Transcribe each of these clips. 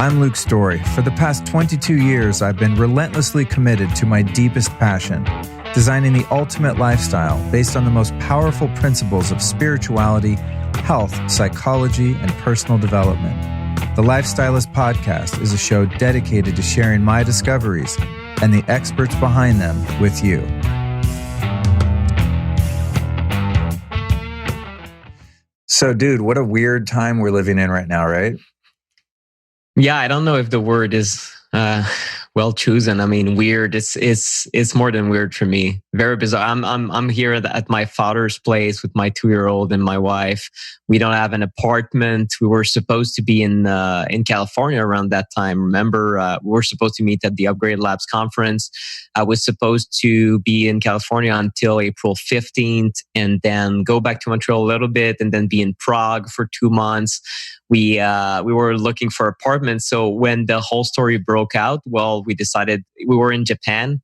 I'm Luke Story. For the past 22 years, I've been relentlessly committed to my deepest passion, designing the ultimate lifestyle based on the most powerful principles of spirituality, health, psychology, and personal development. The Lifestylist Podcast is a show dedicated to sharing my discoveries and the experts behind them with you. So, dude, what a weird time we're living in right now, right? Yeah, I don't know if the word is well chosen. I mean, weird. It's more than weird for me. Very bizarre. I'm here at my father's place with my 2-year-old and my wife. We don't have an apartment. We were supposed to be in California around that time. Remember, we were supposed to meet at the Upgrade Labs conference. I was supposed to be in California until April 15th, and then go back to Montreal a little bit, and then be in Prague for 2 months. We were looking for apartments. So when the whole story broke out, well, we decided we were in Japan,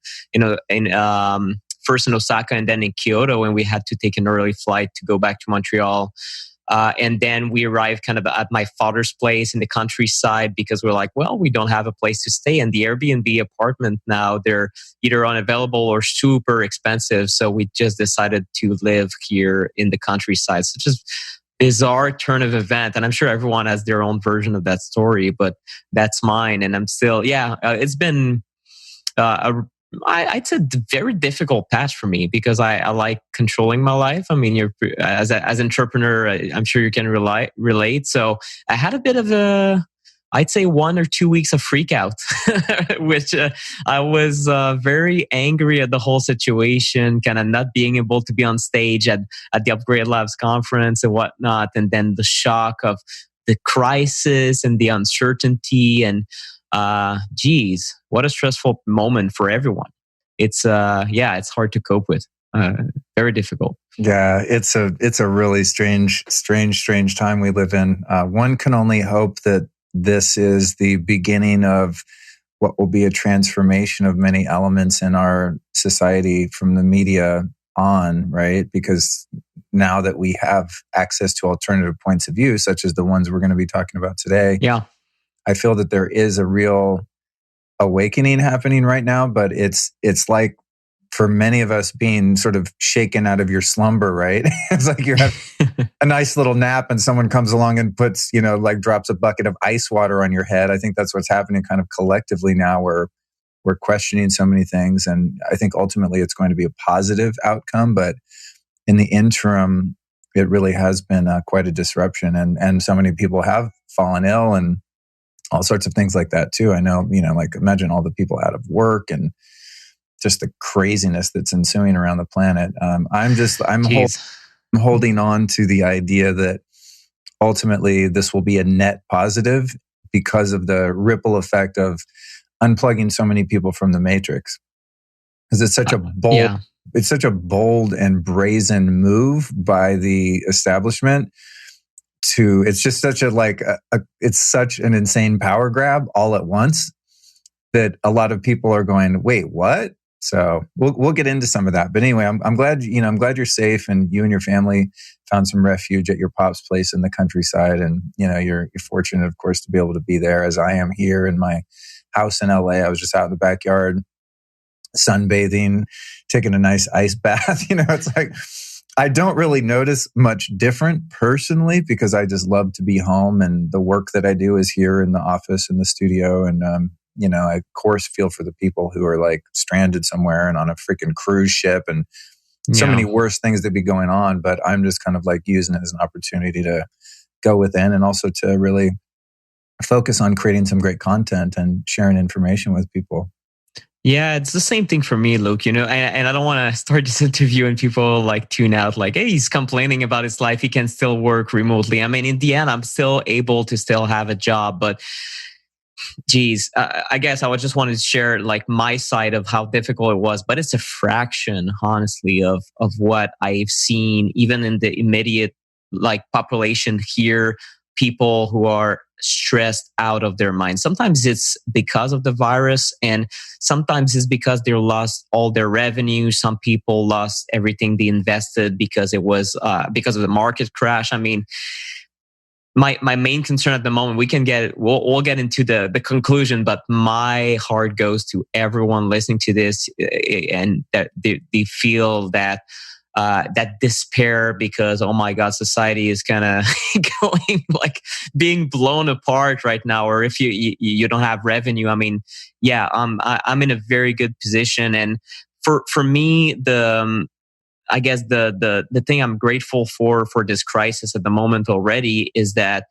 first in Osaka and then in Kyoto, and we had to take an early flight to go back to Montreal. And then we arrived kind of at my father's place in the countryside because we're like, well, we don't have a place to stay. And the Airbnb apartment now, they're either unavailable or super expensive. So we just decided to live here in the countryside. So just bizarre turn of event. And I'm sure everyone has their own version of that story, but that's mine. And I'm still, it's been, I'd say a very difficult patch for me because I like controlling my life. I mean, you're as an entrepreneur, I'm sure you can relate. So I had a bit of I'd say 1 or 2 weeks of freak out, which I was very angry at the whole situation, kind of not being able to be on stage at the Upgrade Labs conference and whatnot. And then the shock of the crisis and the uncertainty and geez, what a stressful moment for everyone. It's hard to cope with. Very difficult. Yeah, it's a really strange time we live in. One can only hope that this is the beginning of what will be a transformation of many elements in our society from the media on, right? Because now that we have access to alternative points of view, such as the ones we're going to be talking about today, I feel that there is a real awakening happening right now, but it's like for many of us being sort of shaken out of your slumber, right? It's like you're having a nice little nap and someone comes along and puts, drops a bucket of ice water on your head. I think that's what's happening kind of collectively now where we're questioning so many things. And I think ultimately it's going to be a positive outcome, but in the interim, it really has been quite a disruption. And so many people have fallen ill and all sorts of things like that too. I know, imagine all the people out of work and just the craziness that's ensuing around the planet. I'm holding on to the idea that ultimately this will be a net positive because of the ripple effect of unplugging so many people from the matrix. Because it's such a bold and brazen move by the establishment. It's just such it's such an insane power grab all at once that a lot of people are going, wait, what? So we'll get into some of that. But anyway, I'm glad you're safe and you and your family found some refuge at your pop's place in the countryside. And you're fortunate, of course, to be able to be there as I am here in my house in LA. I was just out in the backyard sunbathing, taking a nice ice bath. It's like I don't really notice much different personally because I just love to be home and the work that I do is here in the office in the studio. And I of course feel for the people who are like stranded somewhere and on a freaking cruise ship and so many worse things that be going on. But I'm just kind of like using it as an opportunity to go within and also to really focus on creating some great content and sharing information with people. Yeah, it's the same thing for me, Luke, and I don't want to start this interview and people like tune out like, hey, he's complaining about his life. He can still work remotely. I mean, in the end, I'm still able to still have a job, but geez, I guess I would just wanted to share like my side of how difficult it was, but it's a fraction, honestly, of what I've seen, even in the immediate like population here, people who are stressed out of their mind. Sometimes it's because of the virus, and sometimes it's because they lost all their revenue. Some people lost everything they invested because it was because of the market crash. I mean, my main concern at the moment, we'll get into the conclusion, but my heart goes to everyone listening to this, and that they feel that that despair because, oh my God, society is kind of going like being blown apart right now. Or if you don't have revenue, I mean, yeah, I'm in a very good position. And for me, I guess the thing I'm grateful for this crisis at the moment already is that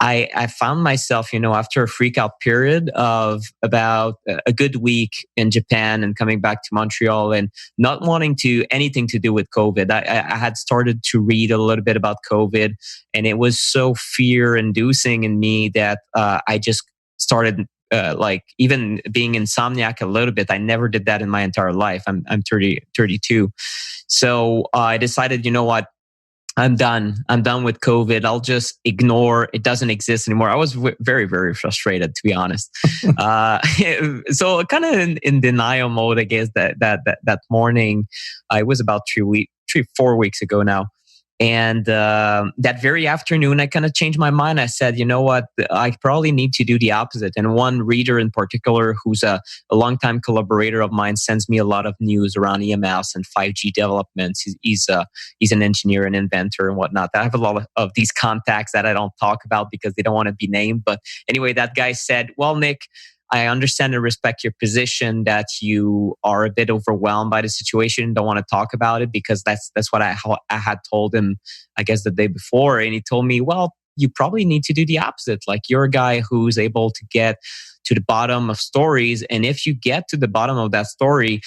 I found myself, after a freak out period of about a good week in Japan and coming back to Montreal and not wanting anything to do with COVID. I had started to read a little bit about COVID, and it was so fear inducing in me that I just started like even being insomniac a little bit. I never did that in my entire life. I'm 32. So I decided, you know what? I'm done. I'm done with COVID. I'll just ignore it. Doesn't exist anymore. I was very, very frustrated, to be honest. So kind of in denial mode, I guess, that morning. It was about 4 weeks ago now. And that very afternoon, I kind of changed my mind. I said, you know what? I probably need to do the opposite. And one reader in particular, who's a longtime collaborator of mine, sends me a lot of news around EMFs and 5G developments. He's an engineer and inventor and whatnot. I have a lot of these contacts that I don't talk about because they don't want to be named. But anyway, that guy said, well, Nick, I understand and respect your position that you are a bit overwhelmed by the situation, don't want to talk about it, because that's what I had told him, I guess, the day before. And he told me, well, you probably need to do the opposite. Like, you're a guy who's able to get to the bottom of stories. And if you get to the bottom of that story,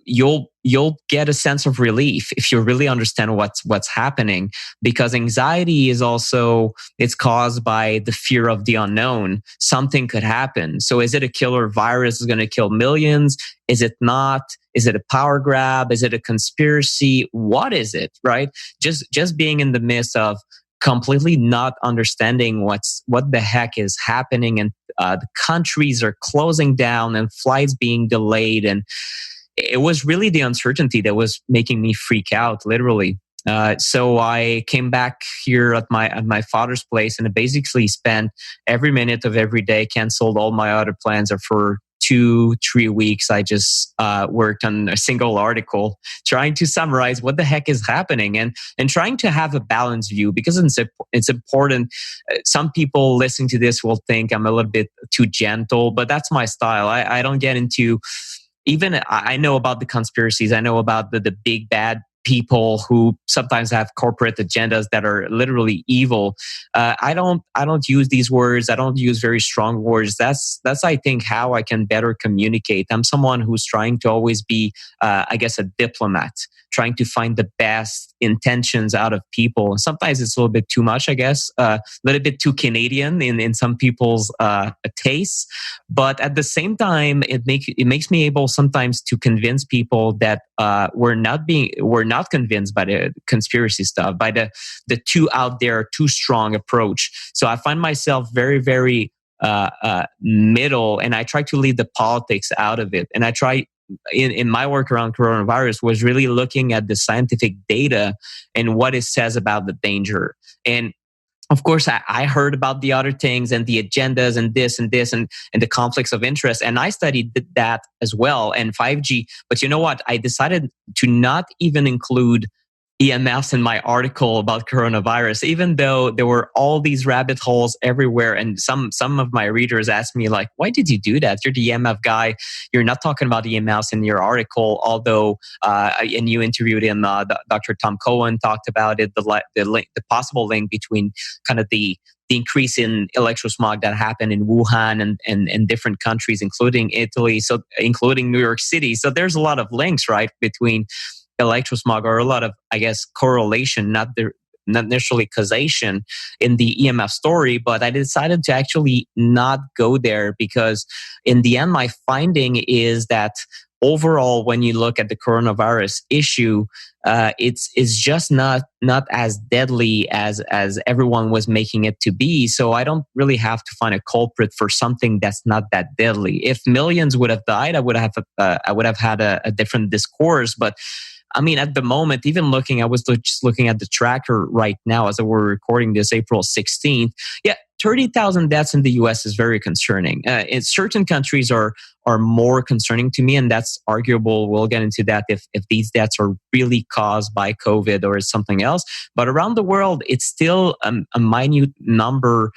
you'll get a sense of relief if you really understand what's happening. Because anxiety is also, it's caused by the fear of the unknown. Something could happen. So is it a killer virus that's going to kill millions? Is it not? Is it a power grab? Is it a conspiracy? What is it, right? Just being in the midst of completely not understanding what the heck is happening, and the countries are closing down and flights being delayed, and it was really the uncertainty that was making me freak out, literally. So I came back here at my father's place, and I basically spent every minute of every day, canceled all my other plans, and for 2-3 weeks, I just worked on a single article trying to summarize what the heck is happening, and trying to have a balanced view, because it's important. Some people listening to this will think I'm a little bit too gentle, but that's my style. I don't get into, even I know about the conspiracies. I know about the big bad people who sometimes have corporate agendas that are literally evil. I don't use these words. I don't use very strong words. That's I think how I can better communicate. I'm someone who's trying to always be, I guess, a diplomat, trying to find the best intentions out of people. Sometimes it's a little bit too much, I guess, a little bit too Canadian in some people's tastes. But at the same time, it makes me able sometimes to convince people that we're not convinced by the conspiracy stuff, by the too out there, too strong approach. So I find myself very, very middle, and I try to leave the politics out of it. And I try, in my work around coronavirus, was really looking at the scientific data and what it says about the danger. And of course, I heard about the other things and the agendas and this and the conflicts of interest. And I studied that as well, and 5G. But you know what? I decided to not even include EMFs in my article about coronavirus, even though there were all these rabbit holes everywhere. And some of my readers asked me, like, why did you do that? You're the EMF guy. You're not talking about EMFs in your article, although, and you interviewed him, Dr. Tom Cohen talked about it, the possible link between kind of the increase in electrosmog that happened in Wuhan and different countries, including Italy, so including New York City. So there's a lot of links, right, between electrosmog, or a lot of, I guess, correlation, not necessarily causation in the EMF story. But I decided to actually not go there, because in the end, my finding is that overall, when you look at the coronavirus issue, it's just not as deadly as everyone was making it to be. So I don't really have to find a culprit for something that's not that deadly. If millions would have died, I would have had a different discourse. But I mean, at the moment, even I was just looking at the tracker right now as we're recording this April 16th. Yeah, 30,000 deaths in the US is very concerning. In certain countries are more concerning to me, and that's arguable. We'll get into that if these deaths are really caused by COVID or something else. But around the world, it's still a minute number.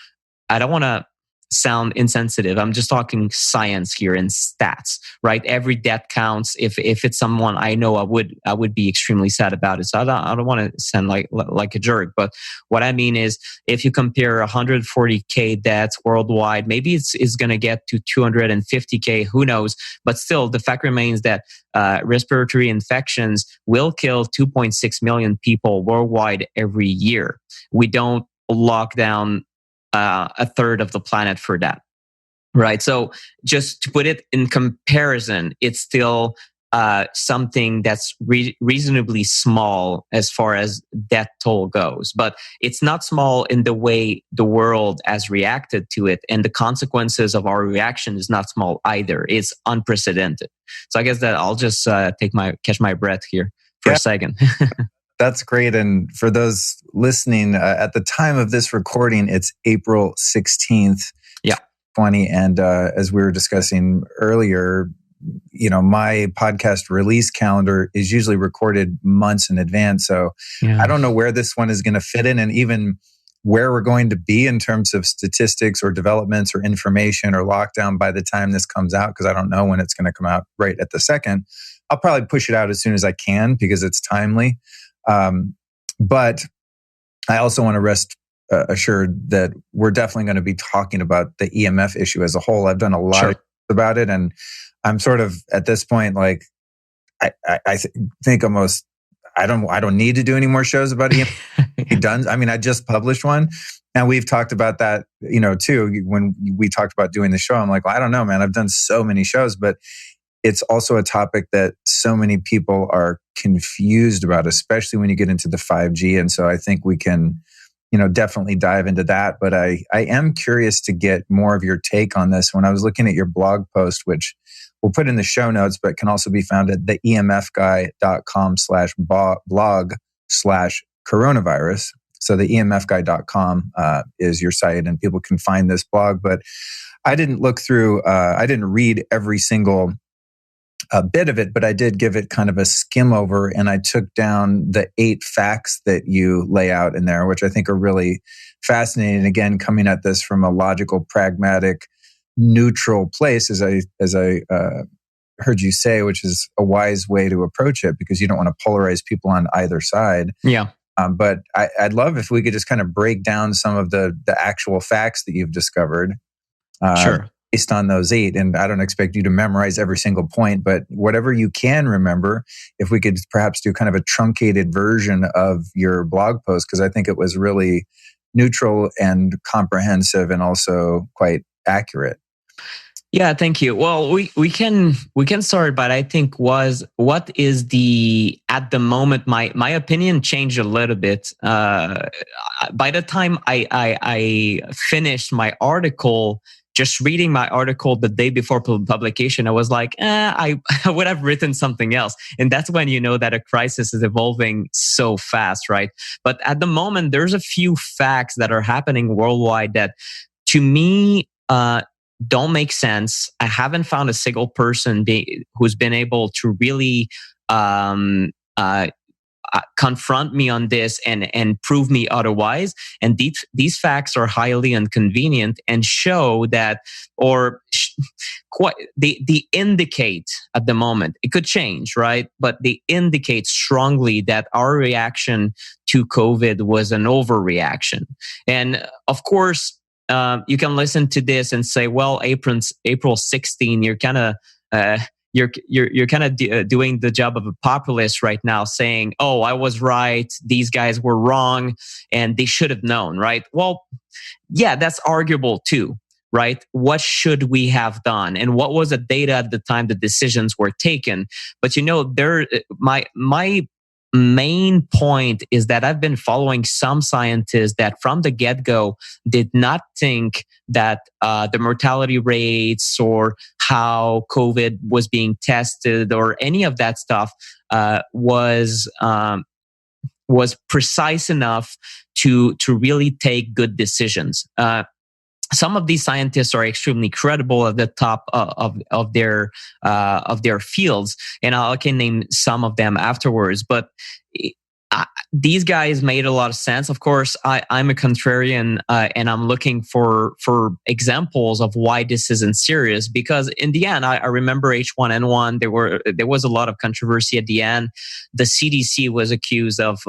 I don't want to sound insensitive. I'm just talking science here and stats, right? Every death counts. If it's someone I know, I would be extremely sad about it. So I don't want to sound like a jerk. But what I mean is, if you compare 140K deaths worldwide, maybe it's going to get to 250K. Who knows? But still, the fact remains that respiratory infections will kill 2.6 million people worldwide every year. We don't lock down a third of the planet for that, right? So just to put it in comparison, it's still something that's reasonably small as far as death toll goes, but it's not small in the way the world has reacted to it, and the consequences of our reaction is not small either. It's unprecedented. So I guess that I'll just catch my breath here for a second. That's great. And for those listening, at the time of this recording, it's April 16th, 2020. And as we were discussing earlier, my podcast release calendar is usually recorded months in advance. So I don't know where this one is going to fit in, and even where we're going to be in terms of statistics or developments or information or lockdown by the time this comes out, because I don't know when it's going to come out right at the second. I'll probably push it out as soon as I can because it's timely. But I also want to rest assured that we're definitely going to be talking about the EMF issue as a whole. I've done a lot of about it, and I'm sort of at this point, like, I think almost I don't need to do any more shows about EMF. Done. I mean, I just published one, and we've talked about that, too. When we talked about doing the show, I'm like, well, I don't know, man. I've done so many shows, but it's also a topic that so many people are confused about, especially when you get into the 5G. And so I think we can, definitely dive into that. But I am curious to get more of your take on this. When I was looking at your blog post, which we'll put in the show notes, but can also be found at the emfguy.com/blog/coronavirus. So the emfguy.com is your site, and people can find this blog. But I didn't look through, I didn't read every single a bit of it, but I did give it kind of a skim over, and I took down the 8 facts that you lay out in there, which I think are really fascinating. Again, coming at this from a logical, pragmatic, neutral place, as I heard you say, which is a wise way to approach it, because you don't want to polarize people on either side. Yeah. But I'd love if we could just kind of break down some of the actual facts that you've discovered. Sure. Based on those 8. And I don't expect you to memorize every single point, but whatever you can remember, if we could perhaps do kind of a truncated version of your blog post, because I think it was really neutral and comprehensive and also quite accurate. Yeah, thank you. Well, we can start, but I think what is the, at the moment, my opinion changed a little bit. By the time I finished my article, just reading my article the day before publication, I was like, I would have written something else. And that's when you know that a crisis is evolving so fast, right? But at the moment, there's a few facts that are happening worldwide that, to me, don't make sense. I haven't found a single person who's been able to really confront me on this and prove me otherwise. And these facts are highly inconvenient and show that, they indicate at the moment, it could change, right? But they indicate strongly that our reaction to COVID was an overreaction. And of course, you can listen to this and say, well, April 16, you're kind of you're kind of doing the job of a populist right now, saying, oh, I was right, these guys were wrong, and they should have known, right? Well, yeah, that's arguable too, right? What should we have done? And what was the data at the time the decisions were taken? But my main point is that I've been following some scientists that from the get-go did not think that the mortality rates or how COVID was being tested or any of that stuff was precise enough to really take good decisions. Some of these scientists are extremely credible at the top of their fields, and I can name some of them afterwards. But these guys made a lot of sense. Of course, I'm a contrarian, and I'm looking for examples of why this isn't serious. Because in the end, I remember H1N1. There was a lot of controversy at the end. The CDC was accused of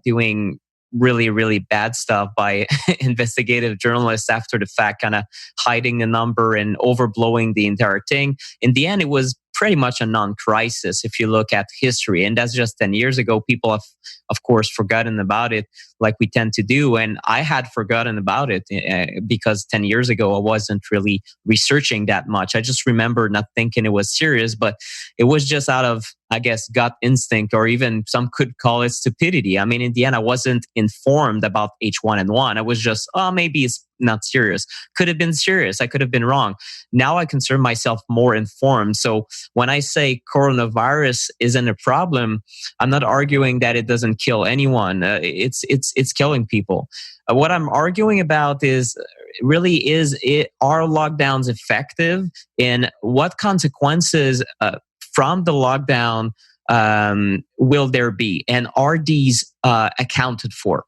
doing really, really bad stuff by investigative journalists after the fact, kind of hiding the number and overblowing the entire thing. In the end, it was pretty much a non-crisis if you look at history. And that's just 10 years ago. People have, of course, forgotten about it like we tend to do. And I had forgotten about it because 10 years ago, I wasn't really researching that much. I just remember not thinking it was serious, but it was just out of, I guess, gut instinct, or even some could call it stupidity. I mean, in the end, I wasn't informed about H1N1. I was just, maybe it's not serious. Could have been serious. I could have been wrong. Now I consider myself more informed. So when I say coronavirus isn't a problem, I'm not arguing that it doesn't kill anyone. It's killing people. What I'm arguing about is really are lockdowns effective, and what consequences from the lockdown will there be, and are these accounted for?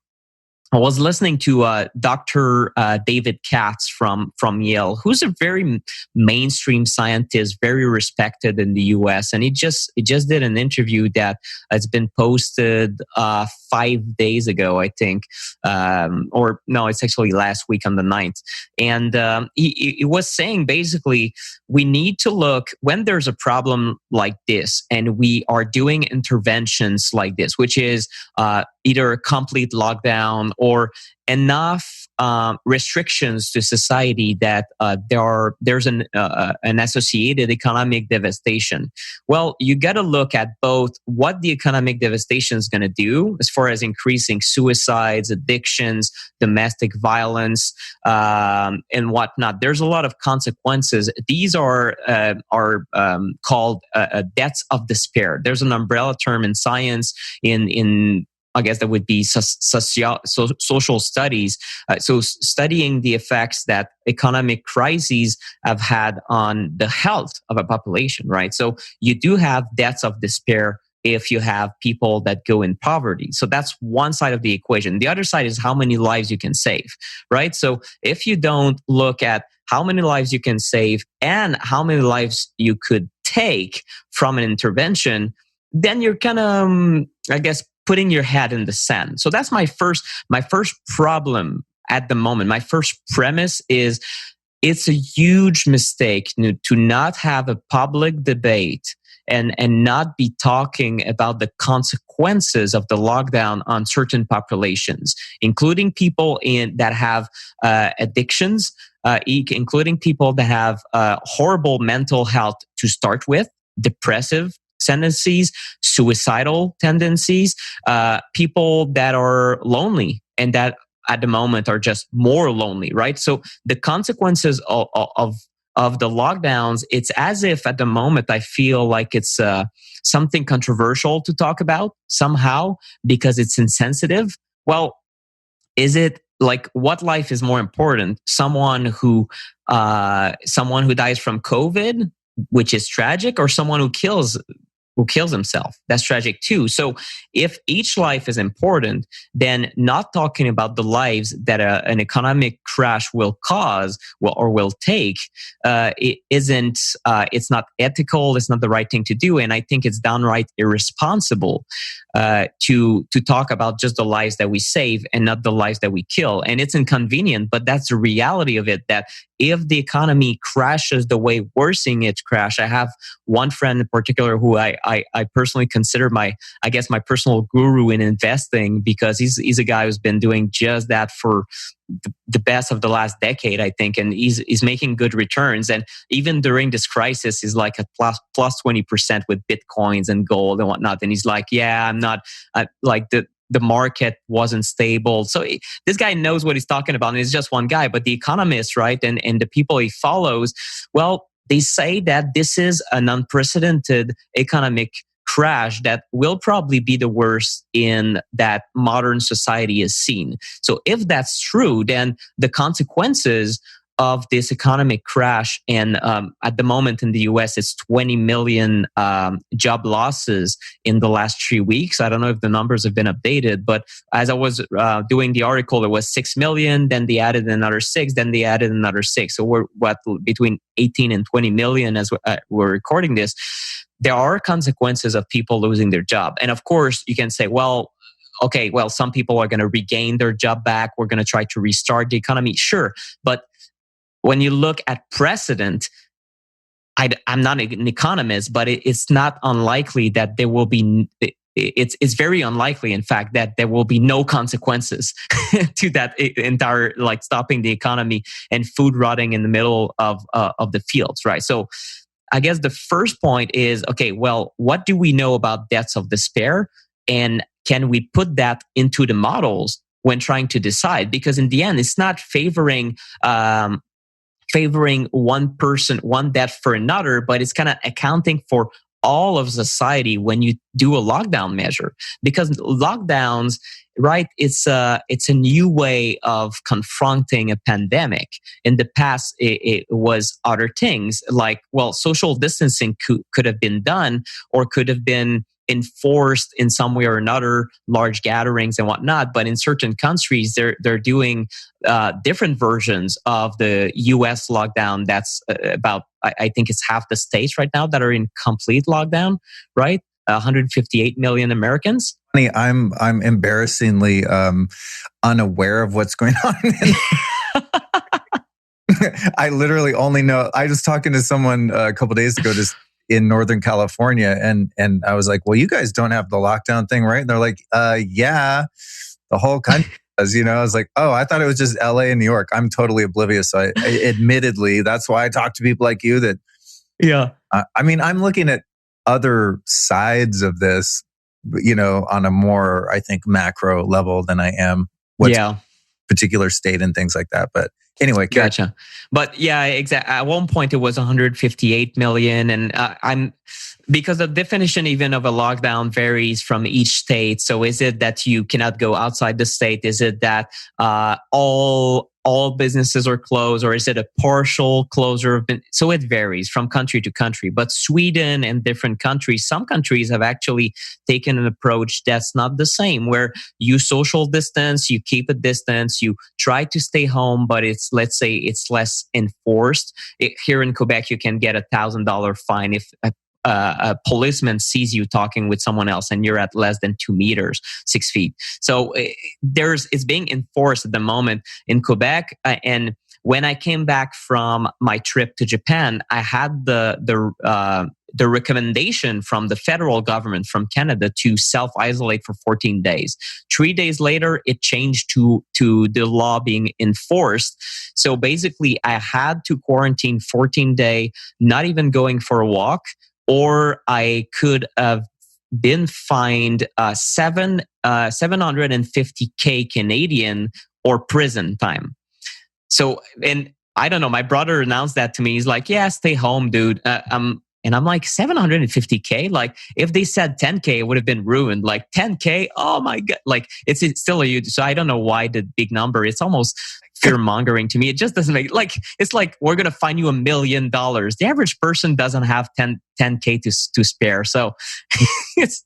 I was listening to Dr. David Katz from Yale, who's a very mainstream scientist, very respected in the US. And he just did an interview that has been posted 5 days ago, I think. Or no, it's actually last week on the 9th. And he was saying basically, we need to look when there's a problem like this and we are doing interventions like this, which is either a complete lockdown or enough restrictions to society that there's an associated economic devastation. Well, you got to look at both what the economic devastation is going to do as far as increasing suicides, addictions, domestic violence, and whatnot. There's a lot of consequences. These are called deaths of despair. There's an umbrella term in science in I guess that would be social studies. So studying the effects that economic crises have had on the health of a population, right? So you do have deaths of despair if you have people that go in poverty. So that's one side of the equation. The other side is how many lives you can save, right? So if you don't look at how many lives you can save and how many lives you could take from an intervention, then you're kind of, I guess, putting your head in the sand. So that's my first problem at the moment. My first premise is it's a huge mistake to not have a public debate and not be talking about the consequences of the lockdown on certain populations, including people that have addictions, including people that have horrible mental health to start with, depressive tendencies, suicidal tendencies, people that are lonely and that at the moment are just more lonely, right? So the consequences of the lockdowns, it's as if at the moment I feel like it's something controversial to talk about somehow because it's insensitive. Well, is it like what life is more important? Someone who dies from COVID, which is tragic, or someone who kills himself? That's tragic too. So if each life is important, then not talking about the lives that an economic crash will cause or will take, it's not ethical. It's not the right thing to do. And I think it's downright irresponsible to talk about just the lives that we save and not the lives that we kill. And it's inconvenient, but that's the reality of it, that if the economy crashes the way we're seeing it crash, I have one friend in particular who I personally consider my personal guru in investing, because he's a guy who's been doing just that for the best of the last decade, I think, and he's making good returns. And even during this crisis, he's like at plus 20% with Bitcoins and gold and whatnot. And he's like, yeah, I'm not like the market wasn't stable. So this guy knows what he's talking about, and he's just one guy. But the economists, right, and the people he follows, well, they say that this is an unprecedented economic crash that will probably be the worst in that modern society has seen. So if that's true, then the consequences of this economic crash, and at the moment in the US, it's 20 million job losses in the last 3 weeks. I don't know if the numbers have been updated, but as I was doing the article, it was 6 million, then they added another 6, then they added another 6. So we're between 18 and 20 million as we're recording this. There are consequences of people losing their job. And of course, you can say, well, okay, well, some people are going to regain their job back. We're going to try to restart the economy. Sure. But when you look at precedent, I'm not an economist, but it's not unlikely that there will be, it's very unlikely, in fact, that there will be no consequences to that entire, like stopping the economy and food rotting in the middle of the fields, right? So I guess the first point is, okay, well, what do we know about deaths of despair? And can we put that into the models when trying to decide? Because in the end, it's not favoring one person, one death for another, but it's kind of accounting for all of society when you do a lockdown measure. Because lockdowns, right, it's a new way of confronting a pandemic. In the past, it was other things like, well, social distancing could have been done or could have been enforced in some way or another, large gatherings and whatnot. But in certain countries, they're doing different versions of the US lockdown. That's about, I think it's half the states right now that are in complete lockdown, right? 158 million Americans. I'm embarrassingly unaware of what's going on. I literally only know, I was talking to someone a couple of days ago just in Northern California, and I was like, well, you guys don't have the lockdown thing, right? And they're like, yeah, the whole country does, I was like, oh, I thought it was just LA and New York. I'm totally oblivious. So I admittedly, that's why I talk to people like you that, yeah. I mean, I'm looking at other sides of this, on a more, I think, macro level than I am what's particular state and things like that. But anyway, gotcha. But yeah, exactly. At one point, it was 158 million, and because the definition even of a lockdown varies from each state. So, is it that you cannot go outside the state? Is it that all businesses are closed, or is it a partial closure? So it varies from country to country. But Sweden and different countries, some countries have actually taken an approach that's not the same, where you social distance, you keep a distance, you try to stay home, but let's say it's less enforced. Here in Quebec, you can get $1,000 fine if a policeman sees you talking with someone else and you're at less than 2 meters, 6 feet. So it's being enforced at the moment in Quebec. And when I came back from my trip to Japan, I had the recommendation from the federal government from Canada to self-isolate for 14 days. 3 days later, it changed to the law being enforced. So basically, I had to quarantine 14-day, not even going for a walk, or I could have been fined 750K Canadian or prison time. So, and I don't know, my brother announced that to me. He's like, yeah, stay home, dude. And I'm like, 750K? Like, if they said 10K, it would have been ruined. Like, 10K? Oh my God. Like, it's still a huge. So I don't know why the big number. It's almost fear mongering to me. It just doesn't make, like, it's like, we're going to fine you $1 million. The average person doesn't have 10K to spare. So it's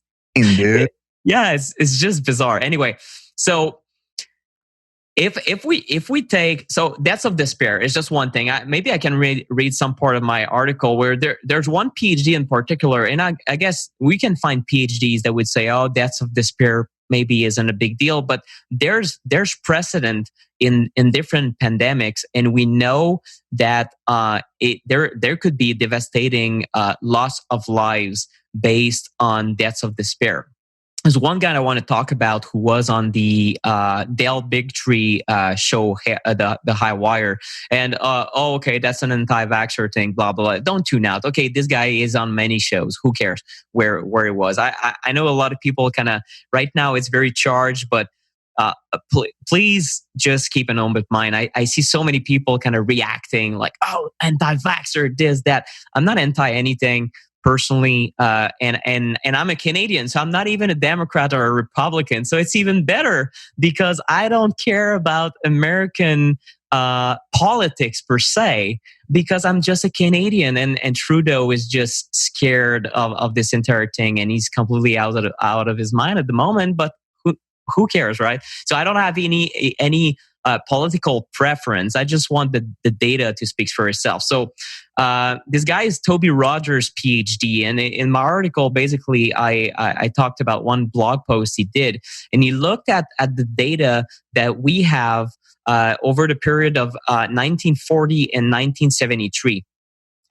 just bizarre. Anyway, so if we take, so deaths of despair is just one thing. Maybe I can read some part of my article where there's one PhD in particular, and I guess we can find PhDs that would say, oh, deaths of despair maybe isn't a big deal, but there's precedent in different pandemics, and we know that there could be devastating loss of lives based on deaths of despair. There's one guy I want to talk about who was on the Dale Bigtree show, the High Wire, and okay, that's an anti-vaxxer thing, blah blah blah. Don't tune out. Okay, this guy is on many shows. Who cares where he was? I know a lot of people kind of right now it's very charged, but please just keep an open mind. I see so many people kind of reacting like, oh, anti-vaxxer, this, that. I'm not anti anything personally, and I'm a Canadian, so I'm not even a Democrat or a Republican. So it's even better because I don't care about American politics per se, because I'm just a Canadian, and Trudeau is just scared of this entire thing, and he's completely out of his mind at the moment. But who cares, right? So I don't have any political preference. I just want the data to speak for itself. So this guy is Toby Rogers, PhD, and in my article, basically, I talked about one blog post he did, and he looked at the data that we have over the period of 1940 and 1973.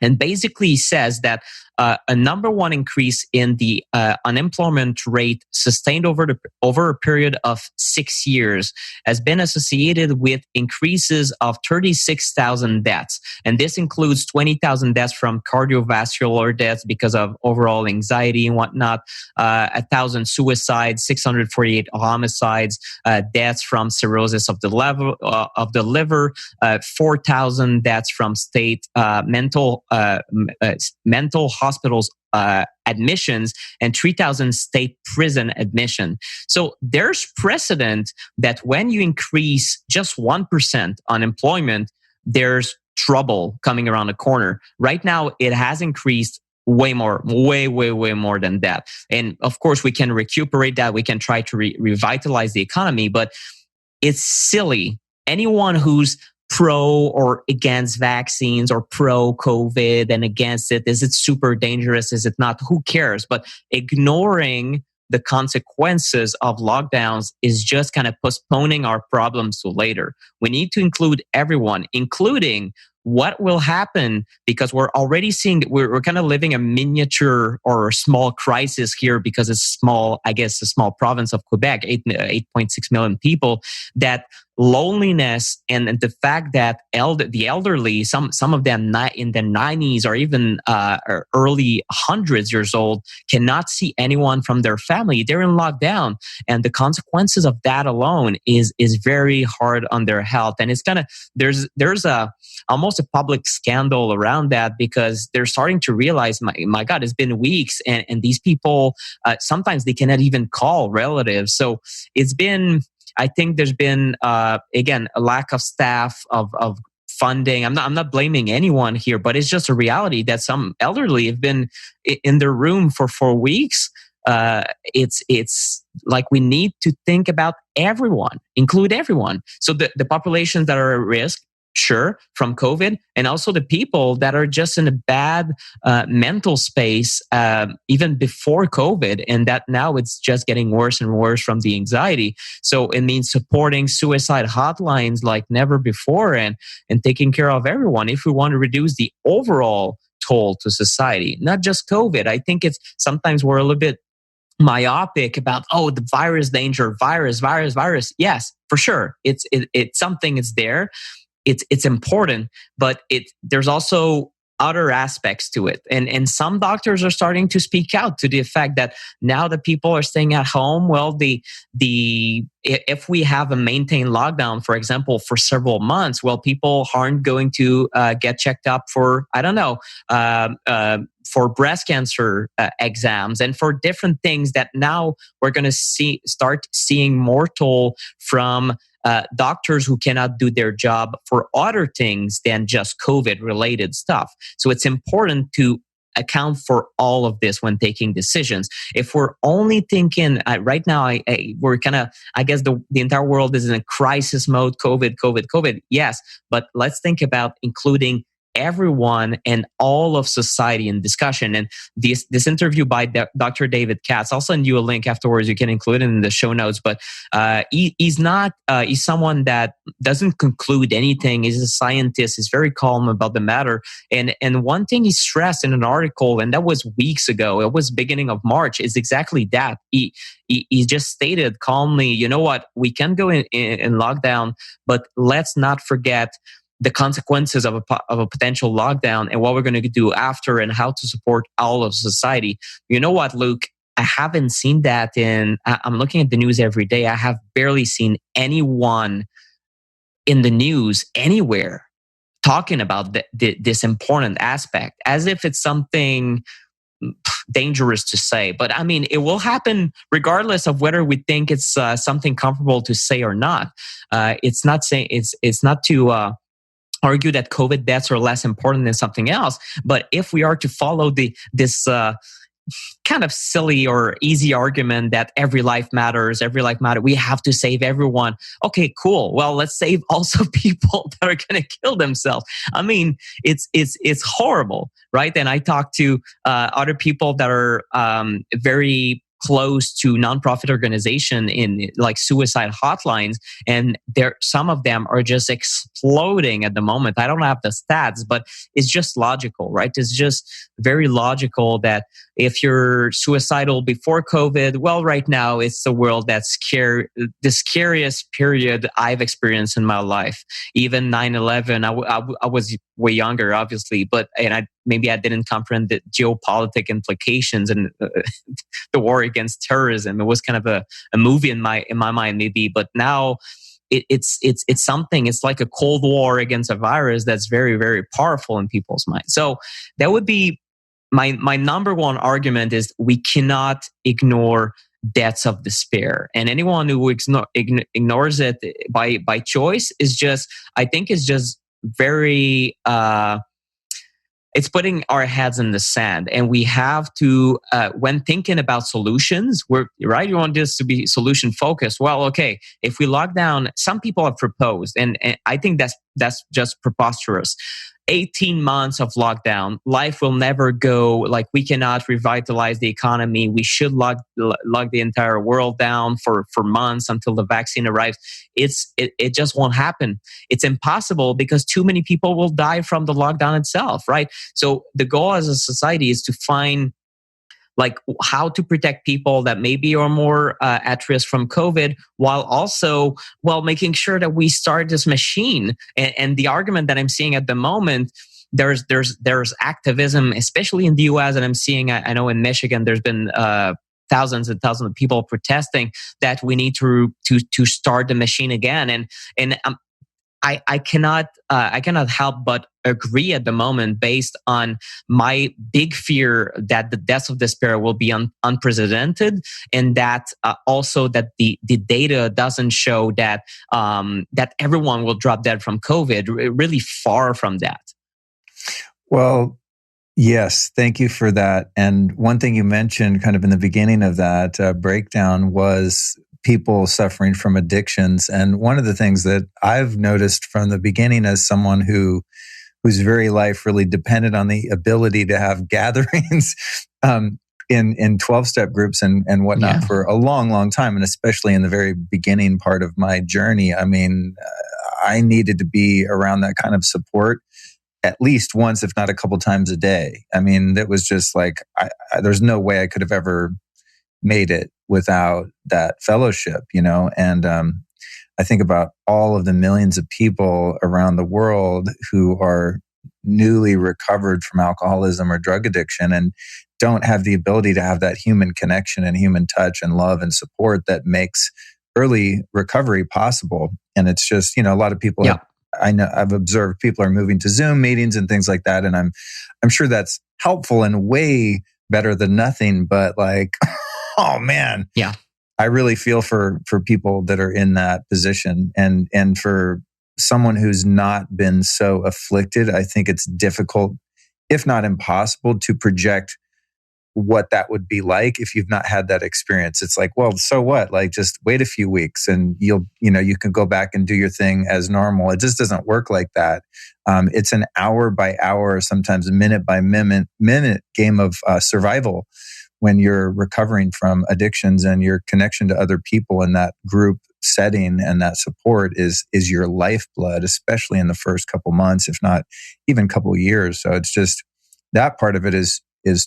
And basically he says that a number one increase in the unemployment rate sustained over a period of 6 years has been associated with increases of 36,000 deaths. And this includes 20,000 deaths from cardiovascular deaths because of overall anxiety and whatnot, 1,000 suicides, 648 homicides, deaths from cirrhosis of the liver, 4,000 deaths from state mental hospitals admissions, and 3,000 state prison admission. So there's precedent that when you increase just 1% unemployment, there's trouble coming around the corner. Right now, it has increased way more than that. And of course, we can recuperate that. We can try to revitalize the economy, but it's silly. Anyone who's pro or against vaccines or pro COVID and against it, is it super dangerous? Is it not? Who cares? But ignoring the consequences of lockdowns is just kind of postponing our problems to later. We need to include everyone, including what will happen, because we're already seeing that we're kind of living a miniature or a small crisis here because it's small, I guess, a small province of Quebec, 8.6 million people, that loneliness and the fact that the elderly, some of them in their 90s or even early hundreds years old, cannot see anyone from their family. They're in lockdown, and the consequences of that alone is very hard on their health. And it's kind of there's almost a public scandal around that, because they're starting to realize, my God, it's been weeks, and these people sometimes they cannot even call relatives. So it's been, I think there's been again a lack of staff, of funding. I'm not blaming anyone here, but it's just a reality that some elderly have been in their room for 4 weeks. It's like we need to think about everyone, include everyone. So the populations that are at risk, sure, from COVID, and also the people that are just in a bad mental space even before COVID, and that now it's just getting worse and worse from the anxiety. So it means supporting suicide hotlines like never before, and taking care of everyone if we want to reduce the overall toll to society, not just COVID. I think it's sometimes we're a little bit myopic about, oh, the virus danger, virus. Yes, for sure. It's something, it's there. It's important, but there's also other aspects to it. And some doctors are starting to speak out to the effect that now that people are staying at home, well, if we have a maintained lockdown, for example, for several months, well, people aren't going to get checked up for, I don't know, for breast cancer exams and for different things that now we're going to start seeing more toll from doctors who cannot do their job for other things than just COVID-related stuff. So it's important to account for all of this when taking decisions. If we're only thinking right now, we're kind of, I guess the entire world is in a crisis mode, COVID, yes, but let's think about including everyone and all of society in discussion. And this interview by Dr. David Katz, I'll send you a link afterwards. You can include it in the show notes. But he's someone that doesn't conclude anything. He's a scientist. He's very calm about the matter. And one thing he stressed in an article, and that was weeks ago, it was beginning of March, is exactly that. He just stated calmly, you know what, we can go in lockdown, but let's not forget the consequences of a potential lockdown and what we're going to do after and how to support all of society. You know what, Luke? I haven't seen that I'm looking at the news every day. I have barely seen anyone in the news anywhere talking about this important aspect, as if it's something dangerous to say. But I mean, it will happen regardless of whether we think it's something comfortable to say or not. It's not saying it's not to argue that COVID deaths are less important than something else. But if we are to follow this kind of silly or easy argument that every life matters, we have to save everyone. Okay, cool. Well, let's save also people that are going to kill themselves. I mean, it's horrible, right? And I talk to other people that are very close to nonprofit organization in like suicide hotlines, and some of them are just exploding at the moment. I don't have the stats, but it's just logical, right? It's just very logical that if you're suicidal before COVID, well, right now it's the world that's the scariest period I've experienced in my life. Even 9/11, I was way younger, obviously, maybe I didn't comprehend the geopolitical implications and the war against terrorism. It was kind of a movie in my mind, maybe, but now it's something. It's like a Cold War against a virus that's very, very powerful in people's minds. So that would be my number one argument: is we cannot ignore deaths of despair, and anyone who ignores it by choice is just very. It's putting our heads in the sand, and we have to, when thinking about solutions, right. You want this to be solution focused. Well, okay, if we lock down, some people have proposed, and I think that's just preposterous. 18 months of lockdown, life will never go. Like, we cannot revitalize the economy. We should lock the entire world down for months until the vaccine arrives. It just won't happen. It's impossible because too many people will die from the lockdown itself, right? So the goal as a society is to find like how to protect people that maybe are more at risk from COVID, while also making sure that we start this machine. And the argument that I'm seeing at the moment, there's activism, especially in the US, and I'm seeing, I know in Michigan, there's been thousands and thousands of people protesting that we need to start the machine again. And I cannot help but agree at the moment, based on my big fear that the deaths of despair will be unprecedented, and that also that the data doesn't show that that everyone will drop dead from COVID. Really far from that. Well, yes, thank you for that. And one thing you mentioned kind of in the beginning of that breakdown was people suffering from addictions. And one of the things that I've noticed from the beginning, as someone whose very life really depended on the ability to have gatherings in 12-step groups and whatnot for a long, long time, and especially in the very beginning part of my journey. I mean, I needed to be around that kind of support at least once, if not a couple times a day. I mean, it was just like, there's no way I could have ever made it without that fellowship, and I think about all of the millions of people around the world who are newly recovered from alcoholism or drug addiction and don't have the ability to have that human connection and human touch and love and support that makes early recovery possible. And it's just, a lot of people, I know I've observed people are moving to Zoom meetings and things like that. And I'm sure that's helpful and way better than nothing, but like, oh man. Yeah. I really feel for people that are in that position, and for someone who's not been so afflicted, I think it's difficult, if not impossible, to project what that would be like if you've not had that experience. It's like, well, so what? Like, just wait a few weeks and you can go back and do your thing as normal. It just doesn't work like that. It's an hour by hour, sometimes minute by minute game of survival when you're recovering from addictions, and your connection to other people in that group setting and that support is your lifeblood, especially in the first couple months, if not even couple years. So it's just, that part of it is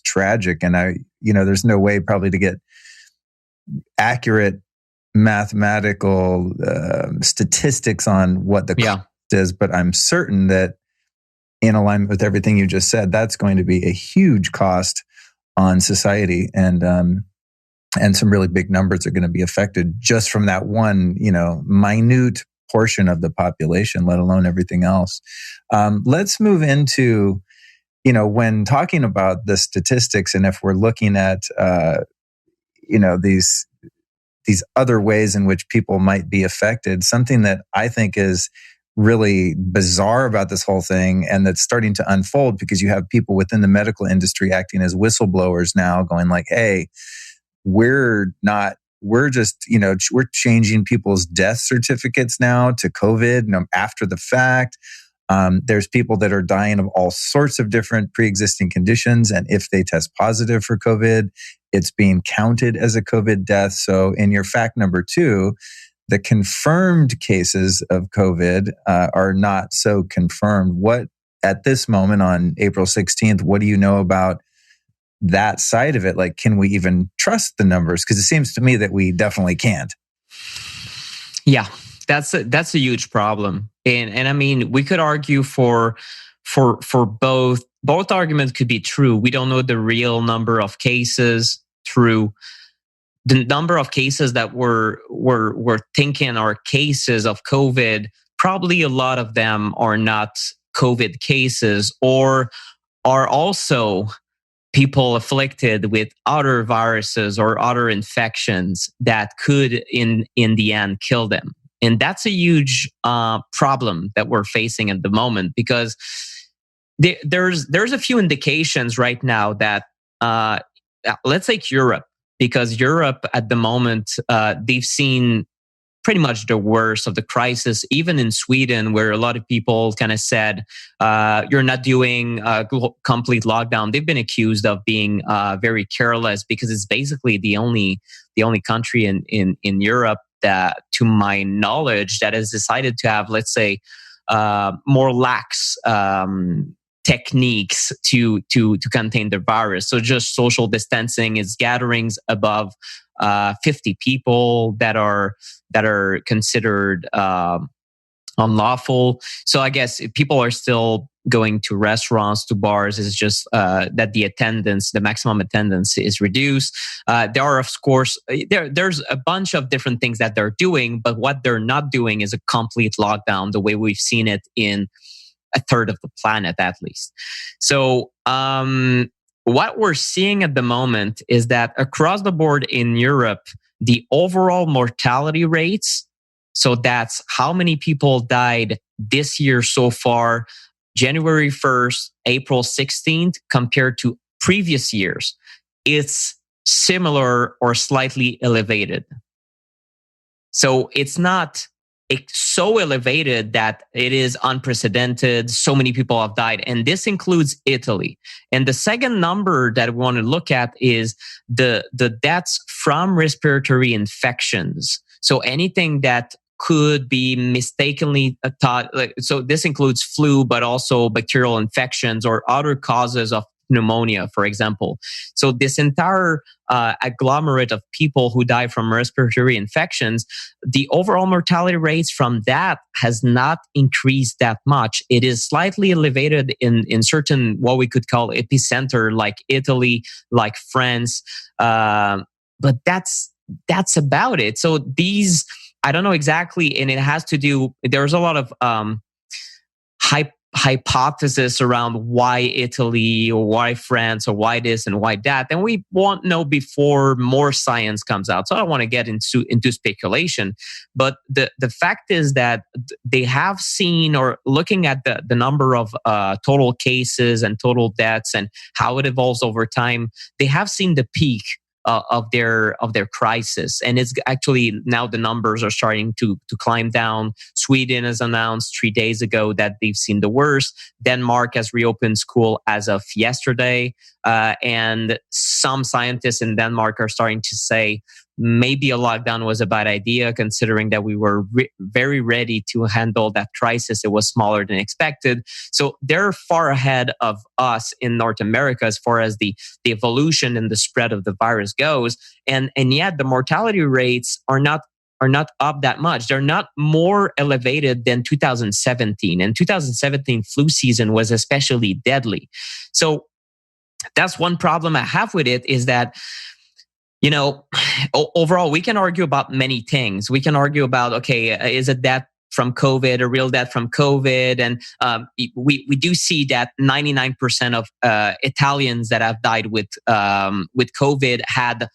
tragic. And there's no way probably to get accurate mathematical statistics on what the cost is, but I'm certain that in alignment with everything you just said, that's going to be a huge cost on society. And And some really big numbers are going to be affected just from that one, minute portion of the population, let alone everything else. Let's move into, when talking about the statistics, and if we're looking at, these other ways in which people might be affected, something that I think is really bizarre about this whole thing, and that's starting to unfold because you have people within the medical industry acting as whistleblowers now, going like, hey, we're just, we're changing people's death certificates now to COVID after the fact. There's people that are dying of all sorts of different pre-existing conditions. And if they test positive for COVID, it's being counted as a COVID death. So in your fact number 2, the confirmed cases of COVID are not so confirmed. What, at this moment on April 16th, what do you know about that side of it? Like, can we even trust the numbers? Because it seems to me that we definitely can't. Yeah, that's a huge problem. And I mean, we could argue for both. Both arguments could be true. We don't know the real number of cases. True. The number of cases that we're thinking are cases of COVID, probably a lot of them are not COVID cases, or are also people afflicted with other viruses or other infections that could in the end kill them. And that's a huge problem that we're facing at the moment, because there's a few indications right now that let's take Europe, because Europe at the moment, they've seen pretty much the worst of the crisis, even in Sweden, where a lot of people kind of said, you're not doing a complete lockdown. They've been accused of being very careless, because it's basically the only country in Europe that, to my knowledge, that has decided to have, let's say, more lax techniques to contain the virus. So just social distancing, is gatherings above 50 people that are considered unlawful. So I guess if people are still going to restaurants, to bars, is just that the maximum attendance is reduced. There are, of course, there's a bunch of different things that they're doing, but what they're not doing is a complete lockdown, the way we've seen it in a third of the planet, at least. So what we're seeing at the moment is that across the board in Europe, the overall mortality rates, so that's how many people died this year so far, January 1st, April 16th, compared to previous years, it's similar or slightly elevated. So it's not so elevated that it is unprecedented. So many people have died. And this includes Italy. And the second number that we want to look at is the deaths from respiratory infections. So anything that could be mistakenly thought, so this includes flu, but also bacterial infections or other causes of pneumonia, for example. So this entire agglomerate of people who die from respiratory infections, the overall mortality rates from that has not increased that much. It is slightly elevated in certain, what we could call epicenter, like Italy, like France. But that's about it. So these, I don't know exactly, and it has to do, there's a lot of hypothesis around why Italy or why France or why this and why that, and we won't know before more science comes out. So I don't want to get into speculation, but the fact is that they have seen, or looking at the number of total cases and total deaths and how it evolves over time, they have seen the peak of their crisis, and it's actually now the numbers are starting to climb down. Sweden has announced 3 days ago that they've seen the worst. Denmark has reopened school as of yesterday, and some scientists in Denmark are starting to say maybe a lockdown was a bad idea, considering that we were very ready to handle that crisis. It was smaller than expected. So they're far ahead of us in North America as far as the evolution and the spread of the virus goes. And yet the mortality rates are not up that much. They're not more elevated than 2017. And 2017 flu season was especially deadly. So that's one problem I have with it, is that You know, overall, we can argue about many things. We can argue about, okay, is it death from COVID, a real death from COVID? And we do see that 99% of Italians that have died with COVID had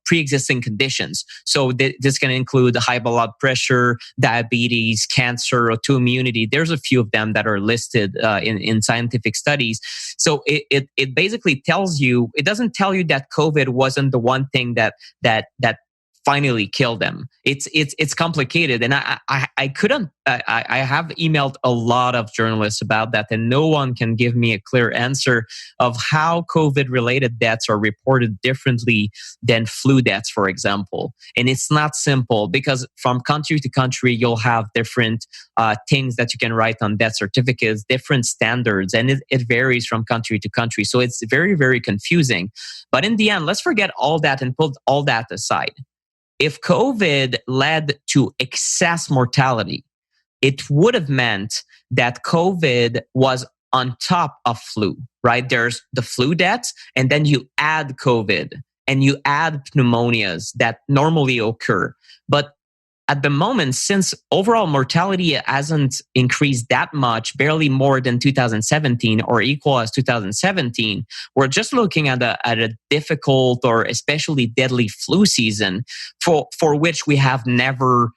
pre-existing conditions. So this can include high blood pressure, diabetes, cancer, autoimmunity. There's a few of them that are listed in scientific studies. So it basically tells you, it doesn't tell you that COVID wasn't the one thing that finally kill them. It's complicated, and I couldn't. I have emailed a lot of journalists about that, and no one can give me a clear answer of how COVID-related deaths are reported differently than flu deaths, for example. And it's not simple, because from country to country, you'll have different things that you can write on death certificates, different standards, and it varies from country to country. So it's very, very confusing. But in the end, let's forget all that and put all that aside. If COVID led to excess mortality, it would have meant that COVID was on top of flu, right? There's the flu deaths, and then you add COVID and you add pneumonias that normally occur. But at the moment, since overall mortality hasn't increased that much, barely more than 2017 or equal as 2017, we're just looking at a difficult or especially deadly flu season for which we have never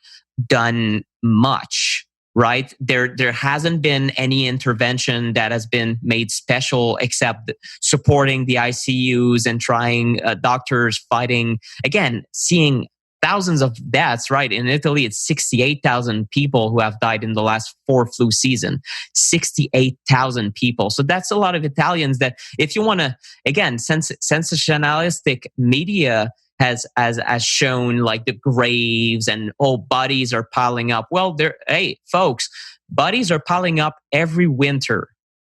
done much. Right? There hasn't been any intervention that has been made special except supporting the ICUs and trying doctors fighting, again, seeing thousands of deaths, right? In Italy, it's 68,000 people who have died in the last 4 flu season. 68,000 people. So that's a lot of Italians that, if you want to, again, sensationalistic media has shown, like, the graves and bodies are piling up. Well, hey, folks, bodies are piling up every winter,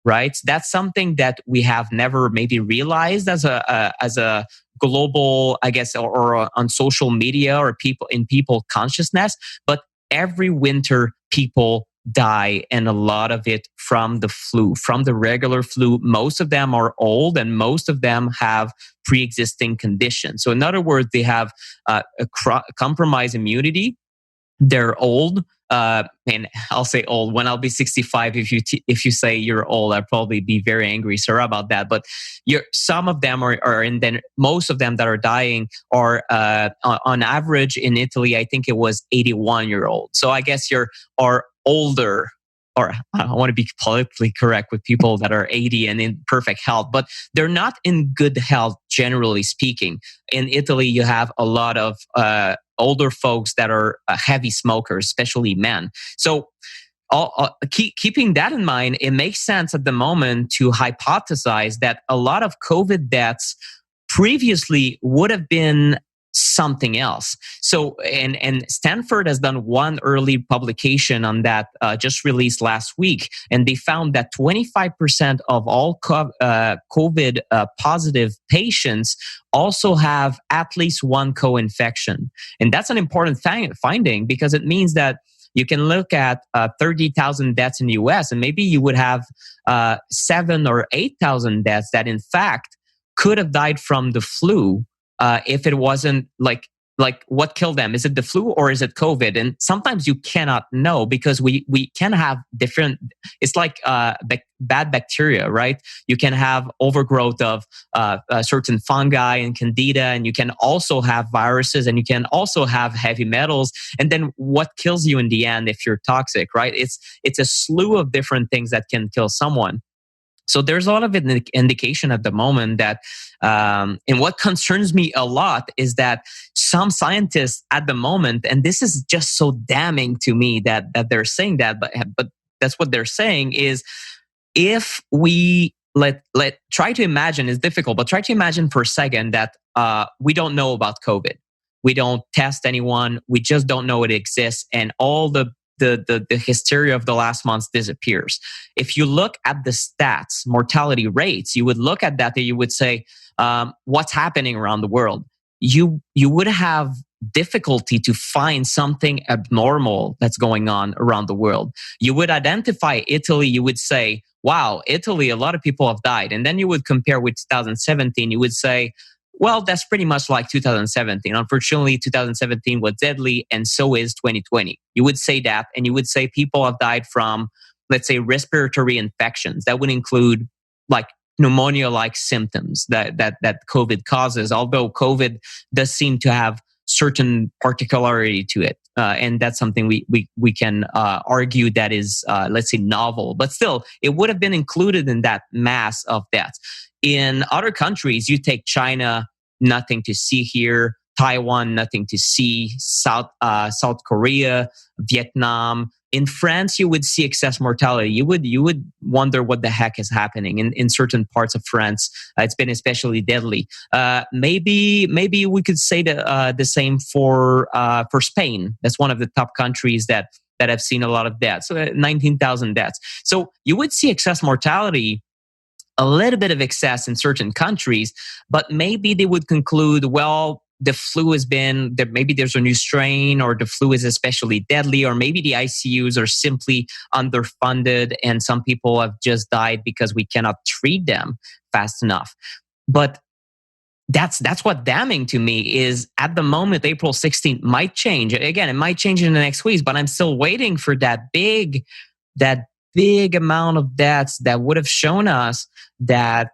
right? That's something that we have never maybe realized as a global, I guess, or on social media or people consciousness. But every winter, people die, and a lot of it from the flu, from the regular flu. Most of them are old, and most of them have pre-existing conditions. So in other words, they have a compromised immunity. They're old. And I'll say old when I'll be 65. If you say you're old, I'll probably be very angry. Sorry about that. But some of them are, and then most of them that are dying are on average in Italy, I think it was 81-year-old. So I guess are older. Or I want to be politically correct with people that are 80 and in perfect health, but they're not in good health, generally speaking. In Italy, you have a lot of older folks that are heavy smokers, especially men. So keeping that in mind, it makes sense at the moment to hypothesize that a lot of COVID deaths previously would have been something else. So, and Stanford has done one early publication on that, just released last week, and they found that 25% of all COVID positive patients also have at least one co-infection. And that's an important finding, because it means that you can look at 30,000 deaths in the US, and maybe you would have 7,000 or 8,000 deaths that in fact could have died from the flu. If it wasn't like what killed them? Is it the flu or is it COVID? And sometimes you cannot know, because we can have different, it's like bad bacteria, right? You can have overgrowth of certain fungi and candida, and you can also have viruses, and you can also have heavy metals. And then what kills you in the end if you're toxic, right? It's a slew of different things that can kill someone. So there's a lot of indication at the moment that, and what concerns me a lot is that some scientists at the moment, and this is just so damning to me that they're saying that, but that's what they're saying is, if we try to imagine, it's difficult, but try to imagine for a second that we don't know about COVID. We don't test anyone. We just don't know it exists, and all the hysteria of the last months disappears. If you look at the stats, mortality rates, you would look at that and you would say, what's happening around the world? You would have difficulty to find something abnormal that's going on around the world. You would identify Italy, you would say, wow, Italy, a lot of people have died. And then you would compare with 2017, you would say, Well, that's pretty much like 2017. Unfortunately, 2017 was deadly, and so is 2020. You would say that, and you would say people have died from, let's say, respiratory infections. That would include like pneumonia-like symptoms that COVID causes. Although COVID does seem to have certain particularity to it, and that's something we can argue that is, let's say, novel. But still, it would have been included in that mass of deaths. In other countries, you take China, nothing to see here. Taiwan, nothing to see. South Korea, Vietnam. In France, you would see excess mortality. You would wonder what the heck is happening in certain parts of France. It's been especially deadly. Maybe we could say the same for Spain. That's one of the top countries that have seen a lot of deaths. So 19,000 deaths. So you would see excess mortality, a little bit of excess in certain countries, but maybe they would conclude, well, the flu has been, maybe there's a new strain, or the flu is especially deadly, or maybe the ICUs are simply underfunded and some people have just died because we cannot treat them fast enough. But that's what's damning to me is at the moment, April 16th might change. Again, it might change in the next weeks, but I'm still waiting for that big amount of deaths that would have shown us that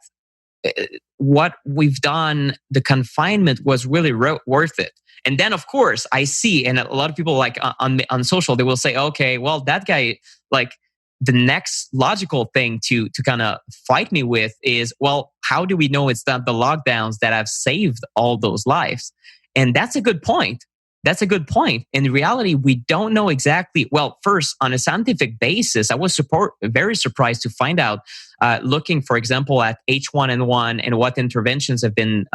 what we've done, the confinement was really worth it. And then, of course, I see, and a lot of people like on social, they will say, okay, well, that guy, like the next logical thing to kind of fight me with is, well, how do we know it's not the lockdowns that have saved all those lives? And that's a good point. That's a good point. In reality, we don't know exactly. Well, first, on a scientific basis, I was very surprised to find out, looking, for example, at H1N1 and what interventions have been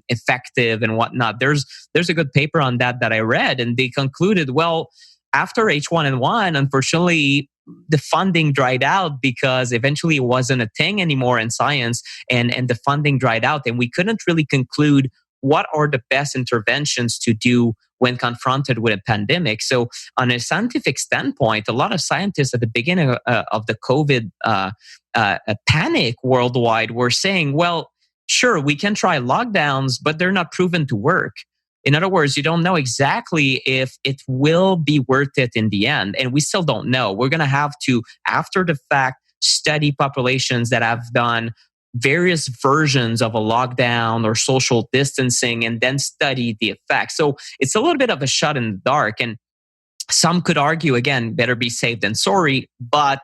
effective and whatnot. There's a good paper on that I read, and they concluded, well, after H1N1, unfortunately, the funding dried out because eventually it wasn't a thing anymore in science, and the funding dried out, and we couldn't really conclude what are the best interventions to do when confronted with a pandemic. So on a scientific standpoint, a lot of scientists at the beginning of the COVID panic worldwide were saying, well, sure, we can try lockdowns, but they're not proven to work. In other words, you don't know exactly if it will be worth it in the end. And we still don't know. We're going to have to, after the fact, study populations that have done various versions of a lockdown or social distancing and then study the effects. So it's a little bit of a shot in the dark. And some could argue, again, better be safe than sorry, but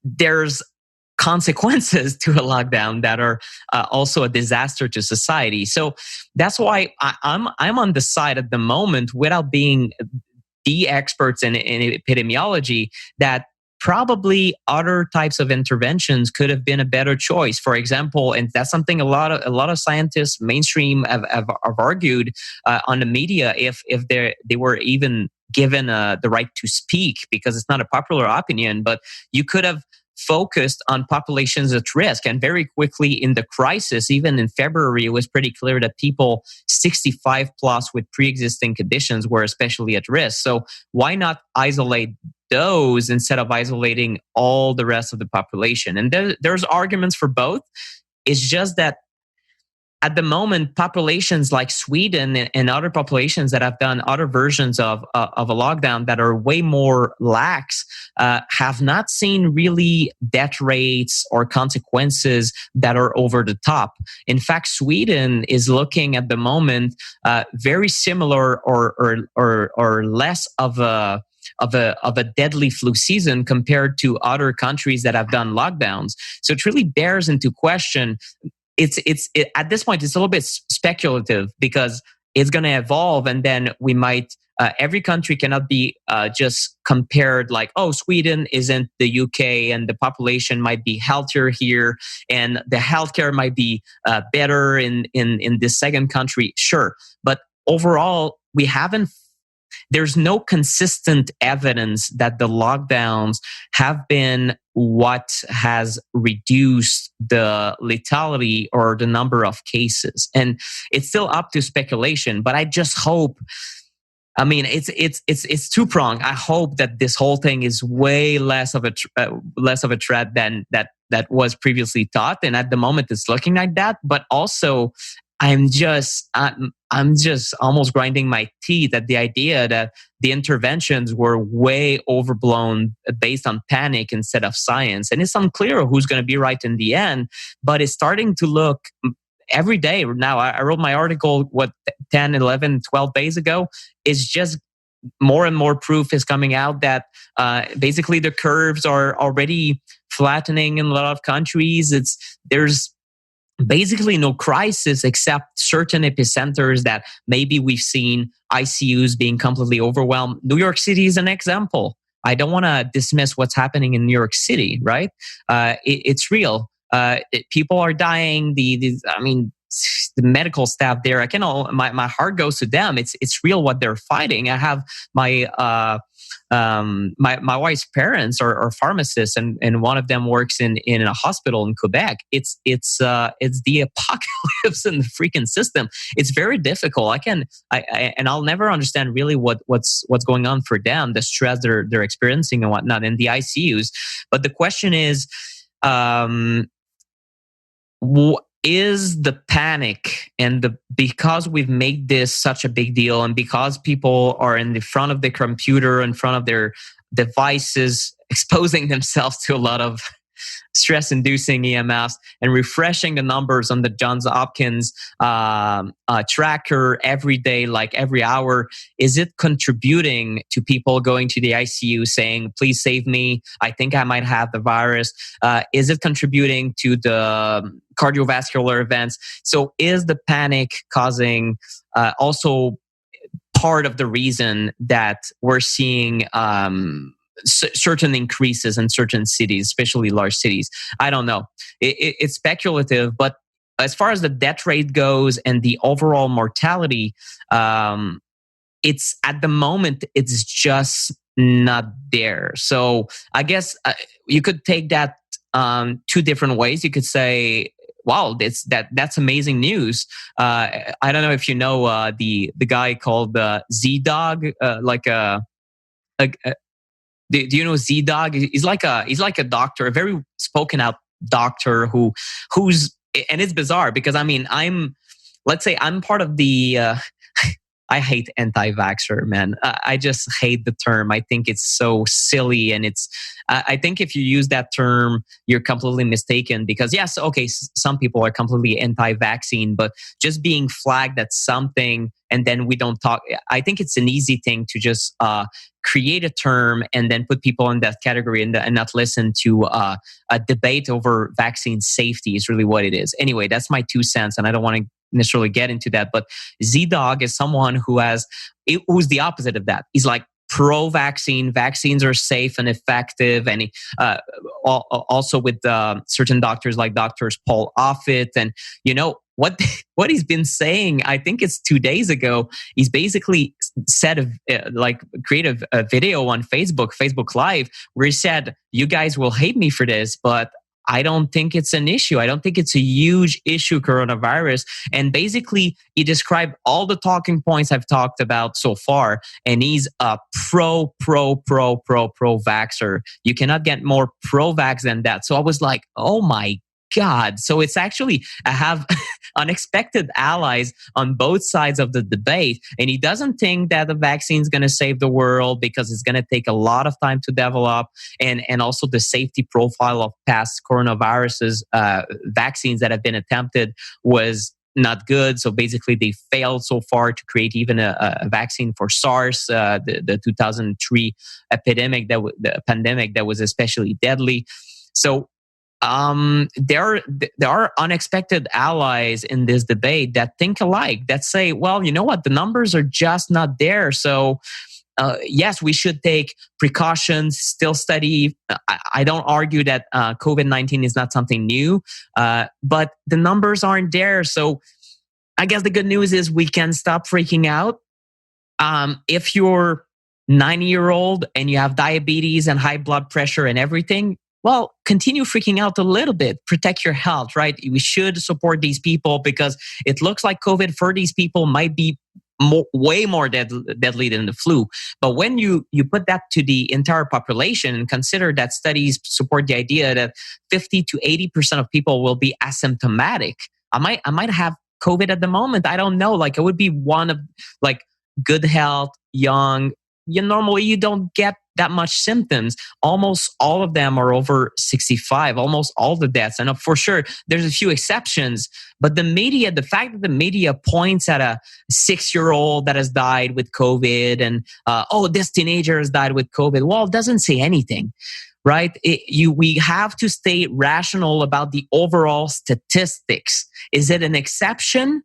there's consequences to a lockdown that are also a disaster to society. So that's why I'm on the side at the moment, without being the experts in epidemiology, that probably other types of interventions could have been a better choice. For example, and that's something a lot of scientists, mainstream, have argued on the media, if they were even given the right to speak, because it's not a popular opinion, but you could have focused on populations at risk. And very quickly in the crisis, even in February, it was pretty clear that people 65 plus with pre-existing conditions were especially at risk. So why not isolate those instead of isolating all the rest of the population? And there's arguments for both. It's just that at the moment, populations like Sweden and other populations that have done other versions of a lockdown that are way more lax have not seen really death rates or consequences that are over the top. In fact, Sweden is looking at the moment very similar or less of a deadly flu season compared to other countries that have done lockdowns. So it really bears into question. It's at this point, it's a little bit speculative because it's going to evolve, and then we might. Every country cannot be just compared like, oh, Sweden isn't the UK, and the population might be healthier here, and the healthcare might be better in this second country. Sure, but overall, we haven't. There's no consistent evidence that the lockdowns have been what has reduced the lethality or the number of cases. And it's still up to speculation, but I just hope I mean, it's two pronged. I hope that this whole thing is way less of a threat than that was previously thought, and at the moment it's looking like that. But also, I'm just almost grinding my teeth at the idea that the interventions were way overblown based on panic instead of science, and it's unclear who's going to be right in the end. But it's starting to look every day now. I wrote my article 10, 11, 12 days ago. Is just more and more proof is coming out that basically the curves are already flattening in a lot of countries. There's basically no crisis except certain epicenters that maybe we've seen ICUs being completely overwhelmed. New York City is an example. I don't want to dismiss what's happening in New York City, right? It's real. People are dying. The medical staff there, my heart goes to them. It's real what they're fighting. I have my wife's parents are pharmacists, and one of them works in a hospital in Quebec. It's the apocalypse in the freaking system. It's very difficult. I'll never understand really what's going on for them, the stress they're experiencing and whatnot in the ICUs. But the question is, is the panic and because we've made this such a big deal, and because people are in the front of the computer, in front of their devices, exposing themselves to a lot of stress-inducing EMFs and refreshing the numbers on the Johns Hopkins tracker every day, like every hour, is it contributing to people going to the ICU saying, please save me, I think I might have the virus? Is it contributing to the cardiovascular events? So is the panic causing also part of the reason that we're seeing certain increases in certain cities, especially large cities? I don't know. It's speculative, but as far as the death rate goes and the overall mortality, it's at the moment, it's just not there. So I guess you could take that two different ways. You could say, wow, that's amazing news. I don't know if you know the guy called Z-Dog, do you know Z-Dog? He's like a doctor, a very spoken out doctor who's, and it's bizarre because let's say I'm part of the I hate anti-vaxxer, man. I just hate the term. I think it's so silly, and I think if you use that term, you're completely mistaken. Because yes, okay, some people are completely anti-vaccine, but just being flagged at something and then we don't talk. I think it's an easy thing to just create a term and then put people in that category and not listen to a debate over vaccine safety is really what it is. Anyway, that's my 2 cents, and I don't want to necessarily get into that. But Z-Dog is someone who's the opposite of that. He's like pro-vaccine. Vaccines are safe and effective, and also with certain doctors like Doctors Paul Offit, and what he's been saying, I think it's 2 days ago, he's basically said created a video on Facebook Live, where he said, you guys will hate me for this, but I don't think it's an issue. I don't think it's a huge issue, coronavirus. And basically, he described all the talking points I've talked about so far, and he's a pro-vaxxer. You cannot get more pro-vax than that. So I was like, oh my God. So it's actually, I have unexpected allies on both sides of the debate. And he doesn't think that the vaccine is going to save the world because it's going to take a lot of time to develop. And also the safety profile of past coronaviruses, vaccines that have been attempted was not good. So basically they failed so far to create even a vaccine for SARS, the 2003 the pandemic that was especially deadly. So there are unexpected allies in this debate that think alike, that say, well, you know what, the numbers are just not there. So yes, we should take precautions, still study. I don't argue that COVID-19 is not something new, but the numbers aren't there. So I guess the good news is we can stop freaking out. If you're 90-year-old and you have diabetes and high blood pressure and everything, well, continue freaking out a little bit. Protect your health, right? We should support these people because it looks like COVID for these people might be way more deadly than the flu. But when you put that to the entire population and consider that studies support the idea that 50 to 80% of people will be asymptomatic, I might have COVID at the moment. I don't know. Like, it would be one of like good health, young. Normally you don't get that much symptoms. Almost all of them are over 65, almost all the deaths. And for sure, there's a few exceptions, but the fact that the media points at a 6-year-old that has died with COVID and, this teenager has died with COVID, well, it doesn't say anything, right? We have to stay rational about the overall statistics. Is it an exception?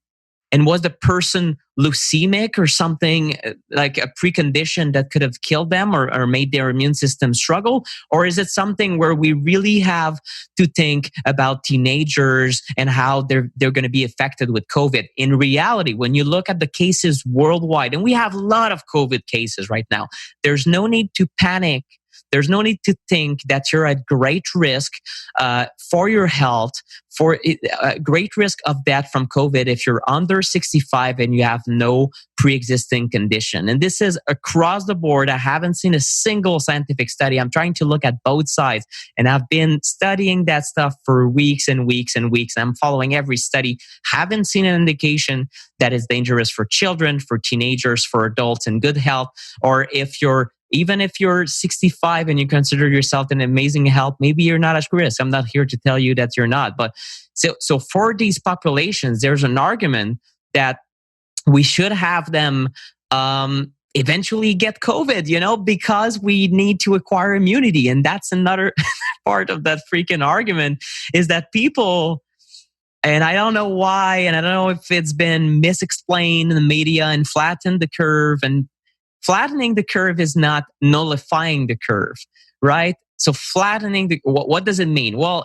And was the person leukemic or something, like a precondition that could have killed them or made their immune system struggle? Or is it something where we really have to think about teenagers and how they're going to be affected with COVID? In reality, when you look at the cases worldwide, and we have a lot of COVID cases right now, there's no need to panic. There's no need to think that you're at great risk for your health, for great risk of death from COVID if you're under 65 and you have no pre-existing condition. And this is across the board. I haven't seen a single scientific study. I'm trying to look at both sides, and I've been studying that stuff for weeks and weeks and weeks. I'm following every study. Haven't seen an indication that it's dangerous for children, for teenagers, for adults in good health, or even if you're 65 and you consider yourself in amazing health, maybe you're not at risk. I'm not here to tell you that you're not. But so for these populations, there's an argument that we should have them eventually get COVID, because we need to acquire immunity. And that's another part of that freaking argument, is that people, and I don't know why, and I don't know if it's been misexplained in the media and flattened the curve, and flattening the curve is not nullifying the curve, right? So flattening, what does it mean? Well,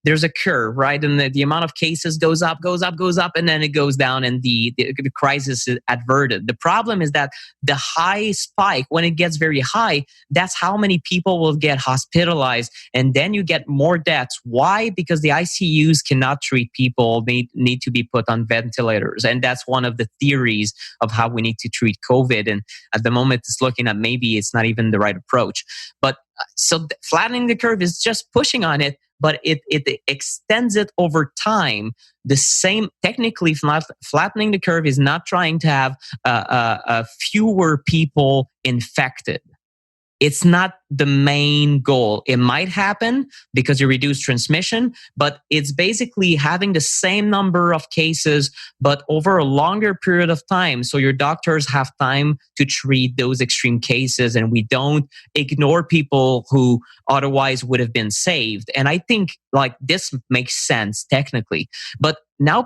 there's a curve, right? And the amount of cases goes up, and then it goes down, and the crisis is averted. The problem is that the high spike, when it gets very high, that's how many people will get hospitalized, and then you get more deaths. Why? Because the ICUs cannot treat people. They need to be put on ventilators. And that's one of the theories of how we need to treat COVID. And at the moment, it's looking at maybe it's not even the right approach. But so flattening the curve is just pushing on it, but it extends it over time. The same, technically, flattening the curve is not trying to have fewer people infected. It's not the main goal. It might happen because you reduce transmission, but it's basically having the same number of cases, but over a longer period of time. So your doctors have time to treat those extreme cases, and we don't ignore people who otherwise would have been saved. And I think like this makes sense technically, but now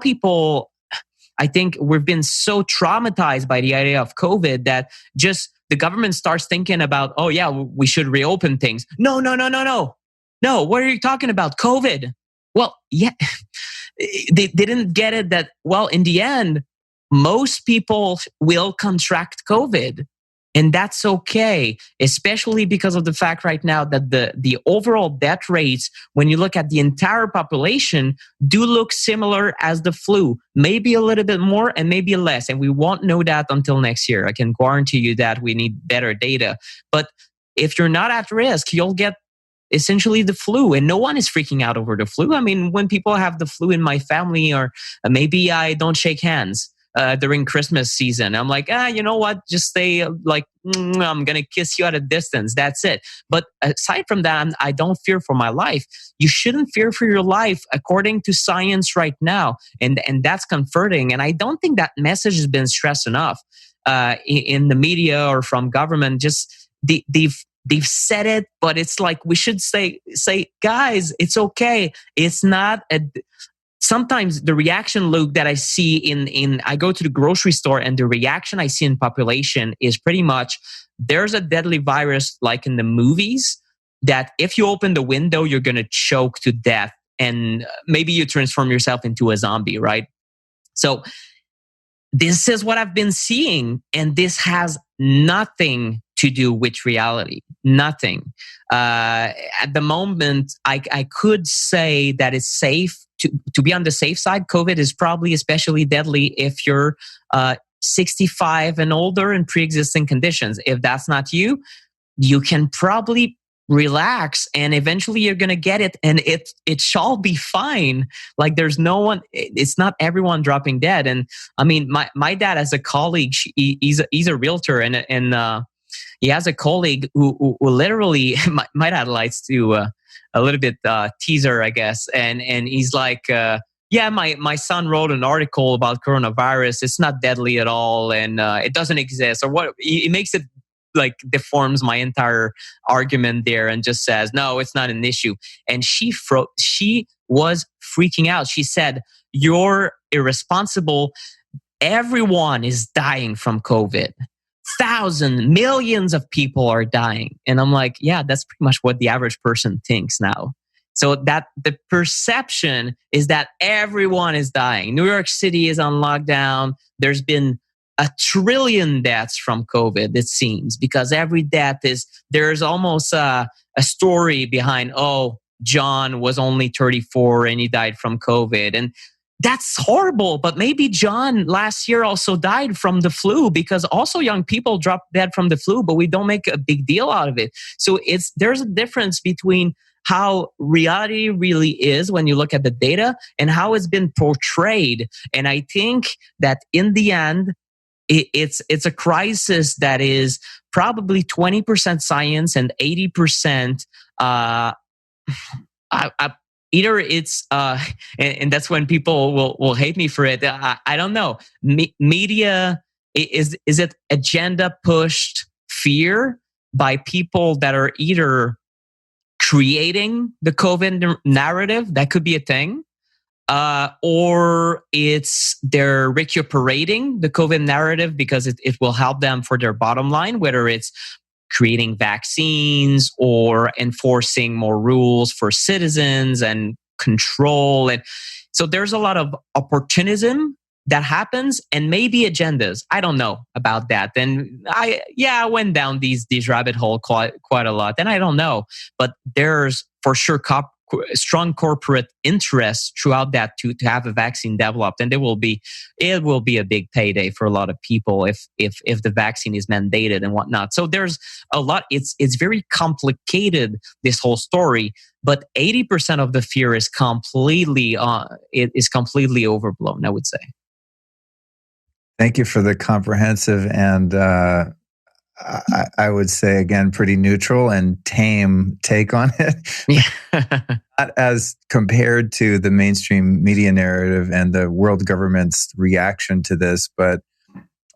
I think we've been so traumatized by the idea of COVID that just the government starts thinking about, oh yeah, we should reopen things. No. No, what are you talking about? COVID. Well, yeah, they didn't get it that, well, in the end, most people will contract COVID. And that's okay, especially because of the fact right now that the overall death rates, when you look at the entire population, do look similar as the flu. Maybe a little bit more and maybe less. And we won't know that until next year. I can guarantee you that we need better data. But if you're not at risk, you'll get essentially the flu. And no one is freaking out over the flu. I mean, when people have the flu in my family, or maybe I don't shake hands during Christmas season, I'm like, you know what? Just stay like, I'm going to kiss you at a distance. That's it. But aside from that, I don't fear for my life. You shouldn't fear for your life according to science right now. And that's comforting. And I don't think that message has been stressed enough in the media or from government. Just they've said it, but it's like we should say, guys, it's okay. It's not sometimes the reaction, Luke, that I see I go to the grocery store, and the reaction I see in population is pretty much, there's a deadly virus like in the movies that if you open the window, you're going to choke to death, and maybe you transform yourself into a zombie, right? So this is what I've been seeing, and this has nothing to do with reality. Nothing. At the moment, I could say that it's safe to be on the safe side. COVID is probably especially deadly if you're 65 and older and pre-existing conditions. If that's not you, you can probably relax and eventually you're going to get it and it shall be fine. Like there's no one, it's not everyone dropping dead. And I mean, my dad has a colleague, he's a realtor and he has a colleague who literally, my dad likes to a little bit teaser, I guess. And he's like, yeah, my son wrote an article about coronavirus. It's not deadly at all. And it doesn't exist or what. He makes it like deforms my entire argument there and just says, no, it's not an issue. And she was freaking out. She said, you're irresponsible. Everyone is dying from COVID. Thousands, millions of people are dying. And I'm like, yeah, that's pretty much what the average person thinks now. So that the perception is that everyone is dying. New York City is on lockdown. There's been 1 trillion deaths from COVID, it seems, because every death there's almost a story behind, oh, John was only 34 and he died from COVID. And that's horrible. But maybe John last year also died from the flu because also young people drop dead from the flu, but we don't make a big deal out of it. So there's a difference between how reality really is when you look at the data and how it's been portrayed. And I think that in the end, it's a crisis that is probably 20% science and 80% either it's and that's when people will hate me for it. I don't know. Media is it agenda pushed fear by people that are either creating the COVID narrative, that could be a thing. Or they're recuperating the COVID narrative because it will help them for their bottom line, whether it's creating vaccines or enforcing more rules for citizens and control. And so there's a lot of opportunism that happens and maybe agendas. I don't know about that. And I went down these rabbit hole quite a lot. And I don't know, but there's for sure strong corporate interest throughout that to have a vaccine developed, and it will be a big payday for a lot of people if the vaccine is mandated and whatnot. So there's a lot. It's very complicated, this whole story, but 80% of the fear is completely overblown, I would say. Thank you for the comprehensive and I would say, again, pretty neutral and tame take on it. Yeah. Not as compared to the mainstream media narrative and the world government's reaction to this, but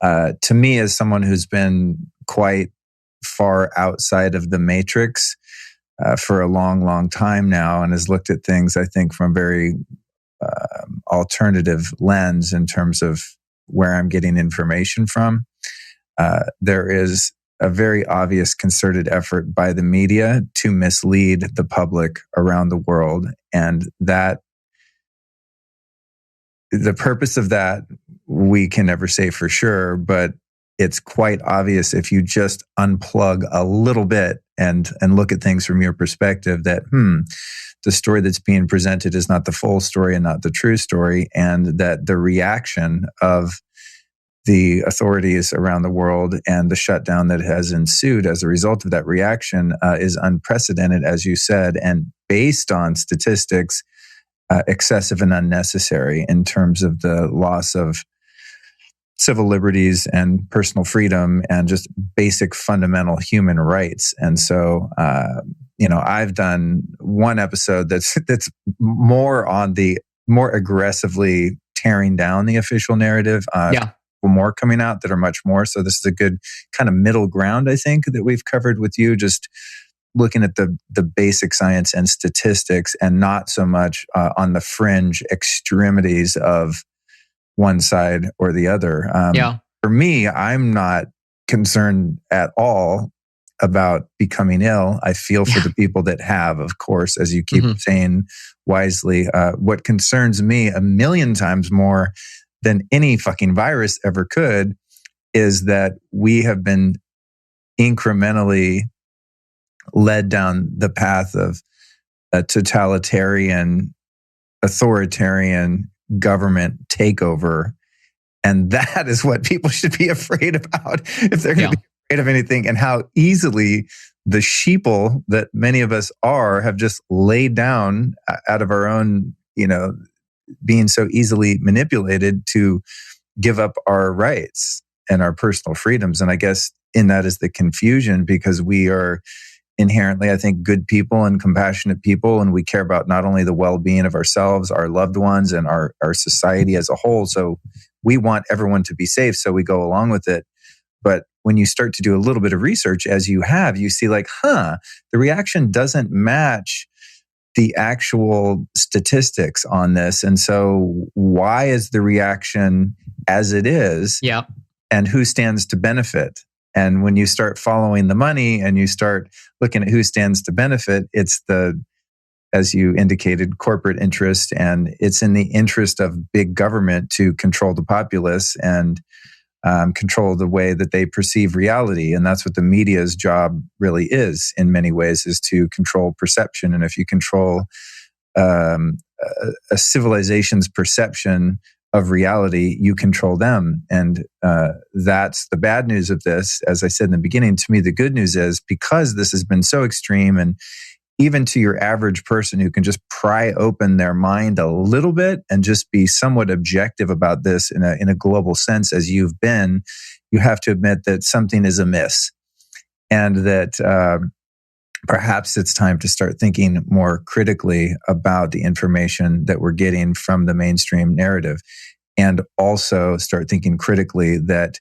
to me, as someone who's been quite far outside of the matrix for a long, long time now and has looked at things, I think, from a very alternative lens in terms of where I'm getting information from. There is a very obvious concerted effort by the media to mislead the public around the world. And that the purpose of that, we can never say for sure, but it's quite obvious if you just unplug a little bit and look at things from your perspective that, the story that's being presented is not the full story and not the true story. And that the reaction of the authorities around the world and the shutdown that has ensued as a result of that reaction is unprecedented, as you said, and based on statistics, excessive and unnecessary in terms of the loss of civil liberties and personal freedom and just basic fundamental human rights. And so, I've done one episode that's more on the more aggressively tearing down the official narrative. More coming out that are much more. So this is a good kind of middle ground, I think, that we've covered with you, just looking at the basic science and statistics and not so much on the fringe extremities of one side or the other. For me, I'm not concerned at all about becoming ill. I feel for the people that have, of course, as you keep saying wisely. What concerns me a million times more than any fucking virus ever could is that we have been incrementally led down the path of a totalitarian, authoritarian government takeover And that is what people should be afraid about if they're going to be afraid of anything, and how easily the sheeple that many of us have just laid down out of our own, being so easily manipulated to give up our rights and our personal freedoms. And I guess in that is the confusion, because we are inherently, I think, good people and compassionate people, and we care about not only the well-being of ourselves, our loved ones, and our society as a whole. So we want everyone to be safe, so we go along with it. But when you start to do a little bit of research, as you have, you see the reaction doesn't match the actual statistics on this. And so why is the reaction as it is? Yeah. And who stands to benefit? And when you start following the money and you start looking at who stands to benefit, it's as you indicated, corporate interest, and it's in the interest of big government to control the populace and control the way that they perceive reality. And that's what the media's job really is, in many ways, is to control perception. And if you control a civilization's perception of reality, you control them. And that's the bad news of this. As I said in the beginning, to me, the good news is, because this has been so extreme, and even to your average person who can just pry open their mind a little bit and just be somewhat objective about this in a global sense, as you've been, you have to admit that something is amiss, and that perhaps it's time to start thinking more critically about the information that we're getting from the mainstream narrative, and also start thinking critically that,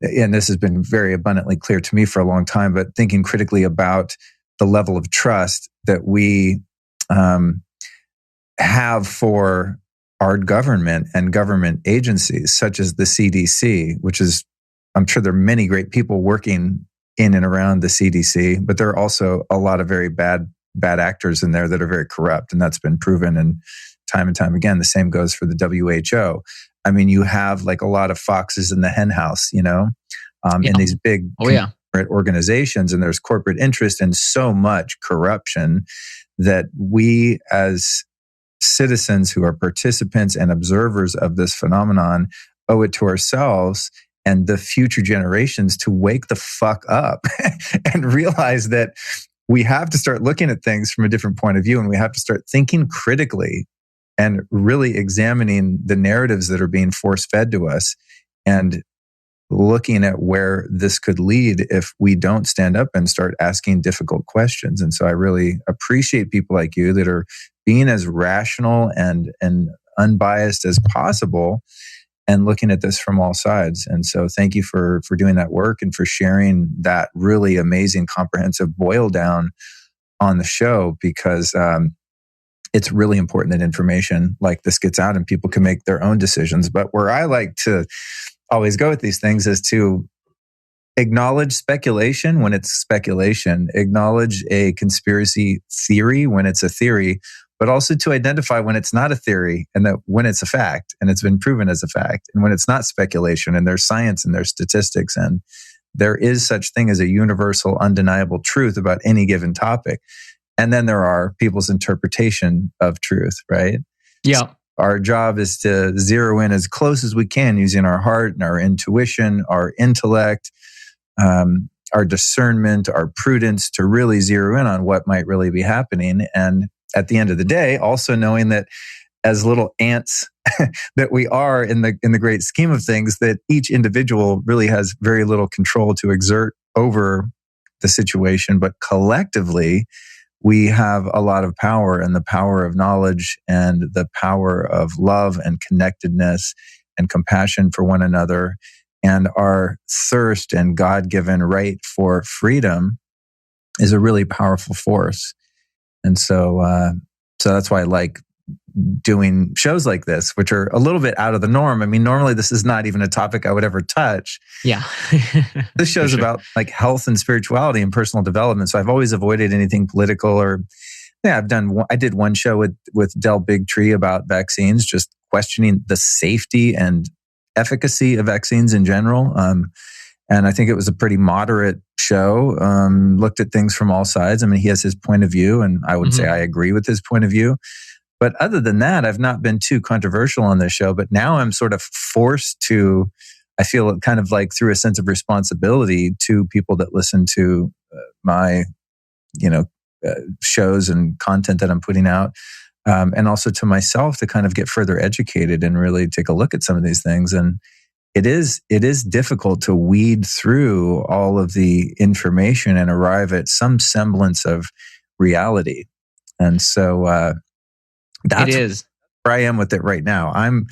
and this has been very abundantly clear to me for a long time, but thinking critically about the level of trust that we have for our government and government agencies, such as the CDC, which is, I'm sure there are many great people working in and around the CDC, but there are also a lot of very bad actors in there that are very corrupt, and that's been proven and time again. The same goes for the WHO. I mean, you have like a lot of foxes in the hen house, in these big organizations, and there's corporate interest and so much corruption that we as citizens who are participants and observers of this phenomenon owe it to ourselves and the future generations to wake the fuck up and realize that we have to start looking at things from a different point of view, and we have to start thinking critically and really examining the narratives that are being force-fed to us, and looking at where this could lead if we don't stand up and start asking difficult questions. And so I really appreciate people like you that are being as rational and unbiased as possible and looking at this from all sides. And so thank you for doing that work and for sharing that really amazing, comprehensive boil down on the show, because it's really important that information like this gets out and people can make their own decisions. But where I like to always go with these things is to acknowledge speculation when it's speculation, acknowledge a conspiracy theory when it's a theory, but also to identify when it's not a theory, and that when it's a fact and it's been proven as a fact, and when it's not speculation and there's science and there's statistics and there is such thing as a universal, undeniable truth about any given topic. And then there are people's interpretation of truth, right? Yeah. So our job is to zero in as close as we can using our heart and our intuition, our intellect, our discernment, our prudence, to really zero in on what might really be happening. And at the end of the day, also knowing that as little ants that we are in the great scheme of things, that each individual really has very little control to exert over the situation, but collectively we have a lot of power, and the power of knowledge and the power of love and connectedness and compassion for one another, and our thirst and God-given right for freedom is a really powerful force. And so that's why I like doing shows like this, which are a little bit out of the norm. I mean, normally this is not even a topic I would ever touch. Yeah. This show's about like health and spirituality and personal development. So I've always avoided anything political I did one show with Del Bigtree about vaccines, just questioning the safety and efficacy of vaccines in general. And I think it was a pretty moderate show, looked at things from all sides. I mean, he has his point of view, and I would say I agree with his point of view. But other than that, I've not been too controversial on this show. But now I'm sort of forced to, I feel kind of like through a sense of responsibility to people that listen to my, shows and content that I'm putting out. And also to myself to kind of get further educated and really take a look at some of these things. And it is difficult to weed through all of the information and arrive at some semblance of reality. And so that's where I am with it right now. I'm,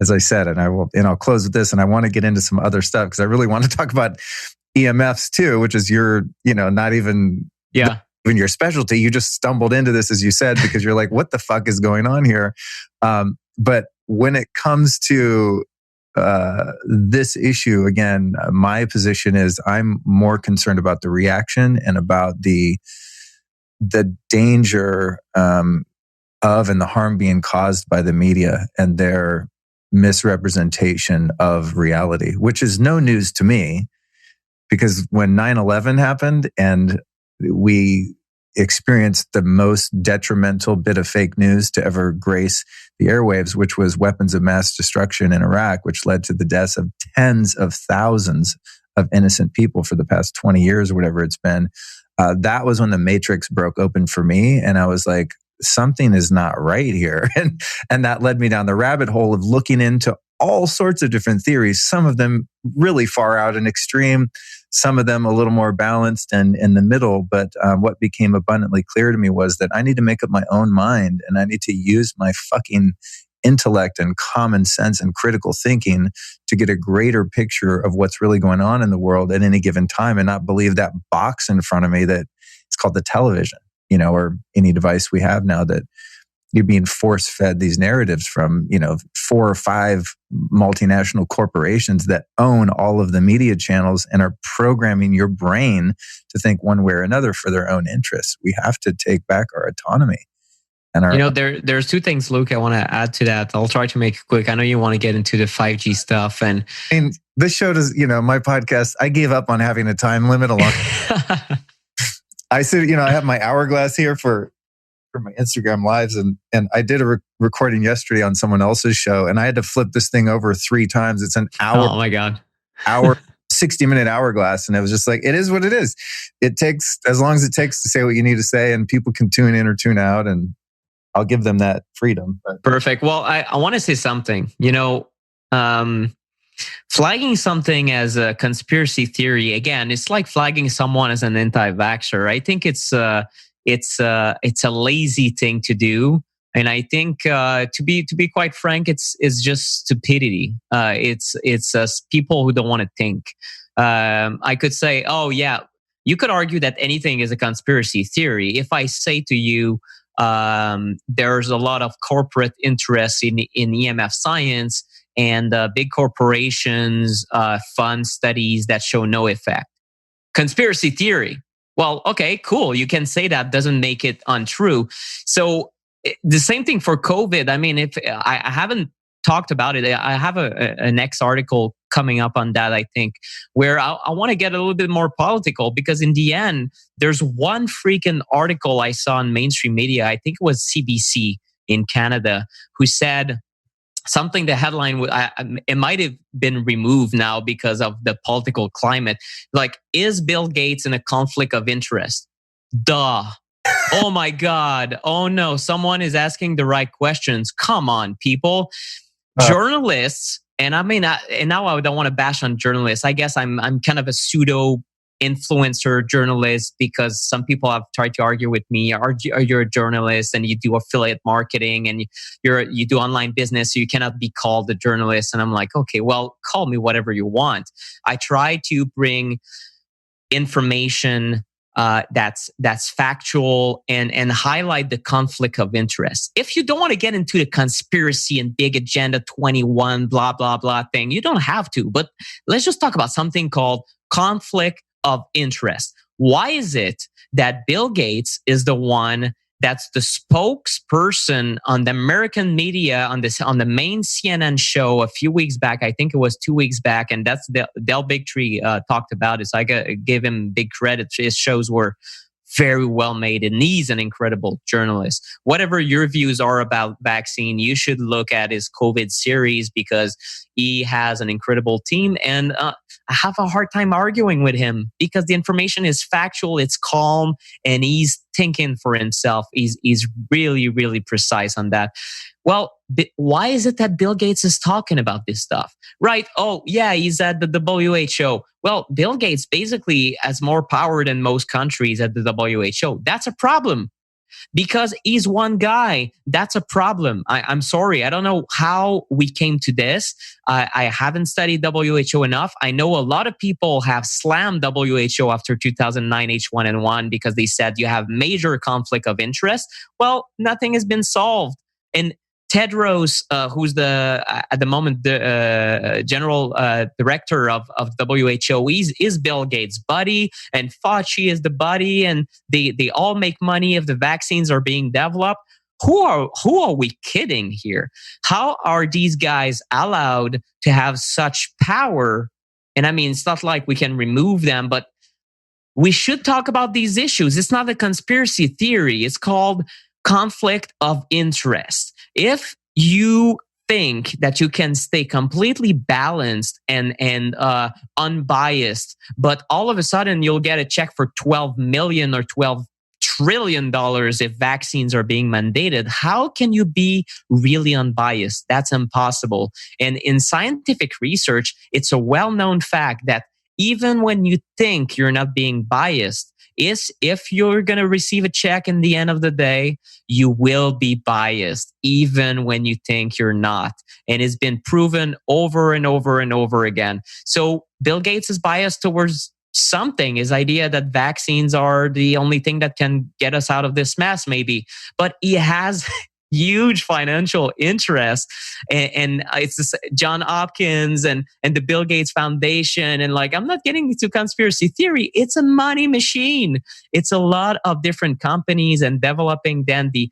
as I said, and I'll close with this, and I want to get into some other stuff because I really want to talk about EMFs too, which is not even even your specialty. You just stumbled into this, as you said, because you're like, what the fuck is going on here? But when it comes to this issue, again, my position is I'm more concerned about the reaction and about the danger of and the harm being caused by the media and their misrepresentation of reality, which is no news to me, because when 9/11 happened and we experienced the most detrimental bit of fake news to ever grace the airwaves, which was weapons of mass destruction in Iraq, which led to the deaths of tens of thousands of innocent people for the past 20 years or whatever it's been. That was when the matrix broke open for me. And I was like, something is not right here. And that led me down the rabbit hole of looking into all sorts of different theories, some of them really far out and extreme, some of them a little more balanced and in the middle. But what became abundantly clear to me was that I need to make up my own mind, and I need to use my fucking intellect and common sense and critical thinking to get a greater picture of what's really going on in the world at any given time, and not believe that box in front of me that it's called the television, or any device we have now, that you're being force fed these narratives from, 4 or 5 multinational corporations that own all of the media channels and are programming your brain to think one way or another for their own interests. We have to take back our autonomy. And there's 2 things, Luke, I want to add to that. I'll try to make it quick. I know you want to get into the 5G stuff. And this show does, my podcast, I gave up on having a time limit a long I said, I have my hourglass here for my Instagram lives, and I did a recording yesterday on someone else's show, and I had to flip this thing over 3 times. It's an hour. Oh my God. 60-minute hourglass. And it was just like, it is what it is. It takes as long as it takes to say what you need to say, and people can tune in or tune out, and I'll give them that freedom. Perfect. Well, I want to say something, flagging something as a conspiracy theory, again, it's like flagging someone as an anti-vaxxer. I think it's a lazy thing to do, and I think to be quite frank, it's just stupidity. It's people who don't want to think. I could say, oh yeah, you could argue that anything is a conspiracy theory. If I say to you, there's a lot of corporate interest in EMF science, and big corporations fund studies that show no effect. Conspiracy theory. Well, okay, cool. You can say that, doesn't make it untrue. So the same thing for COVID. I mean, if I haven't talked about it, I have a next article coming up on that, I think, where I want to get a little bit more political, because in the end, there's one freaking article I saw in mainstream media, I think it was CBC in Canada, who said something, the headline, it might have been removed now because of the political climate. Like, is Bill Gates in a conflict of interest? Duh. Oh my God. Oh no. Someone is asking the right questions. Come on, people. Journalists, and I mean, and now I don't want to bash on journalists. I guess I'm kind of a pseudo influencer journalist, because some people have tried to argue with me, are you a journalist and you do affiliate marketing and you do online business, so you cannot be called a journalist? And I'm like, okay, well, call me whatever you want. I try to bring information that's factual and highlight the conflict of interest. If you don't want to get into the conspiracy and big agenda 21 blah blah blah thing, you don't have to. But let's just talk about something called conflict of interest. Why is it that Bill Gates is the one that's the spokesperson on the American media on the main CNN show a few weeks back? I think it was 2 weeks back, and that's Del Bigtree talked about it. So I gave him big credit. His shows were very well made, and he's an incredible journalist. Whatever your views are about vaccine, you should look at his COVID series because he has an incredible team. And I have a hard time arguing with him because the information is factual, it's calm, and he's thinking for himself. He's really, really precise on that. Well, why is it that Bill Gates is talking about this stuff? Right? Oh, yeah, he's at the WHO. Well, Bill Gates basically has more power than most countries at the WHO. That's a problem because he's one guy. That's a problem. I'm sorry. I don't know how we came to this. I haven't studied WHO enough. I know a lot of people have slammed WHO after 2009 H1N1 because they said you have major conflict of interest. Well, nothing has been solved. And Tedros, who's at the moment the general director of WHO, is Bill Gates' buddy, and Fauci is the buddy, and they all make money if the vaccines are being developed. Who are we kidding here? How are these guys allowed to have such power? And I mean, it's not like we can remove them, but we should talk about these issues. It's not a conspiracy theory. It's called conflict of interest. If you think that you can stay completely balanced and unbiased, but all of a sudden you'll get a check for $12 million or $12 trillion if vaccines are being mandated, how can you be really unbiased? That's impossible. And in scientific research, it's a well-known fact that even when you think you're not being biased, if you're going to receive a check in the end of the day, you will be biased, even when you think you're not. And it's been proven over and over and over again. So Bill Gates is biased towards something, his idea that vaccines are the only thing that can get us out of this mess, maybe. But he has huge financial interest, and it's this John Hopkins and the Bill Gates Foundation, and like, I'm not getting into conspiracy theory. It's a money machine. It's a lot of different companies and developing then the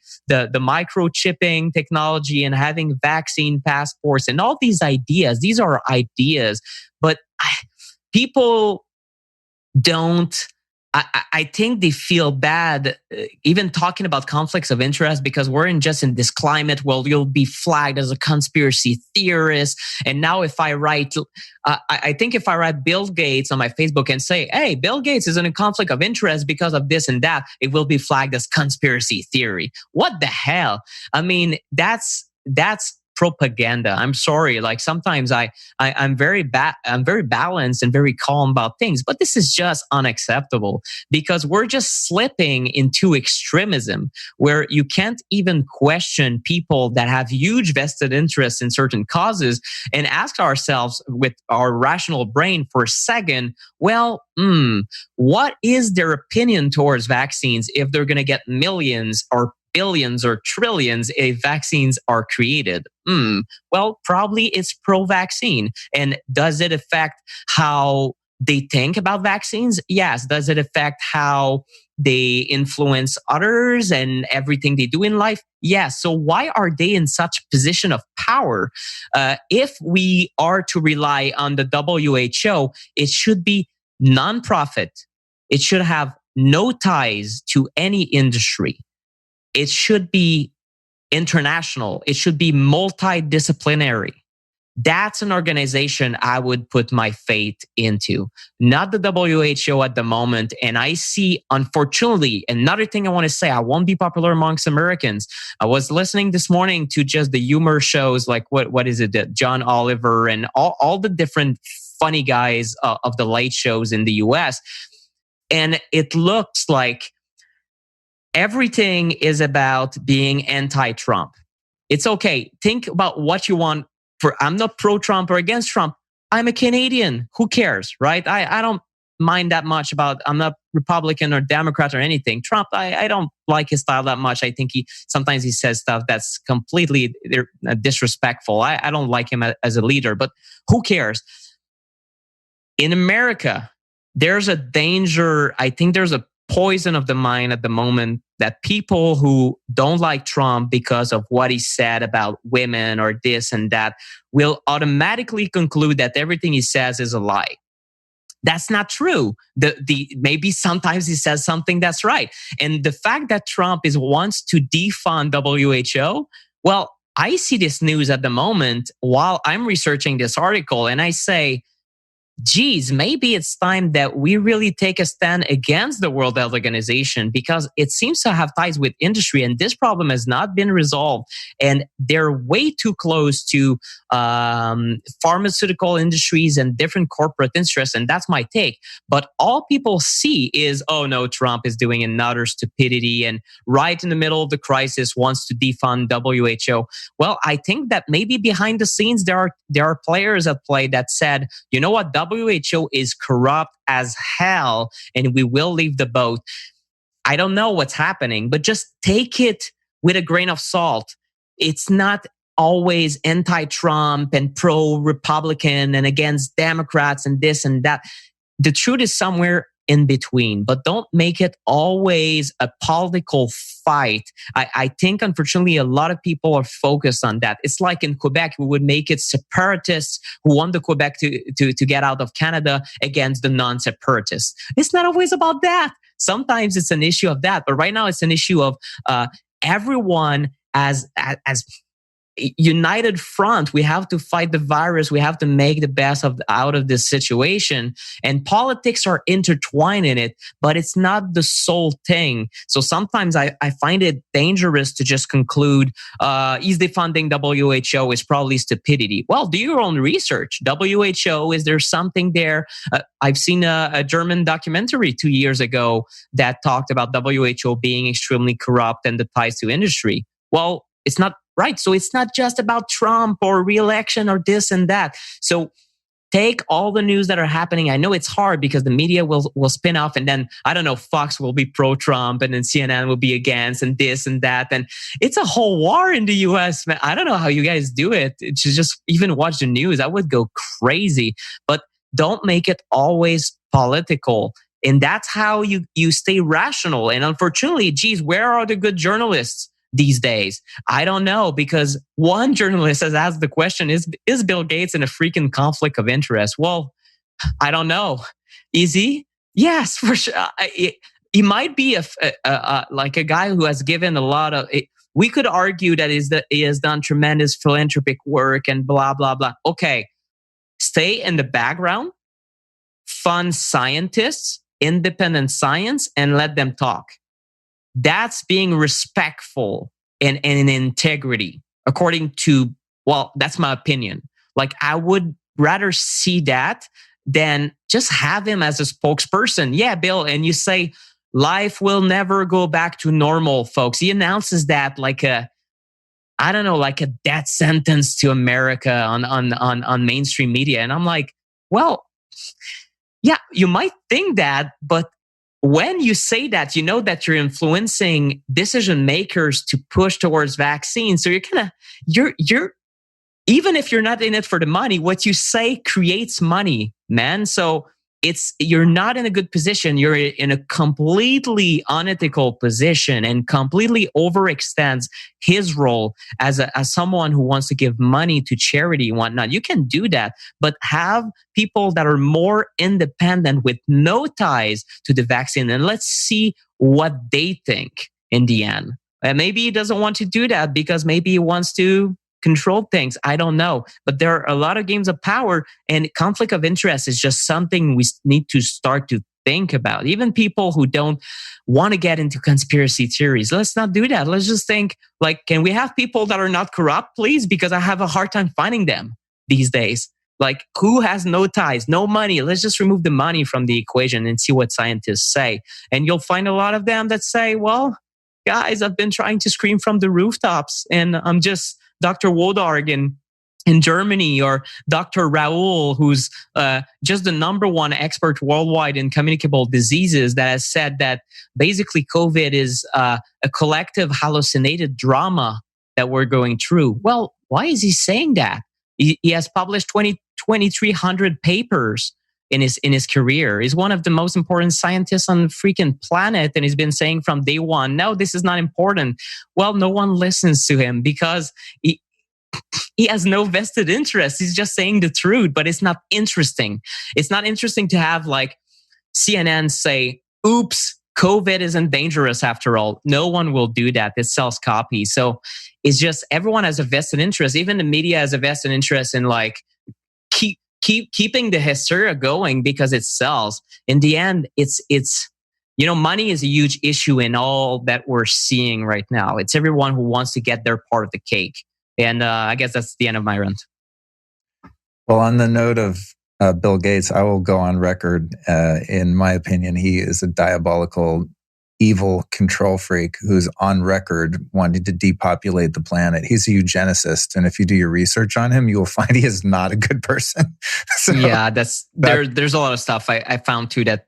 microchipping technology and having vaccine passports and all these ideas. These are ideas, but people don't. I think they feel bad even talking about conflicts of interest because we're in this climate where you'll be flagged as a conspiracy theorist. And now if I write, I think if I write Bill Gates on my Facebook and say, hey, Bill Gates is in a conflict of interest because of this and that, it will be flagged as conspiracy theory. What the hell? I mean, that's propaganda. I'm sorry. Like sometimes I'm very balanced and very calm about things, but this is just unacceptable because we're just slipping into extremism where you can't even question people that have huge vested interests in certain causes and ask ourselves with our rational brain for a second, well, what is their opinion towards vaccines if they're going to get millions or billions or trillions if vaccines are created? Well, probably it's pro-vaccine. And does it affect how they think about vaccines? Yes. Does it affect how they influence others and everything they do in life? Yes. So why are they in such position of power? If we are to rely on the WHO, it should be nonprofit. It should have no ties to any industry. It should be international. It should be multidisciplinary. That's an organization I would put my faith into, not the WHO at the moment. And I see, unfortunately, another thing I want to say, I won't be popular amongst Americans. I was listening this morning to just the humor shows, like what is it, John Oliver and all the different funny guys of the late shows in the US. And it looks like everything is about being anti-Trump. It's okay. Think about what you want. I'm not pro-Trump or against Trump. I'm a Canadian. Who cares, right? I don't mind that much I'm not Republican or Democrat or anything. Trump, I don't like his style that much. I think sometimes he says stuff that's completely disrespectful. I don't like him as a leader, but who cares? In America, there's a danger. I think there's a poison of the mind at the moment that people who don't like Trump because of what he said about women or this and that will automatically conclude that everything he says is a lie. That's not true. Maybe sometimes he says something that's right. And the fact that Trump wants to defund WHO, well, I see this news at the moment while I'm researching this article, and I say, geez, maybe it's time that we really take a stand against the World Health Organization, because it seems to have ties with industry, and this problem has not been resolved. And they're way too close to pharmaceutical industries and different corporate interests. And that's my take. But all people see is, oh no, Trump is doing another stupidity, and right in the middle of the crisis wants to defund WHO. Well, I think that maybe behind the scenes there are players at play that said, you know what, WHO is corrupt as hell and we will leave the boat. I don't know what's happening, but just take it with a grain of salt. It's not always anti-Trump and pro-Republican and against Democrats and this and that. The truth is somewhere in between, but don't make it always a political fight. I think, unfortunately, a lot of people are focused on that. It's like in Quebec, we would make it separatists who want the Quebec to get out of Canada against the non-separatists. It's not always about that. Sometimes it's an issue of that, but right now it's an issue of everyone as united front. We have to fight the virus. We have to make the best out of this situation. And politics are intertwined in it, but it's not the sole thing. So sometimes I find it dangerous to just conclude, is defunding WHO is probably stupidity. Well, do your own research. WHO, is there something there? I've seen a German documentary 2 years ago that talked about WHO being extremely corrupt and the ties to industry. Well, it's not right. So it's not just about Trump or re-election or this and that. So take all the news that are happening. I know it's hard because the media will spin off, and then, I don't know, Fox will be pro-Trump and then CNN will be against and this and that. And it's a whole war in the US, man. I don't know how you guys do it. To just even watch the news, I would go crazy. But don't make it always political. And that's how you stay rational. And unfortunately, geez, where are the good journalists these days? I don't know, because one journalist has asked the question, is Bill Gates in a freaking conflict of interest? Well, I don't know. Is he? Yes, for sure. He might be like a guy who has given a lot of... We could argue that he has done tremendous philanthropic work and blah, blah, blah. Okay, stay in the background, fund scientists, independent science, and let them talk. That's being respectful and in integrity, according to, well, that's my opinion. Like, I would rather see that than just have him as a spokesperson. Yeah, Bill, and you say life will never go back to normal, folks. He announces that like a death sentence to America on mainstream media. And I'm like, well, yeah, you might think that, but when you say that, you know that you're influencing decision makers to push towards vaccines. So you're even if you're not in it for the money, what you say creates money, man. So you're not in a good position. You're in a completely unethical position and completely overextends his role as someone who wants to give money to charity and whatnot. You can do that, but have people that are more independent with no ties to the vaccine, and let's see what they think in the end. And maybe he doesn't want to do that because maybe he wants to control things. I don't know. But there are a lot of games of power, and conflict of interest is just something we need to start to think about. Even people who don't want to get into conspiracy theories, let's not do that. Let's just think, like, can we have people that are not corrupt, please? Because I have a hard time finding them these days. Like, who has no ties, no money? Let's just remove the money from the equation and see what scientists say. And you'll find a lot of them that say, well, guys, I've been trying to scream from the rooftops, and I'm just Dr. Wodarg in Germany, or Dr. Raoul, who's just the number one expert worldwide in communicable diseases, that has said that basically COVID is a collective hallucinated drama that we're going through. Well, why is he saying that? He has published 2,300 papers in his career. He's one of the most important scientists on the freaking planet, and he's been saying from day one, no, this is not important. Well, no one listens to him because he has no vested interest. He's just saying the truth, but it's not interesting. It's not interesting to have like CNN say, oops, COVID isn't dangerous after all. No one will do that. It sells copy. So it's just everyone has a vested interest. Even the media has a vested interest in like keeping the hysteria going because it sells. In the end, it's money is a huge issue in all that we're seeing right now. It's everyone who wants to get their part of the cake. And I guess that's the end of my rant. Well, on the note of Bill Gates, I will go on record. In my opinion, he is a diabolical, evil control freak who's on record wanting to depopulate the planet. He's a eugenicist, and if you do your research on him, you will find he is not a good person. Yeah, there's a lot of stuff I found too that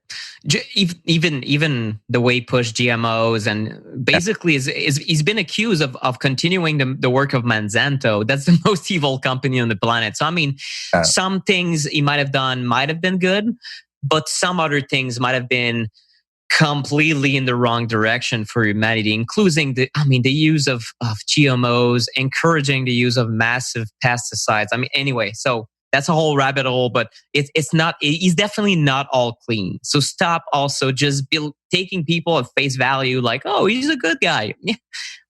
even the way he pushed GMOs and basically he's been accused of continuing the work of Monsanto. That's the most evil company on the planet. So I mean, some things he might have done might have been good, but some other things might have been completely in the wrong direction for humanity, including the use of GMOs, encouraging the use of massive pesticides. I mean, anyway, so that's a whole rabbit hole, but he's definitely not all clean. So stop also just taking people at face value like, oh, he's a good guy.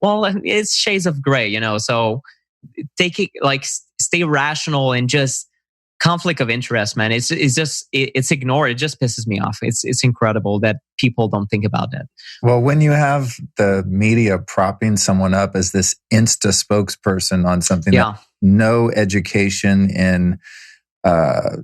Well, it's shades of gray, so take it like stay rational and just conflict of interest, man. It's ignored. It just pisses me off. It's incredible that people don't think about that. Well, when you have the media propping someone up as this Insta spokesperson on something that no education in virology,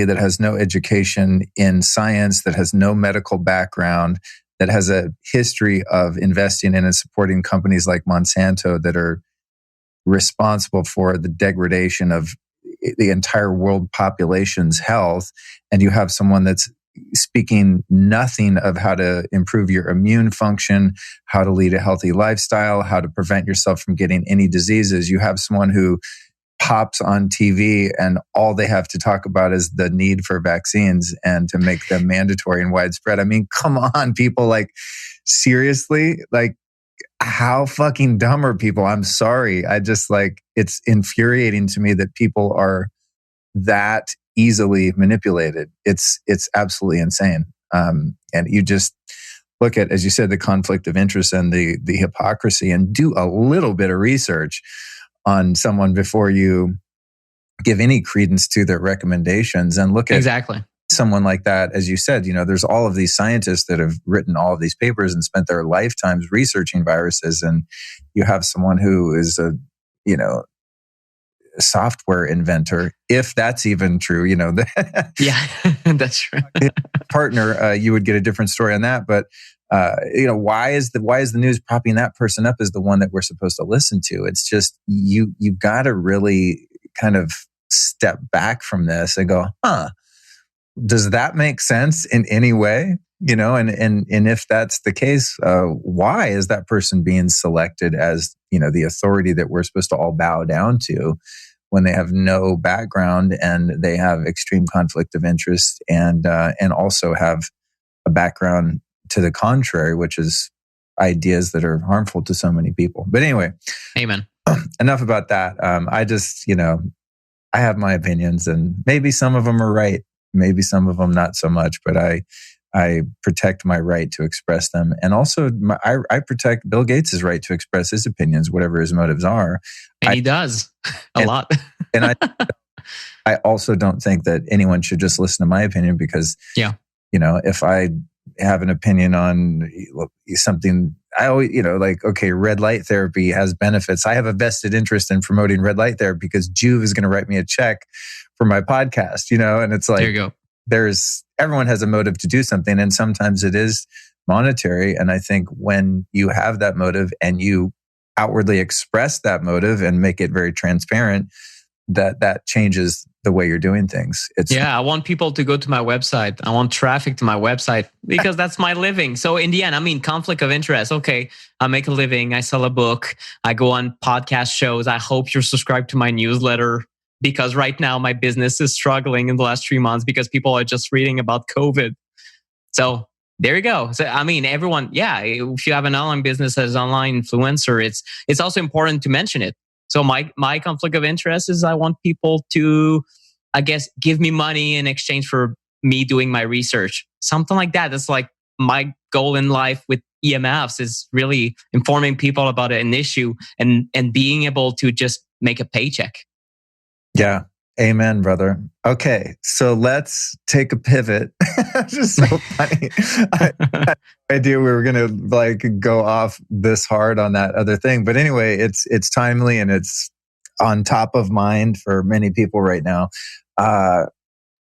that has no education in science, that has no medical background, that has a history of investing in and supporting companies like Monsanto that are responsible for the degradation of the entire world population's health, and you have someone that's speaking nothing of how to improve your immune function, how to lead a healthy lifestyle, how to prevent yourself from getting any diseases. You have someone who pops on TV and all they have to talk about is the need for vaccines and to make them mandatory and widespread. I mean, come on, people, like, seriously, like, how fucking dumb are people? I'm sorry. I just it's infuriating to me that people are that easily manipulated. It's absolutely insane. And you just look at, as you said, the conflict of interest and the hypocrisy, and do a little bit of research on someone before you give any credence to their recommendations, and look at exactly someone like that. As you said, there's all of these scientists that have written all of these papers and spent their lifetimes researching viruses. And you have someone who is a software inventor, if that's even true, yeah, that's true. Partner, you would get a different story on that. But, why is the news propping that person up as the one that we're supposed to listen to? It's just, you've got to really kind of step back from this and go, does that make sense in any way? And if that's the case, why is that person being selected as, the authority that we're supposed to all bow down to, when they have no background and they have extreme conflict of interest and also have a background to the contrary, which is ideas that are harmful to so many people. But anyway, amen. Enough about that. I just, I have my opinions, and maybe some of them are right. Maybe some of them not so much, but I protect my right to express them. And also I protect Bill Gates' right to express his opinions, whatever his motives are. And he does a lot. And I also don't think that anyone should just listen to my opinion, because, if I have an opinion on something, I always, okay, red light therapy has benefits. I have a vested interest in promoting red light therapy because Juve is going to write me a check for my podcast, and it's like, there you go. Everyone has a motive to do something, and sometimes it is monetary. And I think when you have that motive and you outwardly express that motive and make it very transparent, that changes the way you're doing things. I want people to go to my website. I want traffic to my website because that's my living. So in the end, conflict of interest. Okay, I make a living. I sell a book. I go on podcast shows. I hope you're subscribed to my newsletter, because right now my business is struggling in the last 3 months because people are just reading about COVID. So There you go. So, I mean, everyone, if you have an online business as online influencer, it's also important to mention it. So my conflict of interest is I want people to, I guess, give me money in exchange for me doing my research. Something like that. That's like my goal in life with EMFs is really informing people about an issue and being able to just make a paycheck. Yeah. Amen, brother. Okay, so let's take a pivot. It's just so funny. I had no idea we were gonna like go off this hard on that other thing, but anyway, it's timely and it's on top of mind for many people right now. And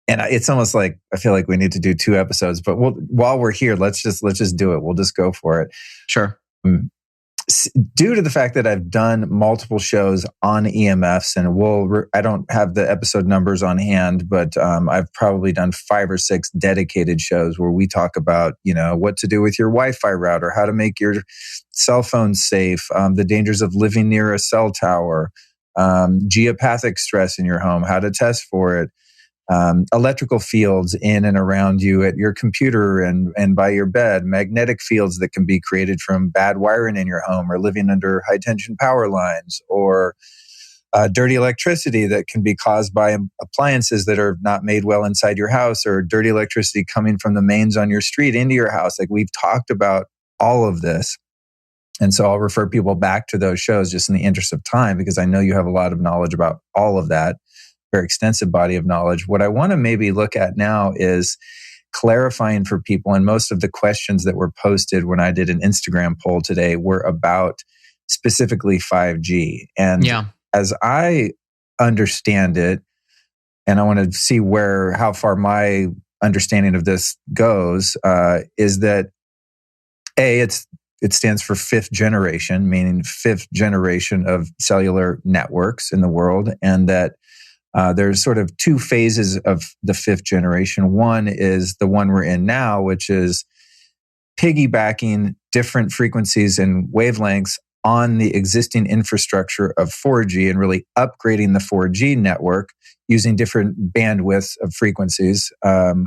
it's almost like I feel like we need to do 2 episodes, but while we're here, let's just do it. We'll just go for it. Sure. Due to the fact that I've done multiple shows on EMFs, and I don't have the episode numbers on hand, but I've probably done 5 or 6 dedicated shows where we talk about, what to do with your Wi-Fi router, how to make your cell phone safe, the dangers of living near a cell tower, geopathic stress in your home, how to test for it, electrical fields in and around you at your computer and by your bed, magnetic fields that can be created from bad wiring in your home or living under high tension power lines, or dirty electricity that can be caused by appliances that are not made well inside your house, or dirty electricity coming from the mains on your street into your house. Like, we've talked about all of this. And so I'll refer people back to those shows just in the interest of time, because I know you have a lot of knowledge about all of that. Very extensive body of knowledge. What I want to maybe look at now is clarifying for people, and most of the questions that were posted when I did an Instagram poll today were about specifically 5G. And as I understand it, and I want to see how far my understanding of this goes, is that it stands for 5th generation, meaning 5th generation of cellular networks in the world, and that there's sort of 2 phases of the 5th generation. One is the one we're in now, which is piggybacking different frequencies and wavelengths on the existing infrastructure of 4G and really upgrading the 4G network using different bandwidths of frequencies,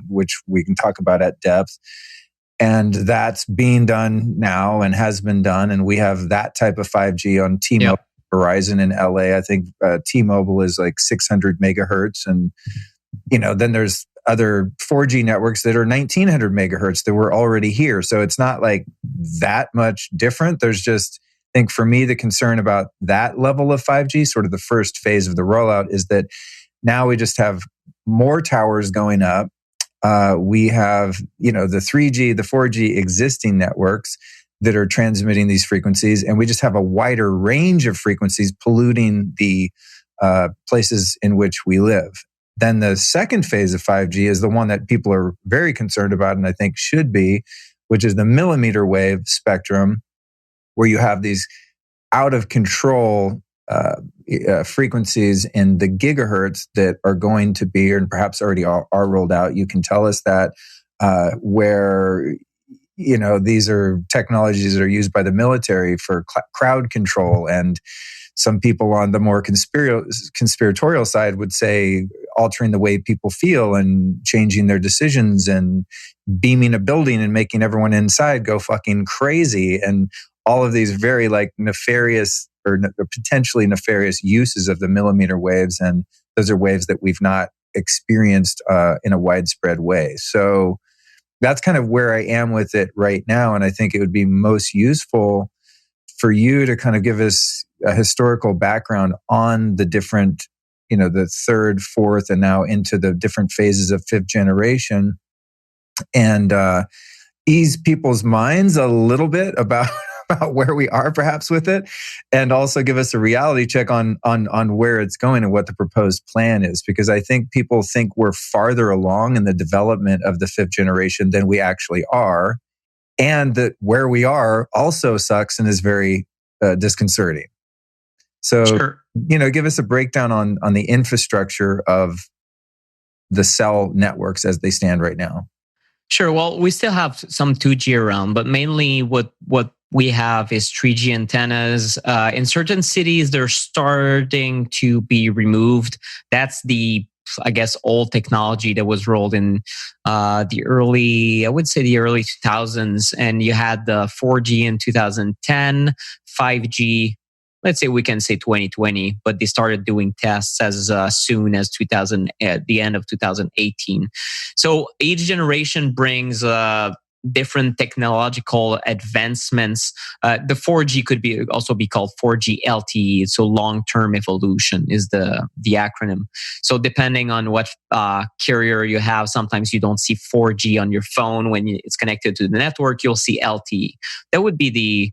which we can talk about at depth. And that's being done now and has been done. And we have that type of 5G on T-Mobile. Verizon in LA. I think T-Mobile is like 600 megahertz. And, then there's other 4G networks that are 1900 megahertz that were already here. So it's not like that much different. There's just, I think for me, the concern about that level of 5G, sort of the first phase of the rollout, is that now we just have more towers going up. We have, the 3G, the 4G existing networks that are transmitting these frequencies, and we just have a wider range of frequencies polluting the places in which we live. Then the second phase of 5G is the one that people are very concerned about, and I think should be, which is the millimeter wave spectrum, where you have these out of control frequencies in the gigahertz that are going to be, and perhaps already are rolled out. You can tell us that, where these are technologies that are used by the military for crowd control. And some people on the more conspiratorial side would say altering the way people feel and changing their decisions and beaming a building and making everyone inside go fucking crazy. And all of these very nefarious or potentially nefarious uses of the millimeter waves. And those are waves that we've not experienced in a widespread way. So that's kind of where I am with it right now. And I think it would be most useful for you to kind of give us a historical background on the different, the 3rd, 4th, and now into the different phases of 5th generation, and ease people's minds a little bit about where we are perhaps with it, and also give us a reality check on where it's going and what the proposed plan is. Because I think people think we're farther along in the development of the 5th generation than we actually are, and that where we are also sucks and is very disconcerting. So, sure. Give us a breakdown on the infrastructure of the cell networks as they stand right now. Sure. Well, we still have some 2G around, but mainly what we have is 3G antennas. In certain cities, they're starting to be removed. That's the I guess, old technology that was rolled in the early 2000s. And you had the 4G in 2010, 5G, let's say we can say 2020, but they started doing tests as soon as the end of 2018. So each generation brings different technological advancements. The 4G could also be called 4G LTE, so long-term evolution is the acronym. So depending on what carrier you have, sometimes you don't see 4G on your phone when it's connected to the network. You'll see LTE. That would be the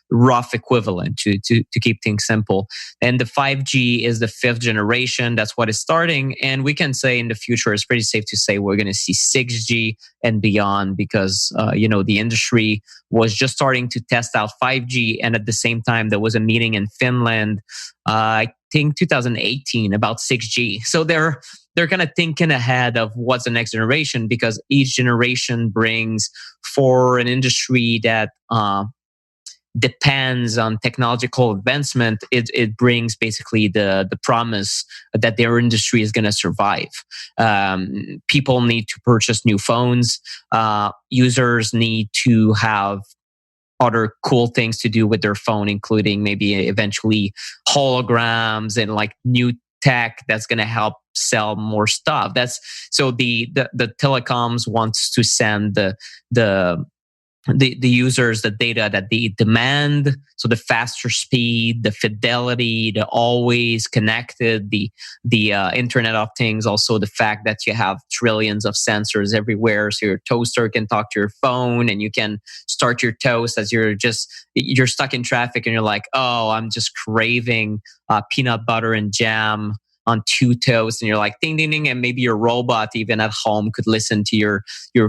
rough equivalent to keep things simple. And the 5G is the 5th generation. That's what is starting. And we can say in the future, it's pretty safe to say we're going to see 6G and beyond, because, the industry was just starting to test out 5G. And at the same time, there was a meeting in Finland, I think 2018, about 6G. So they're kind of thinking ahead of what's the next generation, because each generation brings, for an industry that depends on technological advancement, it brings basically the promise that their industry is going to survive. People need to purchase new phones. Users need to have other cool things to do with their phone, including maybe eventually holograms and like new tech that's going to help sell more stuff. That's so the telecoms wants to send the users the data that they demand, so the faster speed, the fidelity, the always connected, the Internet of Things. Also, the fact that you have trillions of sensors everywhere, so your toaster can talk to your phone, and you can start your toast as you're stuck in traffic, and you're like, oh, I'm just craving peanut butter and jam on 2 toasts, and you're like ding ding ding, and maybe your robot even at home could listen to your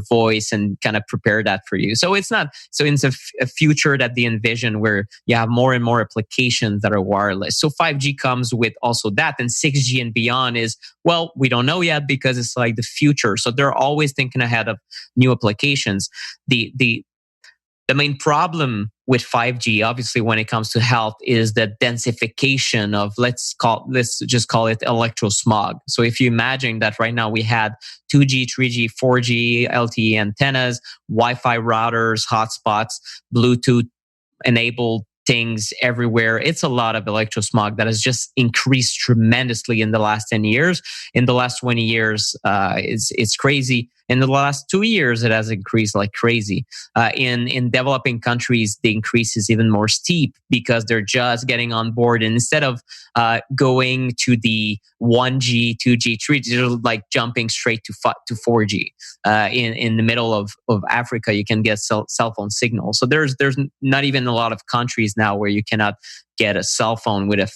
voice and kind of prepare that for you. So it's a future that they envision where you have more and more applications that are wireless. So 5G comes with also that, and 6G and beyond is, well, we don't know yet, because it's like the future. So they're always thinking ahead of new applications. The main problem with 5G, obviously, when it comes to health, is the densification of, let's just call it electrosmog. So if you imagine that right now we had 2G, 3G, 4G, LTE antennas, Wi-Fi routers, hotspots, Bluetooth enabled things everywhere. It's a lot of electrosmog that has just increased tremendously in the last 10 years. In the last 20 years, it's crazy. In the last 2 years, it has increased like crazy. In developing countries, the increase is even more steep, because they're just getting on board. And instead of going to the 1G, 2G, 3G, they're like jumping straight to 4G. In the middle of Africa, you can get cell phone signal. So there's not even a lot of countries now where you cannot get a cell phone with a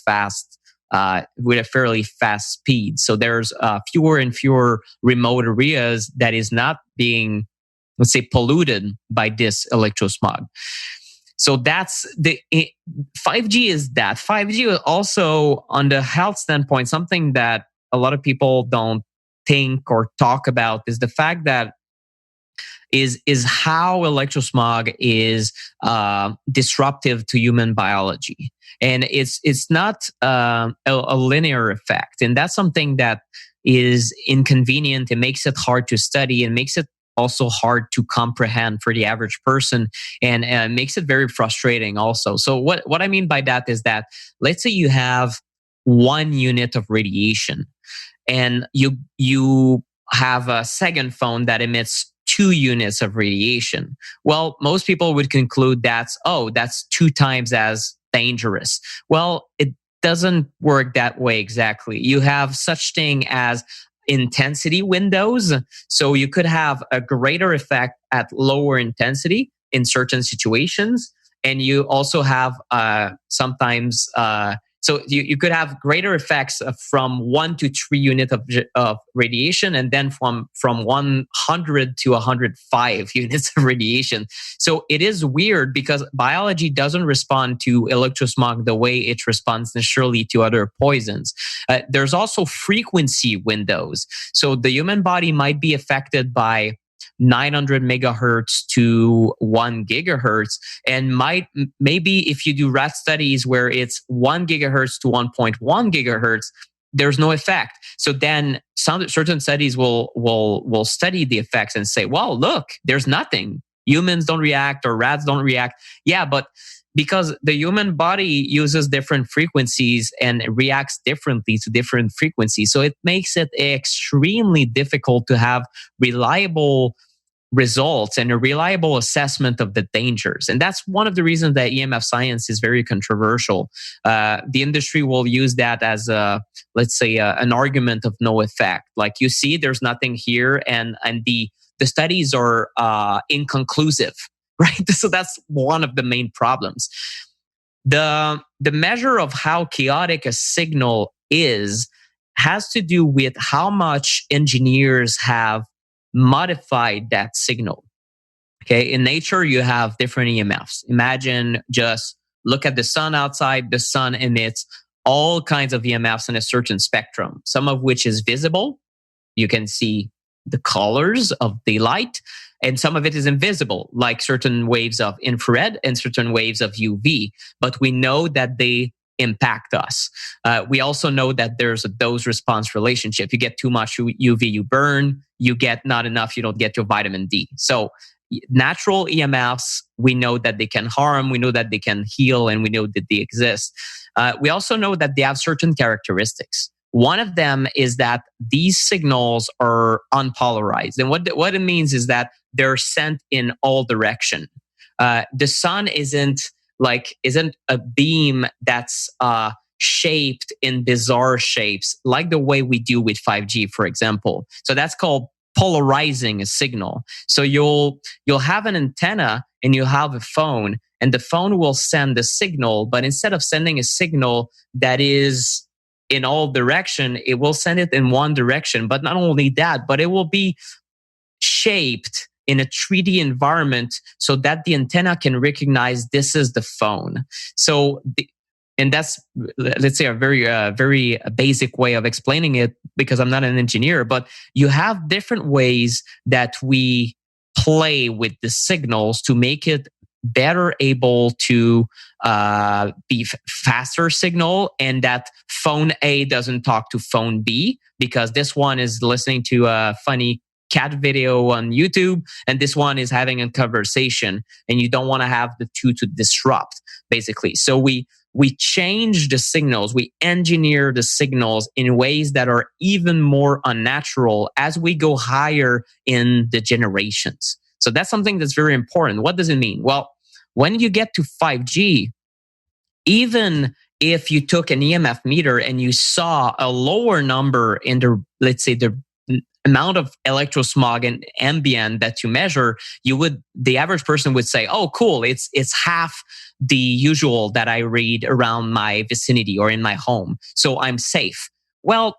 fairly fast speed. So there's fewer and fewer remote areas that is not being, let's say, polluted by this electrosmog. So that's 5G is that. 5G is also, on the health standpoint, something that a lot of people don't think or talk about, is the fact that is how electrosmog is disruptive to human biology. And it's not a linear effect. And that's something that is inconvenient. It makes it hard to study, and makes it also hard to comprehend for the average person, and makes it very frustrating also. So what I mean by that is that, let's say you have 1 unit of radiation, and you have a second phone that emits 2 units of radiation. Well, most people would conclude that's 2 times as dangerous. Well, it doesn't work that way exactly. You have such thing as intensity windows. So you could have a greater effect at lower intensity in certain situations. And you also have sometimes... So you could have greater effects from 1 to 3 units of radiation, and then from 100 to 105 units of radiation. So it is weird, because biology doesn't respond to electrosmog the way it responds naturally to other poisons. There's also frequency windows. So the human body might be affected by 900 megahertz to 1 gigahertz, and maybe if you do rat studies where it's 1 gigahertz to 1.1 gigahertz, there's no effect. So then certain studies will study the effects and say, well, look, there's nothing. Humans don't react or rats don't react. Yeah, but because the human body uses different frequencies and reacts differently to different frequencies. So it makes it extremely difficult to have reliable results and a reliable assessment of the dangers. And that's one of the reasons that EMF science is very controversial. The industry will use that as let's say, an argument of no effect. Like, you see, there's nothing here, and the studies are inconclusive, right? So that's one of the main problems. The measure of how chaotic a signal is has to do with how much engineers have modified that signal. Okay, in nature, you have different EMFs. Imagine, just look at the sun outside. The sun emits all kinds of EMFs in a certain spectrum, some of which is visible. You can see the colors of the light, and some of it is invisible, like certain waves of infrared and certain waves of UV. But we know that they impact us. We also know that there's a dose-response relationship. You get too much UV, you burn. You get not enough, you don't get your vitamin D. So natural EMFs, we know that they can harm, we know that they can heal, and we know that they exist. We also know that they have certain characteristics. One of them is that these signals are unpolarized. And what it means is that they're sent in all direction. The sun isn't a beam that's shaped in bizarre shapes, like the way we do with 5G, for example. So that's called polarizing a signal. So you'll have an antenna and you'll have a phone, and the phone will send a signal, but instead of sending a signal that is in all direction, it will send it in one direction. But not only that, but it will be shaped in a 3D environment so that the antenna can recognize this is the phone. So, and that's, let's say, a very basic way of explaining it, because I'm not an engineer, but you have different ways that we play with the signals to make it better able to be faster signal, and that phone A doesn't talk to phone B because this one is listening to a funny cat video on YouTube and this one is having a conversation, and you don't want to have the two to disrupt, basically. So we change the signals, we engineer the signals in ways that are even more unnatural as we go higher in the generations. So that's something that's very important. What does it mean? Well, when you get to 5G, even if you took an EMF meter and you saw a lower number in the, let's say, the amount of electrosmog and ambient that you measure, the average person would say, oh, cool, it's half the usual that I read around my vicinity or in my home, so I'm safe. Well,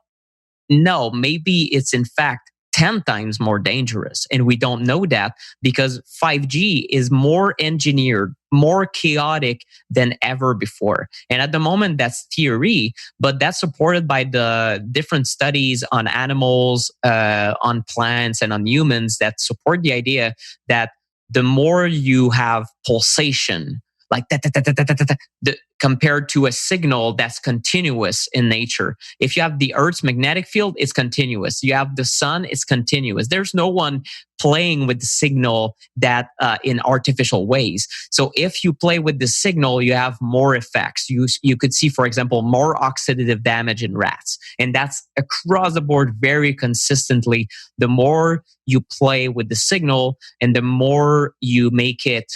no, maybe it's in fact 10 times more dangerous. And we don't know that because 5G is more engineered, more chaotic than ever before. And at the moment, that's theory, but that's supported by the different studies on animals, on plants, and on humans that support the idea that the more you have pulsation, like compared to a signal that's continuous in nature. If you have the Earth's magnetic field, it's continuous. You have the sun, it's continuous. There's no one playing with the signal that in artificial ways. So if you play with the signal, you have more effects. You could see, for example, more oxidative damage in rats. And that's across the board very consistently. The more you play with the signal and the more you make it,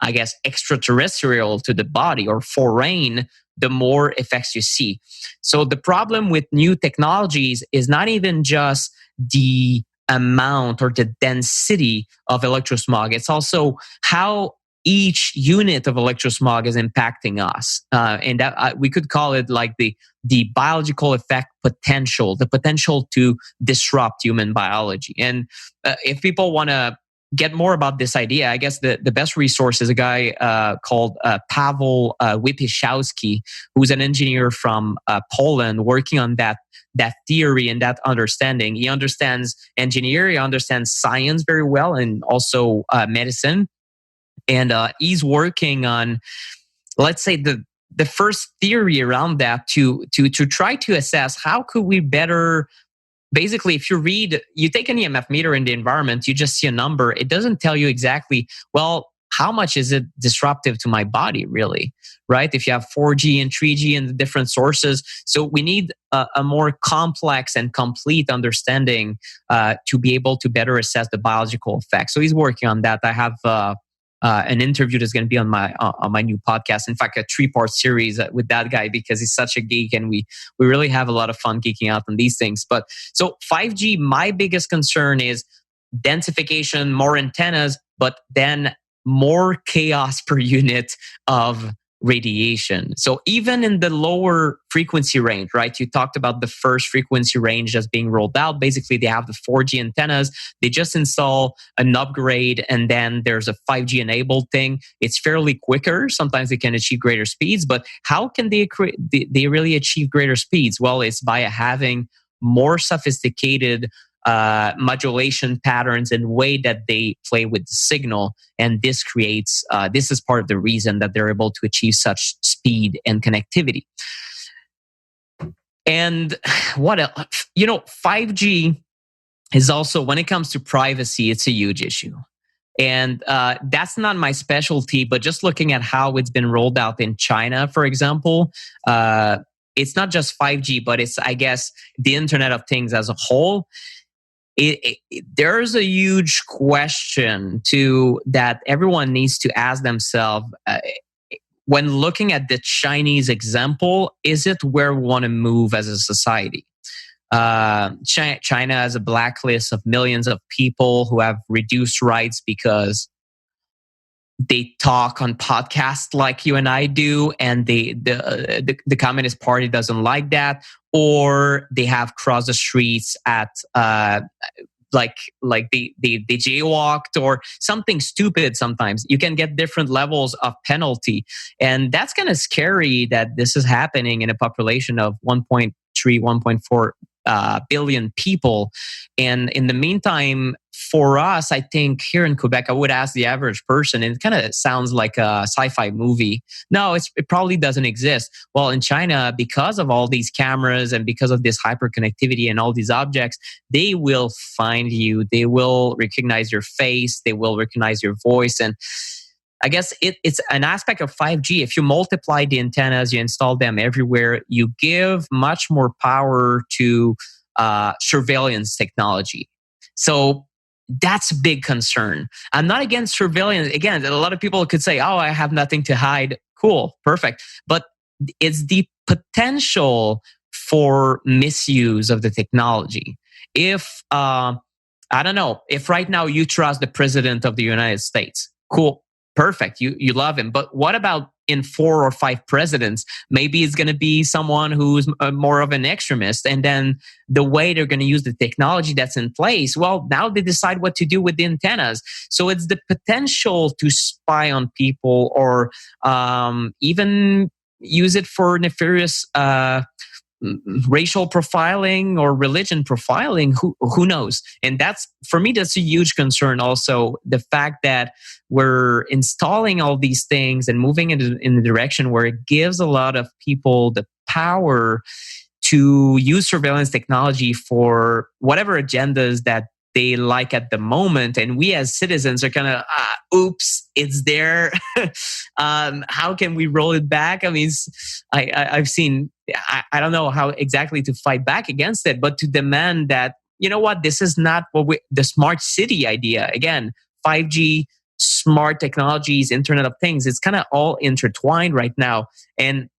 I guess, extraterrestrial to the body or foreign, the more effects you see. So the problem with new technologies is not even just the amount or the density of electrosmog. It's also how each unit of electrosmog is impacting us. And that we could call it like the biological effect potential, the potential to disrupt human biology. And if people want to get more about this idea, I guess the best resource is a guy called Paweł Wypieszowski, who's an engineer from Poland working on that theory and that understanding. He understands engineering, he understands science very well, and also medicine. And he's working on, let's say, the first theory around that to try to assess how could we better. Basically, if you take an EMF meter in the environment, you just see a number. It doesn't tell you exactly, well, how much is it disruptive to my body, really, right? If you have 4G and 3G and the different sources. So we need a more complex and complete understanding to be able to better assess the biological effects. So he's working on that. I have an interview that's going to be on my new podcast. In fact, a 3-part series with that guy because he's such a geek, and we really have a lot of fun geeking out on these things. But so 5G, my biggest concern is densification, more antennas, but then more chaos per unit of radiation. So even in the lower frequency range, right? You talked about the first frequency range that's being rolled out. Basically, they have the 4G antennas. They just install an upgrade, and then there's a 5G enabled thing. It's fairly quicker. Sometimes they can achieve greater speeds, but how can they really achieve greater speeds? Well, it's by having more sophisticated modulation patterns and way that they play with the signal. And this creates, this is part of the reason that they're able to achieve such speed and connectivity. And what else? 5G is also, when it comes to privacy, it's a huge issue. And that's not my specialty, but just looking at how it's been rolled out in China, for example, it's not just 5G, but it's, I guess, the Internet of Things as a whole. There's a huge question that everyone needs to ask themselves when looking at the Chinese example. Is it where we want to move as a society? China has a blacklist of millions of people who have reduced rights because they talk on podcasts like you and I do, and the Communist Party doesn't like that, or they have crossed the streets at like they jaywalked or something stupid. Sometimes you can get different levels of penalty, and that's kind of scary that this is happening in a population of 1.3, 1.4 billion people. And in the meantime, for us, I think here in Quebec, I would ask the average person, and it kind of sounds like a sci-fi movie. No, it probably doesn't exist. Well, in China, because of all these cameras and because of this hyperconnectivity and all these objects, they will find you. They will recognize your face. They will recognize your voice. And I guess it's an aspect of 5G. If you multiply the antennas, you install them everywhere, you give much more power to surveillance technology. So that's a big concern. I'm not against surveillance. Again, a lot of people could say, oh, I have nothing to hide. Cool, perfect. But it's the potential for misuse of the technology. If, I don't know, if right now you trust the president of the United States, cool, perfect, you love him. But what about in 4 or 5 presidents? Maybe it's going to be someone who's more of an extremist. And then the way they're going to use the technology that's in place, well, now they decide what to do with the antennas. So it's the potential to spy on people or even use it for nefarious racial profiling or religion profiling. Who knows? And that's, for me, that's a huge concern. Also, the fact that we're installing all these things and moving in the direction where it gives a lot of people the power to use surveillance technology for whatever agendas that they like at the moment. And we as citizens are kind of, oops, it's there. How can we roll it back? I mean, I've seen, I don't know how exactly to fight back against it, but to demand that, you know what, this is not what the smart city idea. Again, 5G, smart technologies, Internet of Things, it's kind of all intertwined right now. And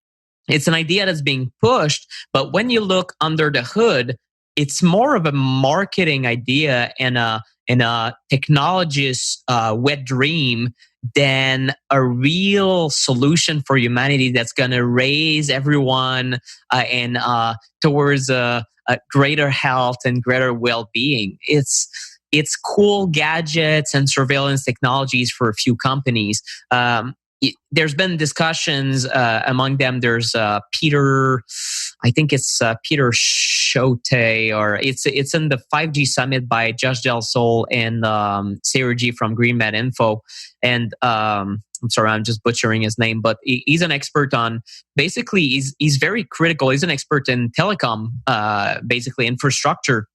it's an idea that's being pushed. But when you look under the hood, it's more of a marketing idea and a technologist's wet dream than a real solution for humanity that's going to raise everyone and towards a greater health and greater well-being. It's cool gadgets and surveillance technologies for a few companies. There's been discussions among them. There's Peter, I think it's Peter Choate, or it's in the 5G summit by Josh Del Sol and Sarah G from GreenMed Info. And I'm sorry, I'm just butchering his name, but he's an expert on basically he's very critical. He's an expert in telecom, basically infrastructure.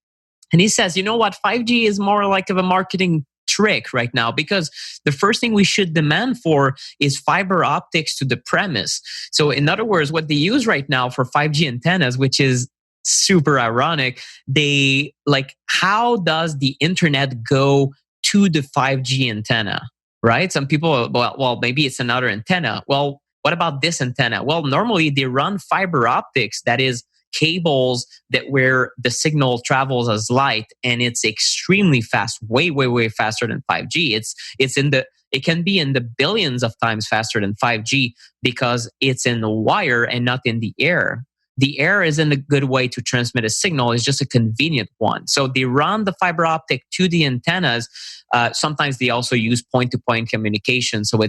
And he says, you know what, 5G is more like of a marketing trick right now, because the first thing we should demand for is fiber optics to the premise. So in other words, what they use right now for 5G antennas, which is super ironic, they like, how does the internet go to the 5G antenna, right? Some people, well, maybe it's another antenna. Well, what about this antenna? Well, normally they run fiber optics, that is cables that where the signal travels as light, and it's extremely fast, way faster than 5G. It can be in the billions of times faster than 5G because it's in the wire and not in the air. The air isn't a good way to transmit a signal. It's just a convenient one. So they run the fiber optic to the antennas. Sometimes they also use point-to-point communication. So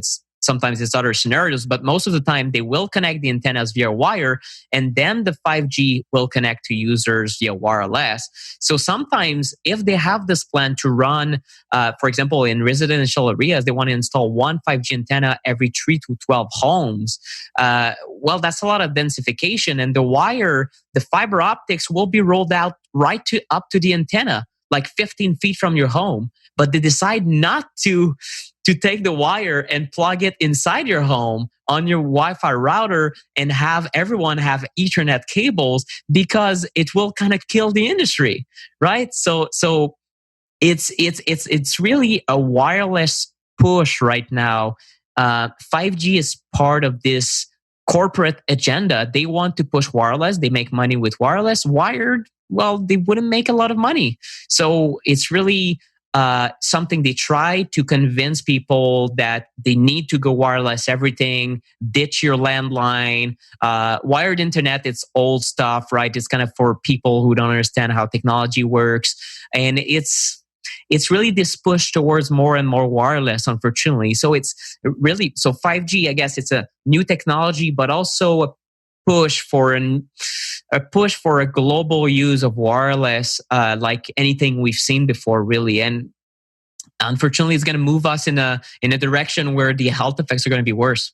sometimes it's other scenarios, but most of the time they will connect the antennas via wire, and then the 5G will connect to users via wireless. So sometimes if they have this plan to run, for example, in residential areas, they want to install one 5G antenna every 3 to 12 homes. Well, that's a lot of densification, and the fiber optics will be rolled out up to the antenna, like 15 feet from your home. But they decide not to take the wire and plug it inside your home on your Wi-Fi router and have everyone have Ethernet cables, because it will kind of kill the industry, right? So it's really a wireless push right now. 5G is part of this corporate agenda. They want to push wireless. They make money with wireless. Wired, well, they wouldn't make a lot of money. So it's really something they try to convince people that they need to go wireless everything, ditch your landline. Wired internet, it's old stuff, right? It's kind of for people who don't understand how technology works. And it's really this push towards more and more wireless, unfortunately. So it's really, so 5G, I guess it's a new technology, but also a push for a global use of wireless, like anything we've seen before, really. And unfortunately, it's going to move us in a direction where the health effects are going to be worse.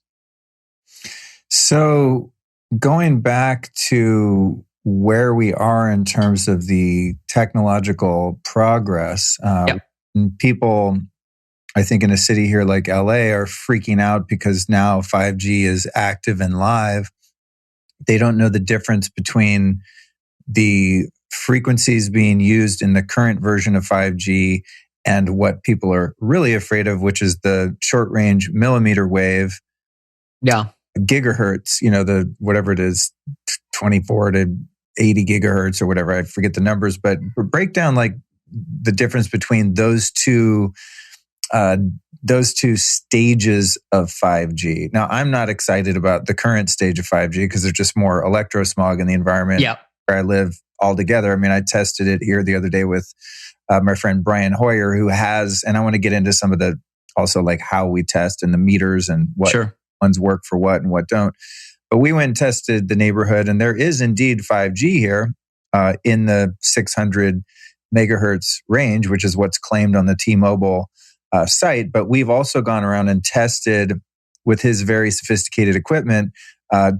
So going back to where we are in terms of the technological progress, people, I think in a city here like LA, are freaking out because now 5G is active and live. They don't know the difference between the frequencies being used in the current version of 5G and what people are really afraid of, which is the short range millimeter wave. Yeah. Gigahertz, the whatever it is, 24 to 80 gigahertz or whatever. I forget the numbers, but break down like the difference between those two stages of 5G. Now, I'm not excited about the current stage of 5G because there's just more electrosmog in the environment where I live altogether. I mean, I tested it here the other day with my friend Brian Hoyer, who has, and I want to get into some of the, also like how we test and the meters and what ones work for what and what don't. But we went and tested the neighborhood, and there is indeed 5G here in the 600 megahertz range, which is what's claimed on the T-Mobile site. But we've also gone around and tested with his very sophisticated equipment,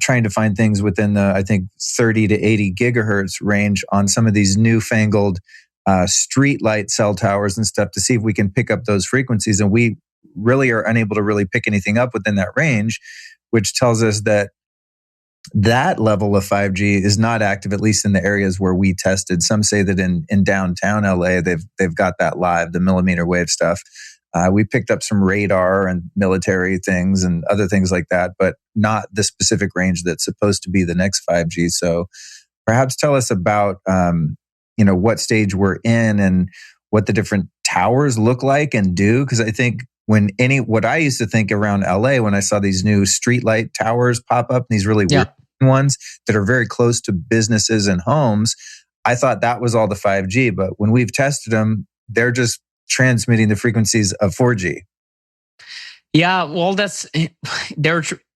trying to find things within the, I think, 30 to 80 gigahertz range on some of these newfangled street light cell towers and stuff to see if we can pick up those frequencies. And we really are unable to really pick anything up within that range, which tells us that level of 5G is not active, at least in the areas where we tested. Some say that in downtown LA, they've got that live, the millimeter wave stuff. We picked up some radar and military things and other things like that, but not the specific range that's supposed to be the next 5G. So perhaps tell us about, what stage we're in and what the different towers look like and do. Because I think what I used to think around LA when I saw these new streetlight towers pop up, these really weird ones that are very close to businesses and homes, I thought that was all the 5G. But when we've tested them, they're just transmitting the frequencies of 4G. Yeah, well,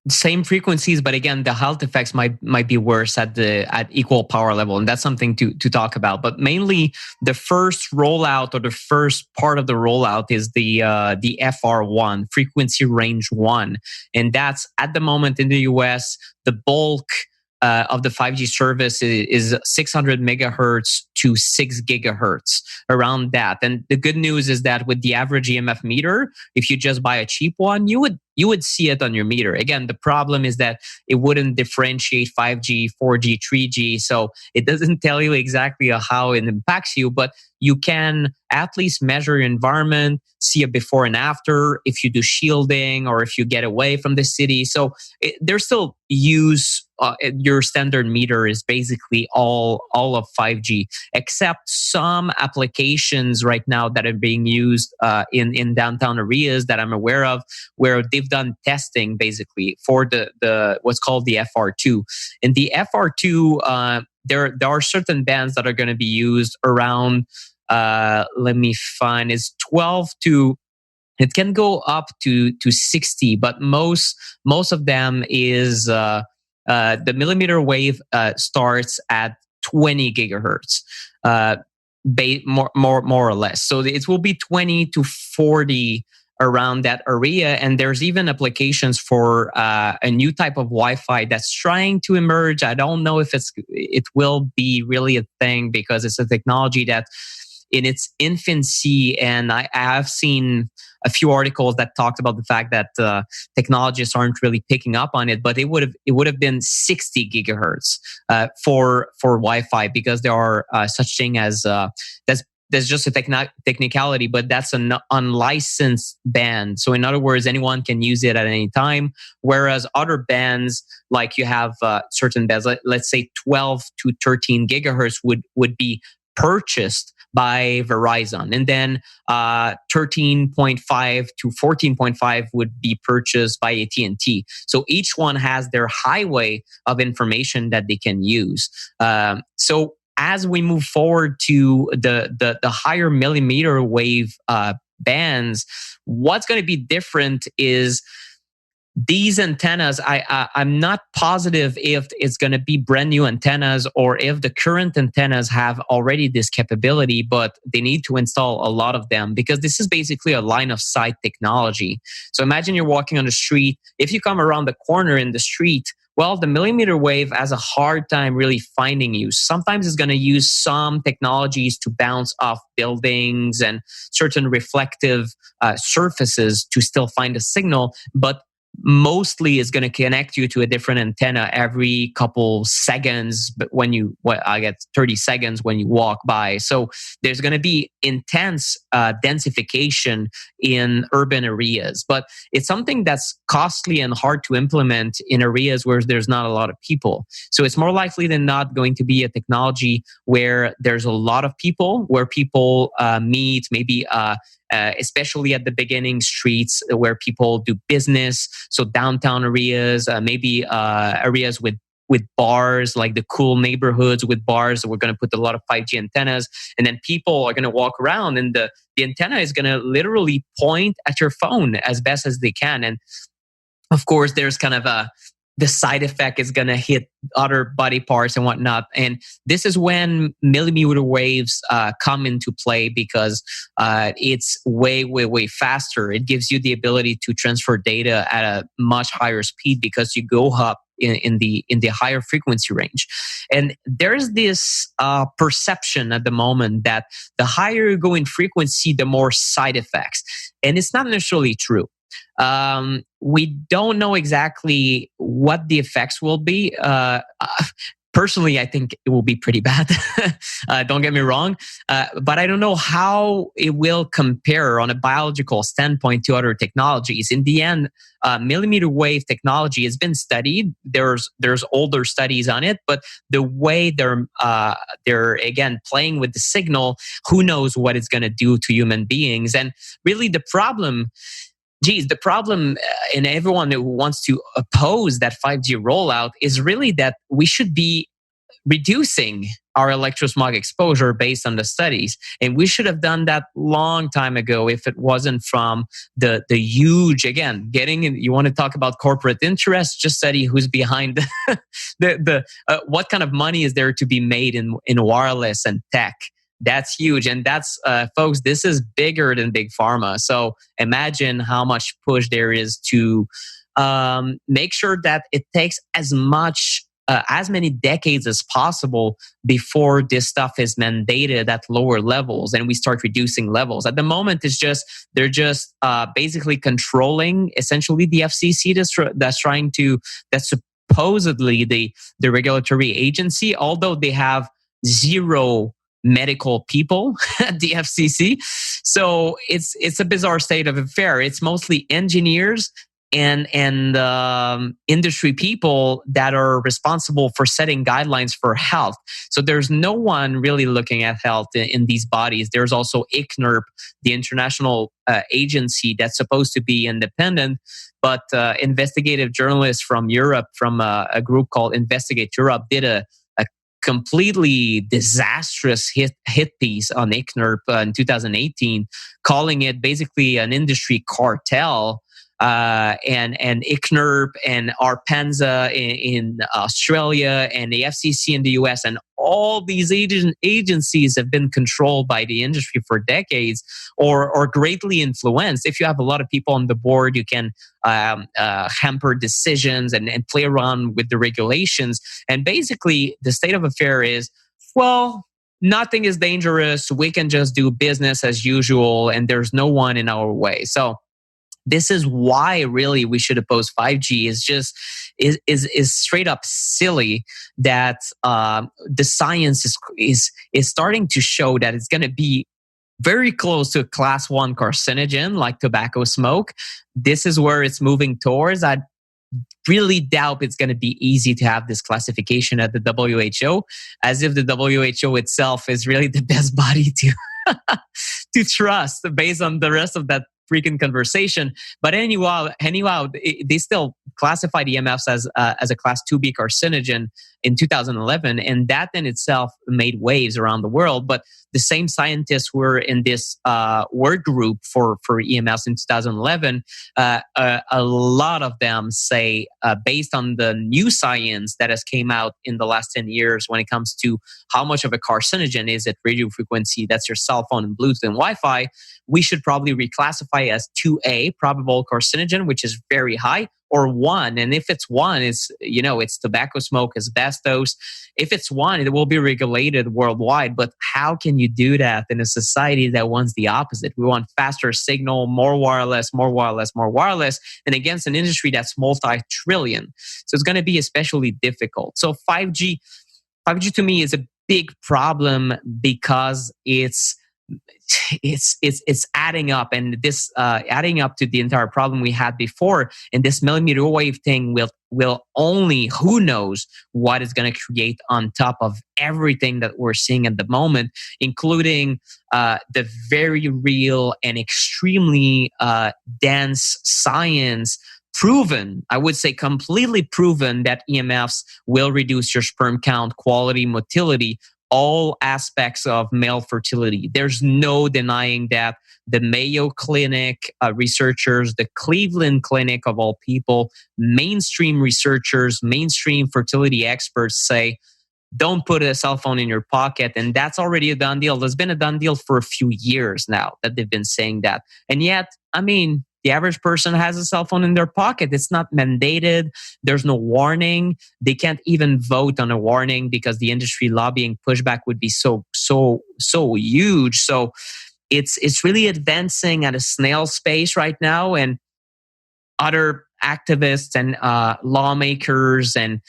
same frequencies, but again, the health effects might be worse at equal power level, and that's something to talk about. But mainly, the first rollout or the first part of the rollout is the FR1, frequency range 1, and that's at the moment in the US the bulk of the 5G service is 600 megahertz to 6 gigahertz, around that. And the good news is that with the average EMF meter, if you just buy a cheap one, you would see it on your meter. Again, the problem is that it wouldn't differentiate 5G, 4G, 3G, so it doesn't tell you exactly how it impacts you, but you can at least measure your environment, see a before and after, if you do shielding or if you get away from the city. So there's still use. Your standard meter is basically all of 5G, except some applications right now that are being used in downtown areas that I'm aware of, where they've done testing basically for the what's called the FR2. And the FR2, there are certain bands that are going to be used around. Let me find. It's 12 to. It can go up to 60, but most of them is. The millimeter wave starts at 20 gigahertz, more or less. So it will be 20 to 40 around that area. And there's even applications for a new type of Wi-Fi that's trying to emerge. I don't know if it will be really a thing, because it's a technology that in its infancy, and I have seen a few articles that talked about the fact that technologists aren't really picking up on it, but it would have been 60 gigahertz for Wi-Fi, because there are such thing as there's just a technicality, but that's an unlicensed band. So in other words, anyone can use it at any time. Whereas other bands, like you have certain bands, let's say 12 to 13 gigahertz would be purchased by Verizon, and then 13.5 to 14.5 would be purchased by AT&T. So each one has their highway of information that they can use. So as we move forward to the higher millimeter wave bands, what's going to be different is these antennas. I'm not positive if it's going to be brand new antennas or if the current antennas have already this capability, but they need to install a lot of them, because this is basically a line of sight technology. So imagine you're walking on the street. If you come around the corner in the street, well, the millimeter wave has a hard time really finding you. Sometimes it's going to use some technologies to bounce off buildings and certain reflective surfaces to still find a signal, but mostly is going to connect you to a different antenna every couple seconds. But I get 30 seconds when you walk by. So there's going to be intense densification in urban areas, but it's something that's costly and hard to implement in areas where there's not a lot of people. So it's more likely than not going to be a technology where there's a lot of people, where people meet, maybe especially at the beginning streets where people do business. So downtown areas, maybe areas with bars, like the cool neighborhoods with bars. We're going to put a lot of 5G antennas, and then people are going to walk around, and the antenna is going to literally point at your phone as best as they can. And of course, there's kind of the side effect is going to hit other body parts and whatnot. And this is when millimeter waves come into play, because it's way, way, way faster. It gives you the ability to transfer data at a much higher speed because you go up in the higher frequency range. And there's this perception at the moment that the higher you go in frequency, the more side effects. And it's not necessarily true. We don't know exactly what the effects will be. Personally, I think it will be pretty bad. Don't get me wrong. But I don't know how it will compare on a biological standpoint to other technologies. In the end, millimeter wave technology has been studied. There's older studies on it, but the way they're again playing with the signal, who knows what it's going to do to human beings. And really the problem, and everyone who wants to oppose that 5G rollout is really that we should be reducing our electrosmog exposure based on the studies. And we should have done that long time ago if it wasn't from the huge, again, getting in, you want to talk about corporate interest, just study who's behind what kind of money is there to be made in wireless and tech. That's huge. And that's, folks, this is bigger than big pharma. So imagine how much push there is to make sure that it takes as many decades as possible before this stuff is mandated at lower levels and we start reducing levels. At the moment, they're just basically controlling essentially the FCC that's supposedly the regulatory agency, although they have zero medical people at the FCC. So it's a bizarre state of affair. It's mostly engineers and industry people that are responsible for setting guidelines for health. So there's no one really looking at health in these bodies. There's also ICNIRP, the international agency that's supposed to be independent, but investigative journalists from Europe, from a group called Investigate Europe, did a completely disastrous hit piece on ICNIRP in 2018, calling it basically an industry cartel. And ICNIRP and ARPANSA in Australia and the FCC in the US, and all these agencies have been controlled by the industry for decades or greatly influenced. If you have a lot of people on the board, you can hamper decisions and play around with the regulations. And basically, the state of affair is, well, nothing is dangerous. We can just do business as usual, and there's no one in our way. So this is why really we should oppose 5G. Is straight up silly that the science is starting to show that it's going to be very close to a class 1 carcinogen like tobacco smoke. This is where it's moving towards. I really doubt it's going to be easy to have this classification at the WHO, as if the WHO itself is really the best body to trust based on the rest of that freaking conversation. But anyhow, they still classified EMFs as a class 2B carcinogen in 2011, and that in itself made waves around the world. But the same scientists who were in this work group for EMFs in 2011, a lot of them say, based on the new science that has came out in the last 10 years when it comes to how much of a carcinogen is at radio frequency, that's your cell phone and Bluetooth and Wi-Fi, we should probably reclassify as 2A, probable carcinogen, which is very high, or 1. And if it's 1, it's tobacco smoke, asbestos. If it's 1, it will be regulated worldwide. But how can you do that in a society that wants the opposite? We want faster signal, more wireless, and against an industry that's multi-trillion. So it's going to be especially difficult. So 5G to me is a big problem because it's adding up, and this adding up to the entire problem we had before. And this millimeter wave thing will only, who knows what is going to create on top of everything that we're seeing at the moment, including the very real and extremely dense science. Proven, I would say completely proven, that EMFs will reduce your sperm count, quality, motility, all aspects of male fertility. There's no denying that. The Mayo Clinic researchers, the Cleveland Clinic of all people, mainstream researchers, mainstream fertility experts say, don't put a cell phone in your pocket. And that's already a done deal. There's been a done deal for a few years now that they've been saying that. And yet, the average person has a cell phone in their pocket. It's not mandated. There's no warning. They can't even vote on a warning because the industry lobbying pushback would be so huge. So it's really advancing at a snail's pace right now. And other activists and lawmakers and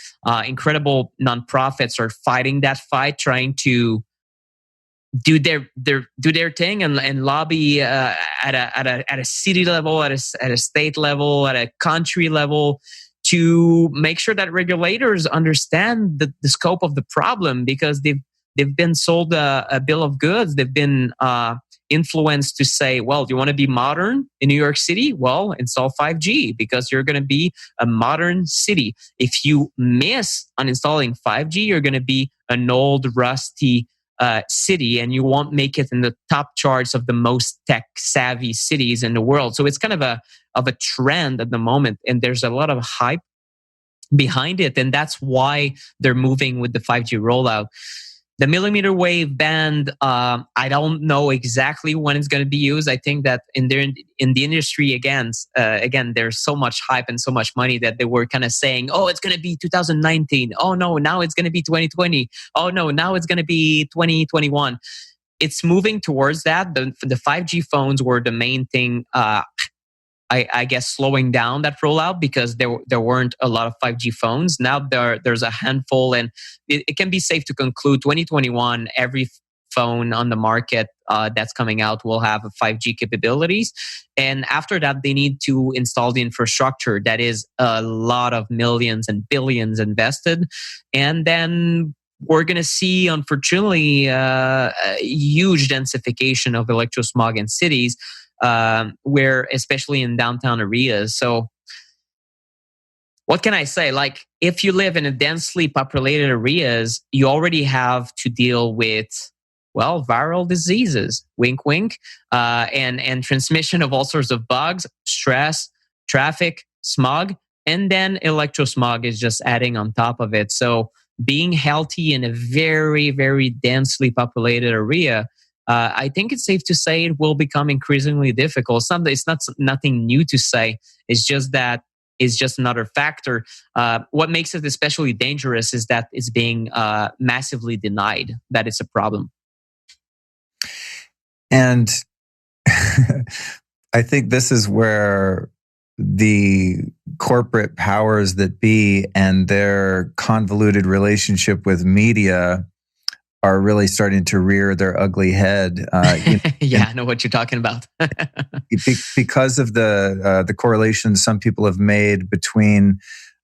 incredible nonprofits are fighting that fight, trying to do their thing and lobby at a city level, at a state level, at a country level, to make sure that regulators understand the scope of the problem, because they've been sold a bill of goods. They've been influenced to say, well, do you want to be modern in New York City? Well, install 5G because you're going to be a modern city. If you miss on installing 5G, you're going to be an old, rusty city, and you won't make it in the top charts of the most tech-savvy cities in the world. So it's kind of a trend at the moment, and there's a lot of hype behind it, and that's why they're moving with the 5G rollout. The millimeter wave band, I don't know exactly when it's going to be used. I think that in the industry, again, there's so much hype and so much money that they were kind of saying, oh, it's going to be 2019. Oh, no, now it's going to be 2020. Oh, no, now it's going to be 2021. It's moving towards that. The 5G phones were the main thing, I guess, slowing down that rollout because there weren't a lot of 5G phones. Now there's a handful, and it can be safe to conclude 2021, every phone on the market that's coming out will have 5G capabilities. And after that, they need to install the infrastructure. That is a lot of millions and billions invested. And then we're going to see, unfortunately, a huge densification of electrosmog in cities. Where, especially in downtown areas. So what can I say? Like, if you live in a densely populated areas, you already have to deal with, well, viral diseases, wink, wink, and transmission of all sorts of bugs, stress, traffic, smog, and then electrosmog is just adding on top of it. So being healthy in a very, very densely populated area, I think it's safe to say it will become increasingly difficult. It's not nothing new to say. It's just that it's just another factor. What makes it especially dangerous is that it's being massively denied that it's a problem. And I think this is where the corporate powers that be and their convoluted relationship with media are really starting to rear their ugly head. Yeah, I know what you're talking about. Because of the correlations some people have made between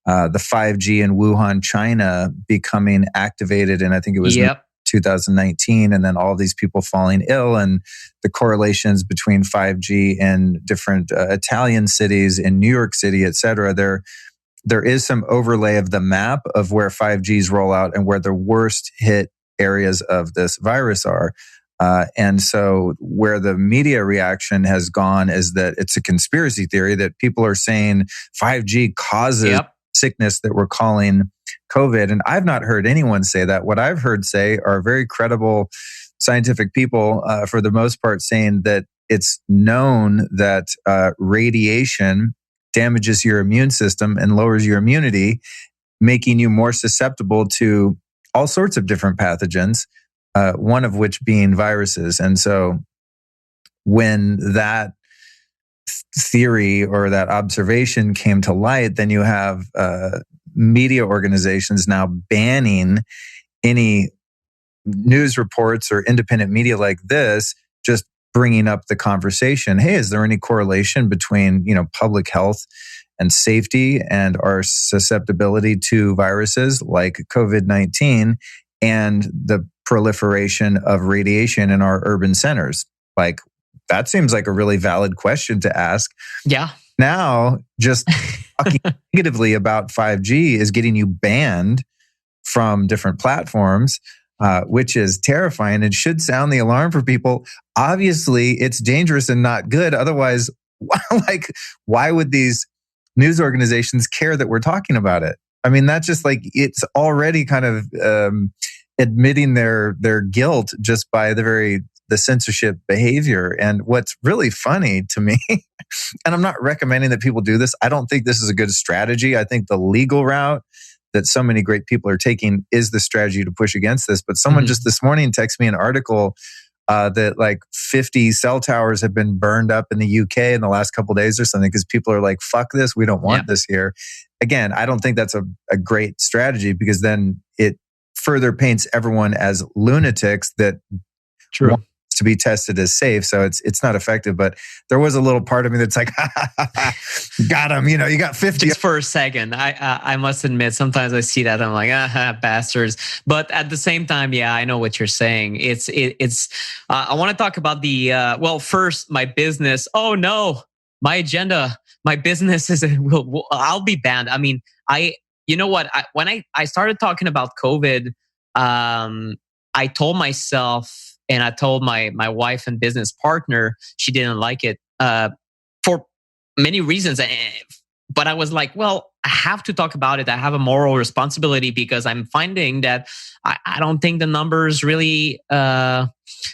the 5G in Wuhan, China becoming activated, and I think it was 2019, and then all these people falling ill, and the correlations between 5G in different Italian cities, in New York City, et cetera. There is some overlay of the map of where 5Gs roll out and where the worst hit areas of this virus are. And so where the media reaction has gone is that it's a conspiracy theory that people are saying 5G causes sickness that we're calling COVID. And I've not heard anyone say that. What I've heard say are very credible scientific people, for the most part, saying that it's known that radiation damages your immune system and lowers your immunity, making you more susceptible to all sorts of different pathogens, one of which being viruses. And so when that theory or that observation came to light, then you have media organizations now banning any news reports or independent media like this, just bringing up the conversation. Hey, is there any correlation between, public health and safety and our susceptibility to viruses like COVID-19 and the proliferation of radiation in our urban centers? Like, that seems like a really valid question to ask. Yeah. Now, just talking negatively about 5G is getting you banned from different platforms, which is terrifying and should sound the alarm for people. Obviously, it's dangerous and not good. Otherwise, why would these news organizations care that we're talking about it? I mean, that's just like, it's already kind of admitting their guilt just by the censorship behavior. And what's really funny to me, and I'm not recommending that people do this, I don't think this is a good strategy. I think the legal route that so many great people are taking is the strategy to push against this. But someone just this morning texted me an article that like 50 cell towers have been burned up in the UK in the last couple of days or something, because people are like, fuck this, we don't want this here. Again, I don't think that's a great strategy, because then it further paints everyone as lunatics that want to be tested as safe, so it's not effective. But there was a little part of me that's like, got him. You know, you got 50. Just for a second, I must admit, sometimes I see that I'm like, bastards. But at the same time, yeah, I know what you're saying. It's. I want to talk about the well, first my business. Oh no, my agenda, my business is. I'll be banned. I mean, you know what? When I started talking about COVID, I told myself, and I told my wife and business partner, she didn't like it for many reasons. But I was like, well, I have to talk about it. I have a moral responsibility because I'm finding that I don't think the numbers really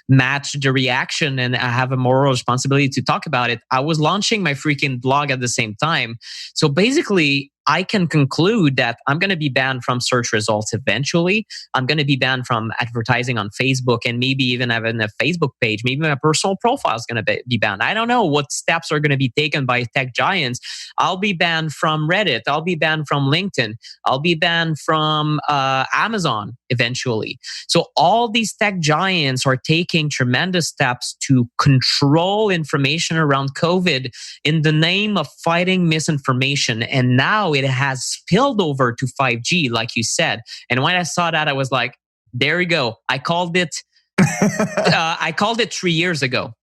match the reaction, and I have a moral responsibility to talk about it. I was launching my freaking blog at the same time. So basically, I can conclude that I'm going to be banned from search results eventually. I'm going to be banned from advertising on Facebook, and maybe even having a Facebook page. Maybe my personal profile is going to be banned. I don't know what steps are going to be taken by tech giants. I'll be banned from Reddit. I'll be banned from LinkedIn. I'll be banned from Amazon eventually. So all these tech giants are taking tremendous steps to control information around COVID in the name of fighting misinformation. And now it has spilled over to 5G, like you said. And when I saw that, I was like, there you go. I called it. I called it 3 years ago.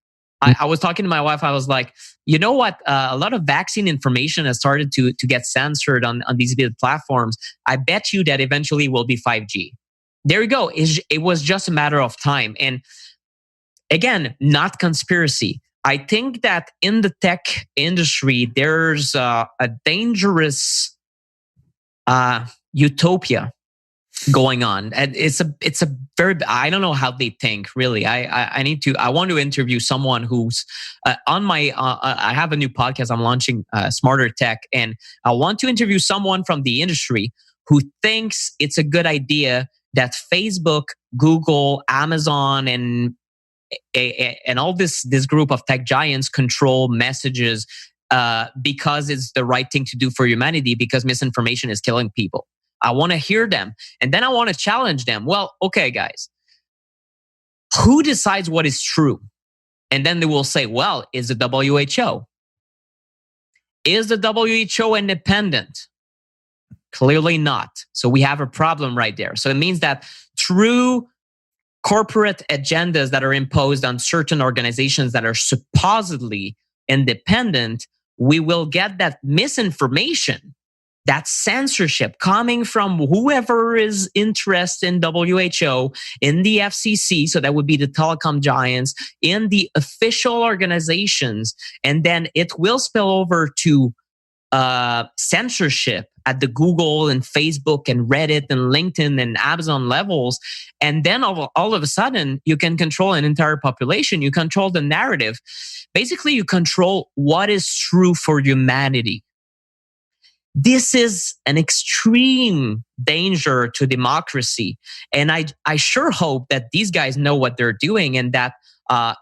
I was talking to my wife. I was like, you know what? A lot of vaccine information has started to get censored on these big platforms. I bet you that eventually will be 5G. There you go. It was just a matter of time. And again, not conspiracy. I think that in the tech industry, there's a dangerous utopia going on. And it's a very, I don't know how they think really. I want to interview someone who's on my, I have a new podcast I'm launching, Smarter Tech. And I want to interview someone from the industry who thinks it's a good idea that Facebook, Google, Amazon, and all this group of tech giants control messages because it's the right thing to do for humanity, because misinformation is killing people. I want to hear them. And then I want to challenge them. Well, okay, guys, who decides what is true? And then they will say, well, is the WHO? Is the WHO independent? Clearly not. So we have a problem right there. So it means that through corporate agendas that are imposed on certain organizations that are supposedly independent, we will get that misinformation, that censorship coming from whoever is interested in WHO, in the FCC, so that would be the telecom giants, in the official organizations, and then it will spill over to censorship at the Google and Facebook and Reddit and LinkedIn and Amazon levels. And then all of a sudden, you can control an entire population. You control the narrative. Basically, you control what is true for humanity. This is an extreme danger to democracy. And I sure hope that these guys know what they're doing, and that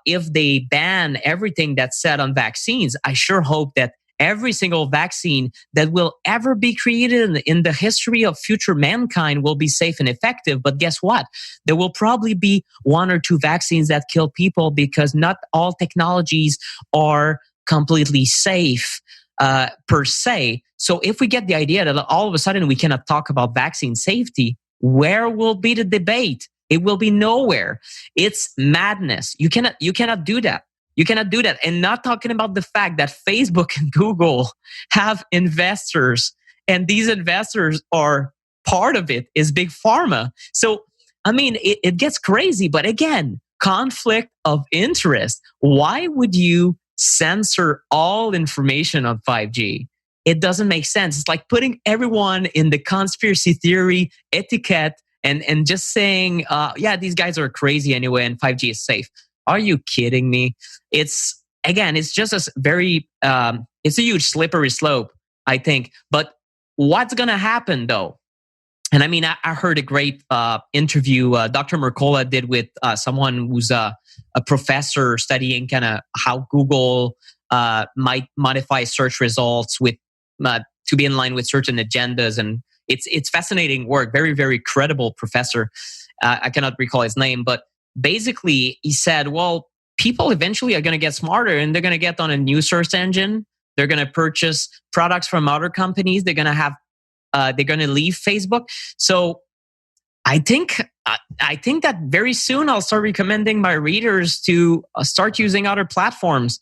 if they ban everything that's said on vaccines, I sure hope that every single vaccine that will ever be created in the history of future mankind will be safe and effective. But guess what? There will probably be one or two vaccines that kill people, because not all technologies are completely safe per se. So if we get the idea that all of a sudden we cannot talk about vaccine safety, where will be the debate? It will be nowhere. It's madness. You cannot do that. You cannot do that. And not talking about the fact that Facebook and Google have investors, and these investors are part of it is big pharma. So, I mean, it gets crazy. But again, conflict of interest. Why would you censor all information on 5G? It doesn't make sense. It's like putting everyone in the conspiracy theory etiquette and just saying, yeah, these guys are crazy anyway, and 5G is safe. Are you kidding me? It's just a very, it's a huge slippery slope, I think. But what's going to happen though? And I mean, I heard a great interview Dr. Mercola did with someone who's a professor studying kind of how Google might modify search results with to be in line with certain agendas. And it's fascinating work. Very, very credible professor. I cannot recall his name, but basically he said, well, people eventually are going to get smarter and they're going to get on a new search engine. They're going to purchase products from other companies. They're going to leave Facebook. So I think that very soon I'll start recommending my readers to start using other platforms.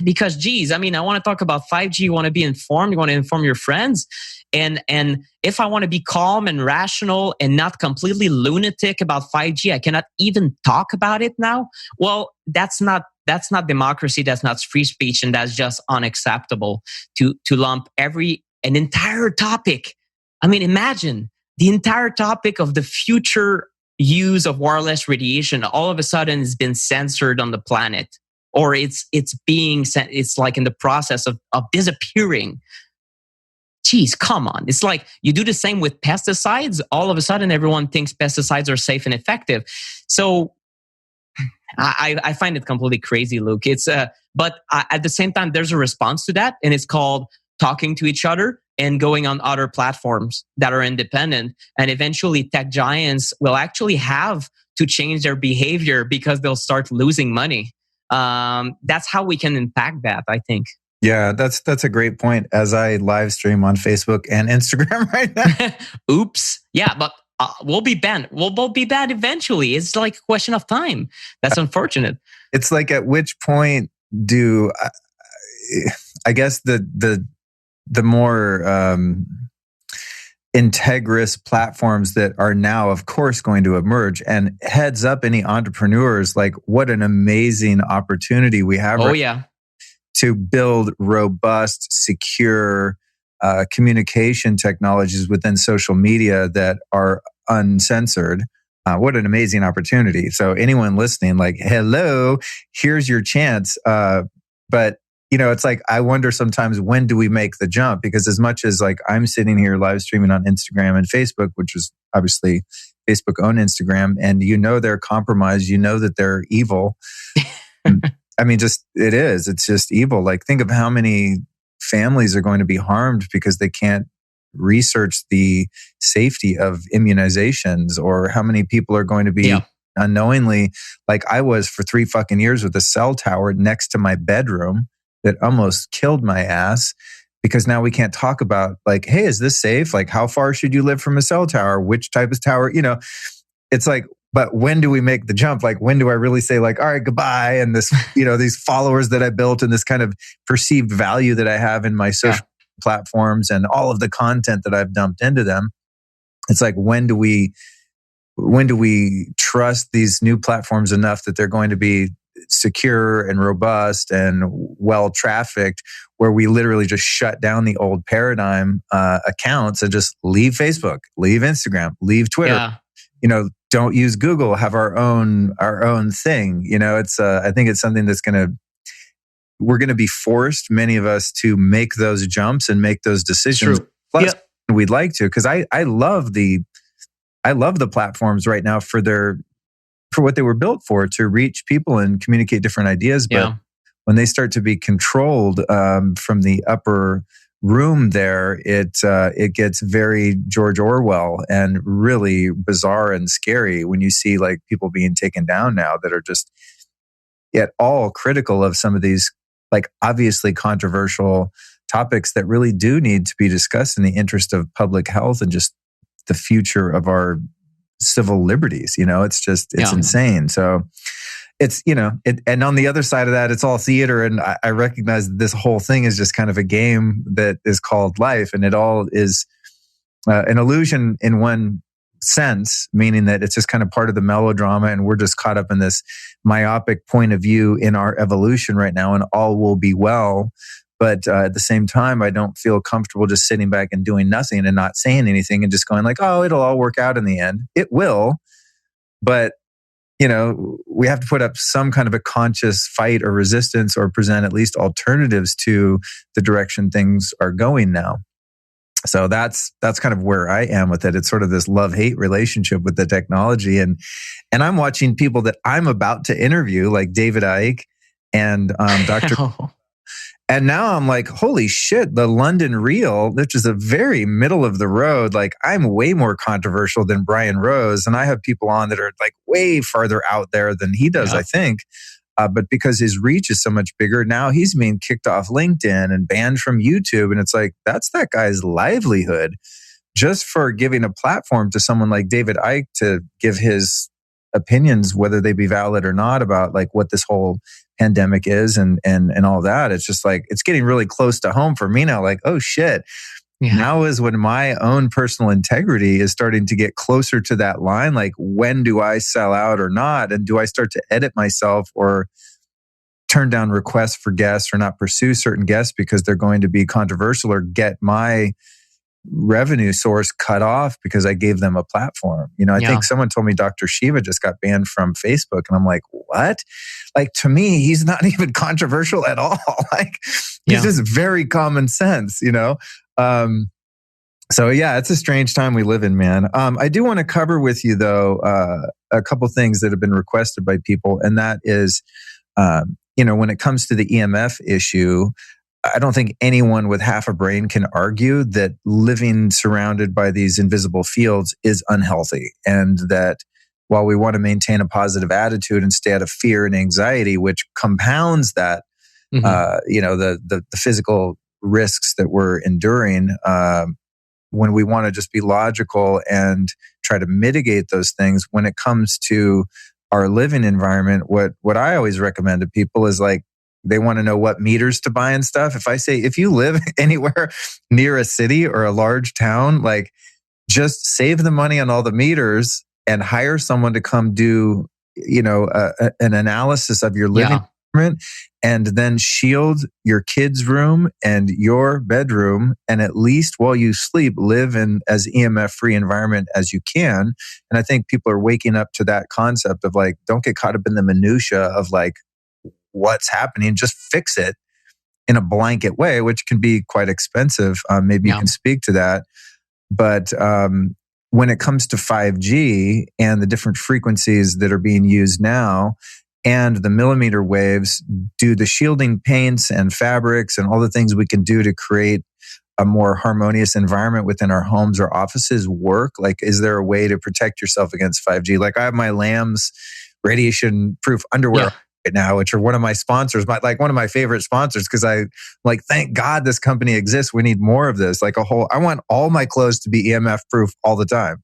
Because geez, I mean, I want to talk about 5G. You want to be informed. You want to inform your friends. And if I want to be calm and rational and not completely lunatic about 5G, I cannot even talk about it now. Well, that's not democracy. That's not free speech, and that's just unacceptable to lump an entire topic. I mean, imagine the entire topic of the future use of wireless radiation all of a sudden has been censored on the planet, or it's like in the process of disappearing. Geez, come on. It's like you do the same with pesticides. All of a sudden, everyone thinks pesticides are safe and effective. So I find it completely crazy, Luke. But at the same time, there's a response to that, and it's called talking to each other and going on other platforms that are independent. And eventually tech giants will actually have to change their behavior because they'll start losing money. That's how we can impact that, I think. Yeah, that's a great point. As I live stream on Facebook and Instagram right now. Oops. Yeah, but we'll be banned. We'll both be banned eventually. It's like a question of time. That's unfortunate. It's like, at which point do I guess the more integrous platforms that are now, of course, going to emerge, and heads up any entrepreneurs, like what an amazing opportunity we have to build robust, secure communication technologies within social media that are uncensored. What an amazing opportunity. So anyone listening, like, hello, here's your chance. But it's like, I wonder sometimes, when do we make the jump? Because as much as like I'm sitting here live streaming on Instagram and Facebook, which is obviously Facebook owned Instagram, and they're compromised, that they're evil. I mean, it's just evil. Like, think of how many families are going to be harmed because they can't research the safety of immunizations, or how many people are going to be unknowingly, like I was for 3 fucking years, with a cell tower next to my bedroom that almost killed my ass, because now we can't talk about like, hey, is this safe? Like, how far should you live from a cell tower? Which type of tower? It's like, but when do we make the jump? Like, when do I really say like, all right, goodbye? And this, these followers that I built, and this kind of perceived value that I have in my social platforms, and all of the content that I've dumped into them. It's like, when do we trust these new platforms enough that they're going to be secure and robust and well trafficked, where we literally just shut down the old paradigm accounts and just leave Facebook, leave Instagram, leave Twitter. Don't use Google, have our own thing. It's I think it's something that's we're going to be forced, many of us, to make those jumps and make those decisions. True. Plus, we'd like to, because I love the platforms right now for what they were built for, to reach people and communicate different ideas. But when they start to be controlled from the upper room there, it gets very George Orwell and really bizarre and scary when you see like people being taken down now that are just at all critical of some of these like obviously controversial topics that really do need to be discussed in the interest of public health and just the future of our civil liberties. It's insane. So it's, and on the other side of that, it's all theater. And I recognize that this whole thing is just kind of a game that is called life. And it all is an illusion in one sense, meaning that it's just kind of part of the melodrama. And we're just caught up in this myopic point of view in our evolution right now, and all will be well. But at the same time, I don't feel comfortable just sitting back and doing nothing and not saying anything and just going like, oh, it'll all work out in the end. It will. But we have to put up some kind of a conscious fight or resistance, or present at least alternatives to the direction things are going now. So that's kind of where I am with it. It's sort of this love-hate relationship with the technology. And I'm watching people that I'm about to interview, like David Icke and Dr. And now I'm like, holy shit, the London Real, which is a very middle of the road. Like, I'm way more controversial than Brian Rose. And I have people on that are like way farther out there than he does, I think. But because his reach is so much bigger, now he's being kicked off LinkedIn and banned from YouTube. And it's like, that's that guy's livelihood just for giving a platform to someone like David Icke to give his opinions, whether they be valid or not, about like what this whole pandemic is and all that. It's just like, it's getting really close to home for me now. Like, oh shit. Yeah. Now is when my own personal integrity is starting to get closer to that line. Like, when do I sell out or not? And do I start to edit myself or turn down requests for guests or not pursue certain guests because they're going to be controversial or get my revenue source cut off because I gave them a platform? You know, I think someone told me Dr. Shiva just got banned from Facebook. And I'm like, what? Like, to me, he's not even controversial at all. Like, he's just very common sense, you know? So yeah, it's a strange time we live in, man. I do want to cover with you though, a couple things that have been requested by people. And that is, you know, when it comes to the EMF issue, I don't think anyone with half a brain can argue that living surrounded by these invisible fields is unhealthy. And that while we want to maintain a positive attitude and stay out of fear and anxiety, which compounds that, you know, the physical risks that we're enduring, when we want to just be logical and try to mitigate those things, when it comes to our living environment, what I always recommend to people is like, they want to know what meters to buy and stuff. If I say, if you live anywhere near a city or a large town, like, just save the money on all the meters and hire someone to come do, you know, an analysis of your living environment, and then shield your kids' room and your bedroom. And at least while you sleep, live in as EMF free environment as you can. And I think people are waking up to that concept of like, don't get caught up in the minutia of like, what's happening, just fix it in a blanket way, which can be quite expensive. Maybe you can speak to that. But when it comes to 5G and the different frequencies that are being used now and the millimeter waves, do the shielding paints and fabrics and all the things we can do to create a more harmonious environment within our homes or offices work? Like, is there a way to protect yourself against 5G? Like, I have my Lambs radiation proof underwear right now, which are one of my sponsors, one of my favorite sponsors, because I like, thank God this company exists. We need more of this. Like I want all my clothes to be EMF proof all the time,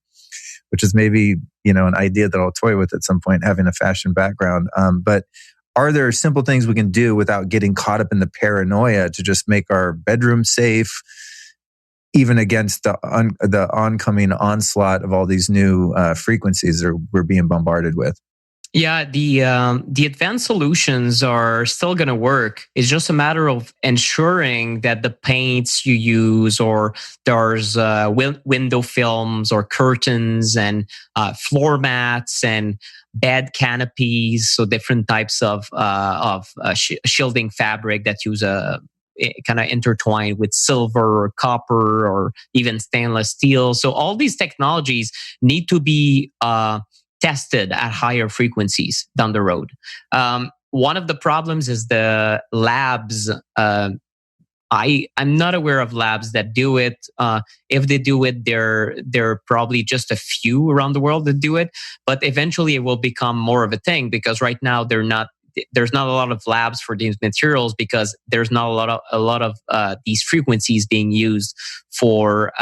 which is maybe, you know, an idea that I'll toy with at some point, having a fashion background. But are there simple things we can do without getting caught up in the paranoia to just make our bedroom safe, even against the oncoming onslaught of all these new frequencies that we're being bombarded with? Yeah, the advanced solutions are still going to work. It's just a matter of ensuring that the paints you use, or there's window films or curtains and floor mats and bed canopies, so different types of shielding fabric that use kind of intertwined with silver or copper or even stainless steel. So all these technologies need to be tested at higher frequencies down the road. One of the problems is the labs. I'm not aware of labs that do it. If they do it, there are probably just a few around the world that do it. But eventually, it will become more of a thing, because right now there's not a lot of labs for these materials, because there's not a lot of these frequencies being used for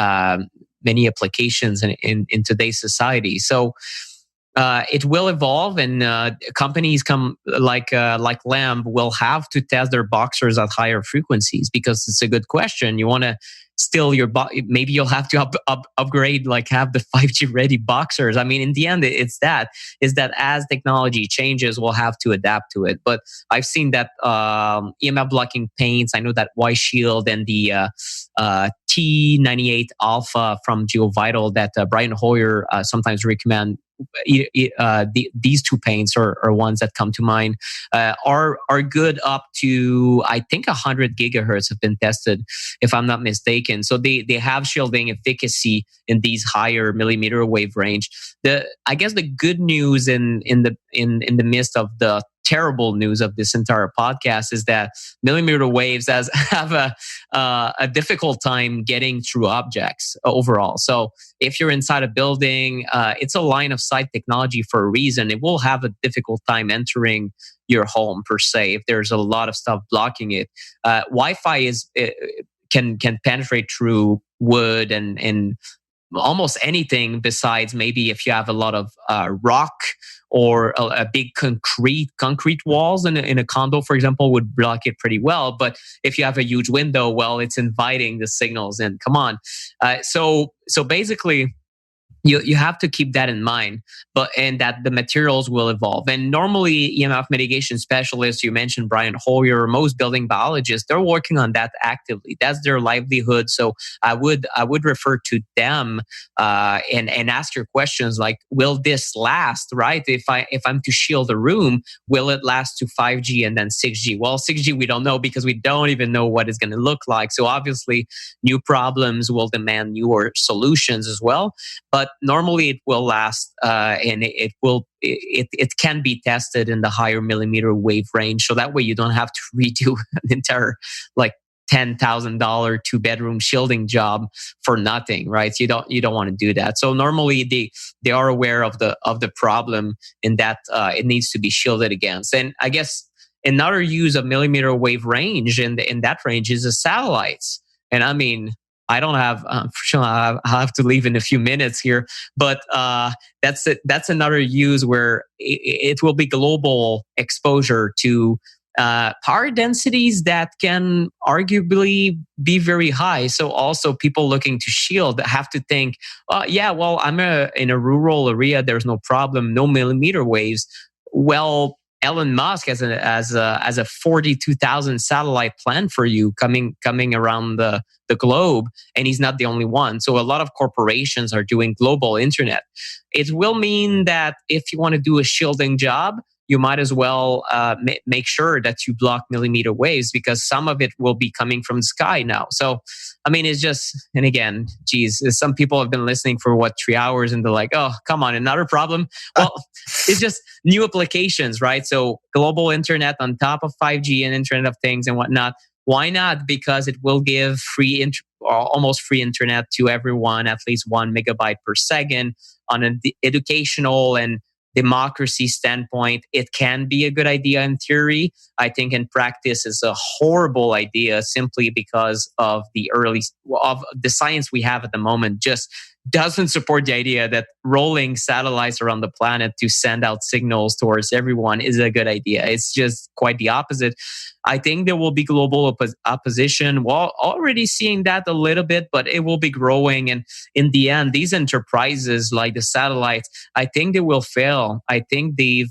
many applications in today's society. So it will evolve, and companies like Lamb will have to test their boxers at higher frequencies, because it's a good question. You want to still maybe you'll have to upgrade, like have the 5G ready boxers. I mean, in the end, is that as technology changes, we'll have to adapt to it. But I've seen that EMF blocking paints. I know that Y Shield and the T98 Alpha from GeoVital that Brian Hoyer sometimes recommend. These two paints are ones that come to mind, are good up to, I think, 100 gigahertz have been tested, if I'm not mistaken. So they have shielding efficacy in these higher millimeter wave range. I guess the good news in the midst of the terrible news of this entire podcast is that millimeter waves have a difficult time getting through objects overall. So if you're inside a building, it's a line of sight technology for a reason. It will have a difficult time entering your home per se if there's a lot of stuff blocking it. Wi-Fi can penetrate through wood and almost anything besides maybe if you have a lot of rock or a big concrete walls in a condo, for example, would block it pretty well. But if you have a huge window, well, it's inviting the signals in. Come on. So basically, you have to keep that in mind, and that the materials will evolve. And normally, EMF mitigation specialists, you mentioned Brian Hoyer, most building biologists, they're working on that actively. That's their livelihood. So I would refer to them and ask your questions like, will this last? Right? If I'm to shield a room, will it last to 5G and then 6G? Well, 6G we don't know because we don't even know what it's going to look like. So obviously, new problems will demand newer solutions as well. But normally it will last, and it can be tested in the higher millimeter wave range. So that way you don't have to redo an entire like $10,000 2-bedroom shielding job for nothing, right? You don't want to do that. So normally they are aware of the problem in that it needs to be shielded against. And I guess another use of millimeter wave range in that range is the satellites. And I mean, I don't have, I'll have to leave in a few minutes here, but that's another use where it will be global exposure to power densities that can arguably be very high. So also people looking to shield have to think, I'm in a rural area, there's no problem, no millimeter waves. Well, Elon Musk has a 42,000 satellite plan for you coming around the globe, and he's not the only one. So a lot of corporations are doing global internet. It will mean that if you want to do a shielding job, you might as well make sure that you block millimeter waves because some of it will be coming from the sky now. So, I mean, it's just, and again, geez, some people have been listening for 3 hours and they're like, oh, come on, another problem. Well, it's just new applications, right? So global internet on top of 5G and Internet of Things and whatnot. Why not? Because it will give almost free internet to everyone, at least 1 megabyte per second on an educational and democracy standpoint. It can be a good idea in theory. I think in practice it's a horrible idea simply because of the science we have at the moment just doesn't support the idea that rolling satellites around the planet to send out signals towards everyone is a good idea. It's just quite the opposite. I think there will be global opposition. We're already seeing that a little bit, but it will be growing. And in the end, these enterprises like the satellites, I think they will fail. I think they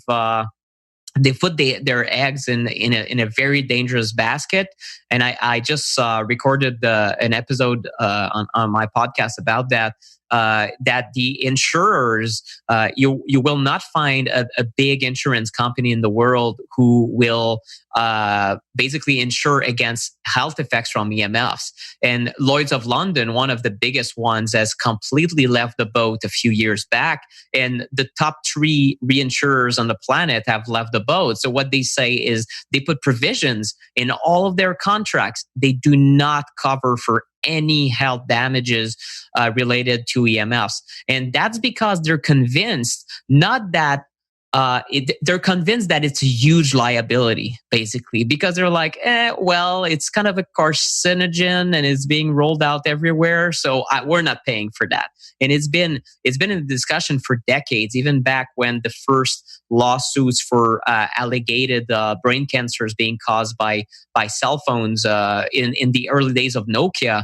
put their eggs in a very dangerous basket. And I just recorded an episode on my podcast about that. That the insurers, you will not find a big insurance company in the world who will basically insure against health effects from EMFs. And Lloyd's of London, one of the biggest ones, has completely left the boat a few years back. And the top 3 reinsurers on the planet have left the boat. So what they say is they put provisions in all of their contracts. They do not cover for any health damages related to EMFs. And that's because they're convinced they're convinced that it's a huge liability, basically, because they're like, it's kind of a carcinogen and it's being rolled out everywhere. So we're not paying for that. And it's been in the discussion for decades, even back when the first lawsuits for alleged brain cancers being caused by cell phones in the early days of Nokia,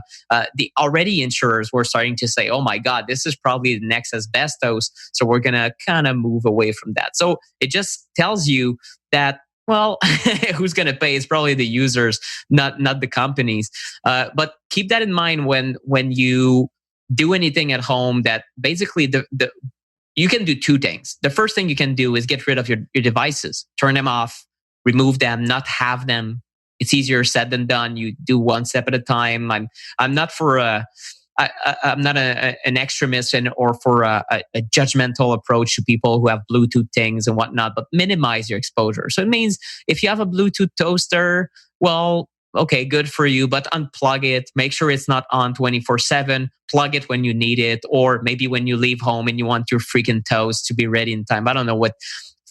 the already insurers were starting to say, oh my God, this is probably the next asbestos. So we're going to kind of move away from that. So it just tells you that, well, who's going to pay? It's probably the users, not the companies. But keep that in mind when you do anything at home, that basically you can do 2 things. The first thing you can do is get rid of your devices, turn them off, remove them, not have them. It's easier said than done. You do one step at a time. I'm not for I'm not an extremist or for a judgmental approach to people who have Bluetooth things and whatnot, but minimize your exposure. So it means if you have a Bluetooth toaster, well, okay, good for you, but unplug it. Make sure it's not on 24/7. Plug it when you need it, or maybe when you leave home and you want your freaking toast to be ready in time. I don't know what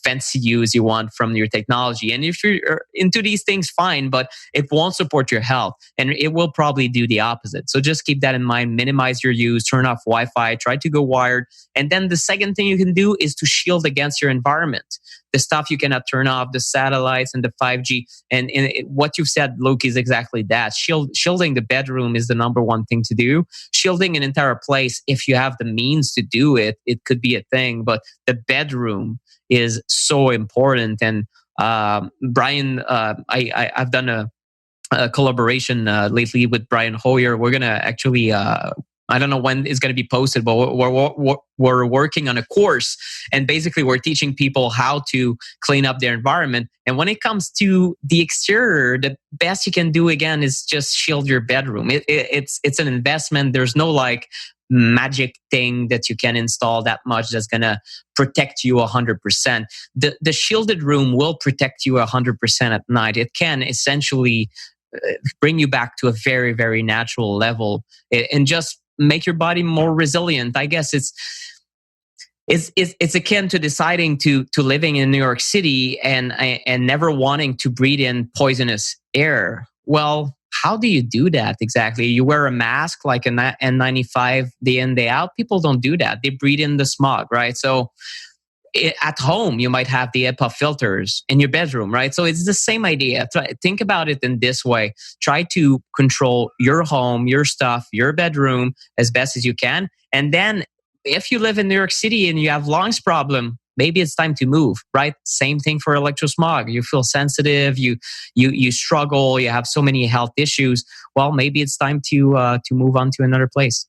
fancy use you want from your technology. And if you're into these things, fine, but it won't support your health and it will probably do the opposite. So just keep that in mind, minimize your use, turn off Wi-Fi, try to go wired. And then the second thing you can do is to shield against your environment. The stuff you cannot turn off, the satellites and the 5G. And what you've said, Luke, is exactly that. Shielding the bedroom is the number one thing to do. Shielding an entire place, if you have the means to do it, it could be a thing. But the bedroom is so important. And Brian, I've done a collaboration lately with Brian Hoyer. We're going to actually... I don't know when it's going to be posted, but we're working on a course. And basically, we're teaching people how to clean up their environment. And when it comes to the exterior, the best you can do, again, is just shield your bedroom. It's an investment. There's no like magic thing that you can install that much that's going to protect you 100%. The shielded room will protect you 100% at night. It can essentially bring you back to a very, very natural level and just make your body more resilient. I guess it's akin to deciding to living in New York City and never wanting to breathe in poisonous air. Well, how do you do that exactly? You wear a mask like an N95 day in, day out. People don't do that. They breathe in the smog, right? So at home, you might have the HEPA filters in your bedroom, right? So it's the same idea. Think about it in this way. Try to control your home, your stuff, your bedroom as best as you can. And then if you live in New York City and you have lungs problem, maybe it's time to move, right? Same thing for electrosmog. You feel sensitive, you struggle, you have so many health issues. Well, maybe it's time to move on to another place.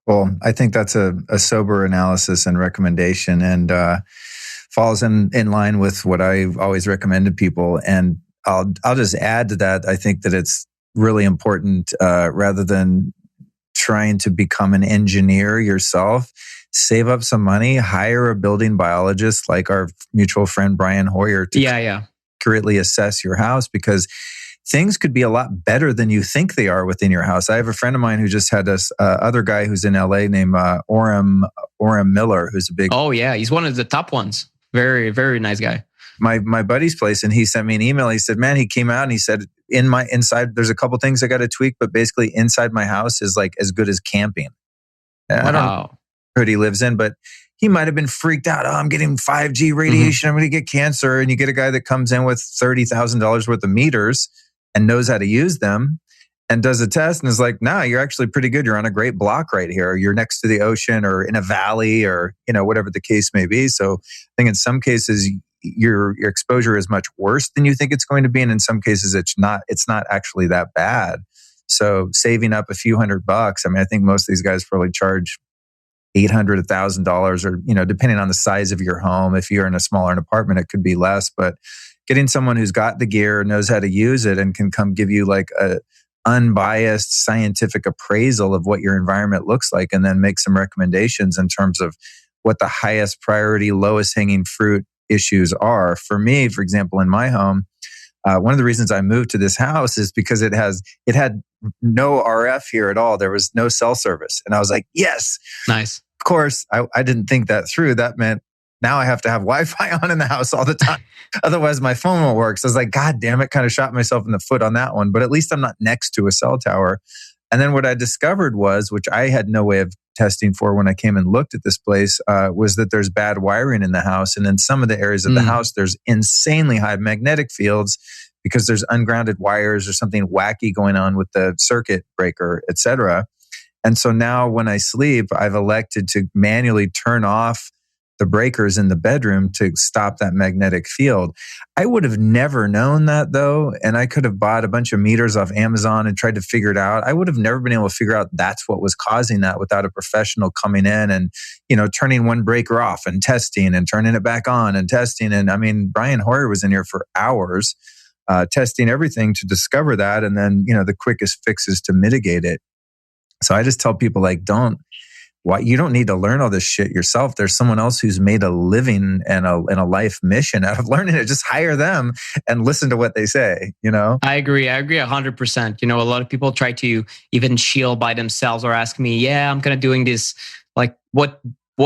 Well, I think that's a sober analysis and recommendation, and falls in line with what I've always recommended people. And I'll just add to that. I think that it's really important, rather than trying to become an engineer yourself, save up some money, hire a building biologist like our mutual friend Brian Hoyer to accurately assess your house, because things could be a lot better than you think they are within your house. I have a friend of mine who just had this other guy who's in LA named Orem Miller, who's a big... Oh yeah, he's one of the top ones. Very, very nice guy. My buddy's place, and he sent me an email. He said, man, he came out and he said, inside, there's a couple things I got to tweak, but basically inside my house is like as good as camping. Wow. I don't know who he lives in, but he might have been freaked out. Oh, I'm getting 5G radiation. I'm going to get cancer. And you get a guy that comes in with $30,000 worth of meters and knows how to use them and does a test and is like, nah, you're actually pretty good. You're on a great block right here. You're next to the ocean or in a valley or, whatever the case may be. So I think in some cases, your exposure is much worse than you think it's going to be. And in some cases, it's not actually that bad. So saving up a few $100, I mean, I think most of these guys probably charge $800, $1,000 or, depending on the size of your home. If you're in a smaller apartment, it could be less, but getting someone who's got the gear, knows how to use it, and can come give you like a unbiased scientific appraisal of what your environment looks like, and then make some recommendations in terms of what the highest priority, lowest hanging fruit issues are. For me, for example, in my home, one of the reasons I moved to this house is because it had no RF here at all. There was no cell service. And I was like, yes. Nice. Of course, I didn't think that through. That meant now I have to have Wi-Fi on in the house all the time. Otherwise, my phone won't work. So I was like, God damn it, kind of shot myself in the foot on that one. But at least I'm not next to a cell tower. And then what I discovered was, which I had no way of testing for when I came and looked at this place, was that there's bad wiring in the house. And in some of the areas of the house, there's insanely high magnetic fields because there's ungrounded wires or something wacky going on with the circuit breaker, et cetera. And so now when I sleep, I've elected to manually turn off the breakers in the bedroom to stop that magnetic field. I would have never known that though. And I could have bought a bunch of meters off Amazon and tried to figure it out. I would have never been able to figure out that's what was causing that without a professional coming in and, turning one breaker off and testing and turning it back on and testing. And I mean, Brian Hoyer was in here for hours, testing everything to discover that. And then, the quickest fixes to mitigate it. So I just tell people like, you don't need to learn all this shit yourself. There's someone else who's made a living and a life mission out of learning it. Just hire them and listen to what they say, you know? I agree 100%. You know, a lot of people try to even shield by themselves or ask me, yeah, I'm kind of doing this. Like, what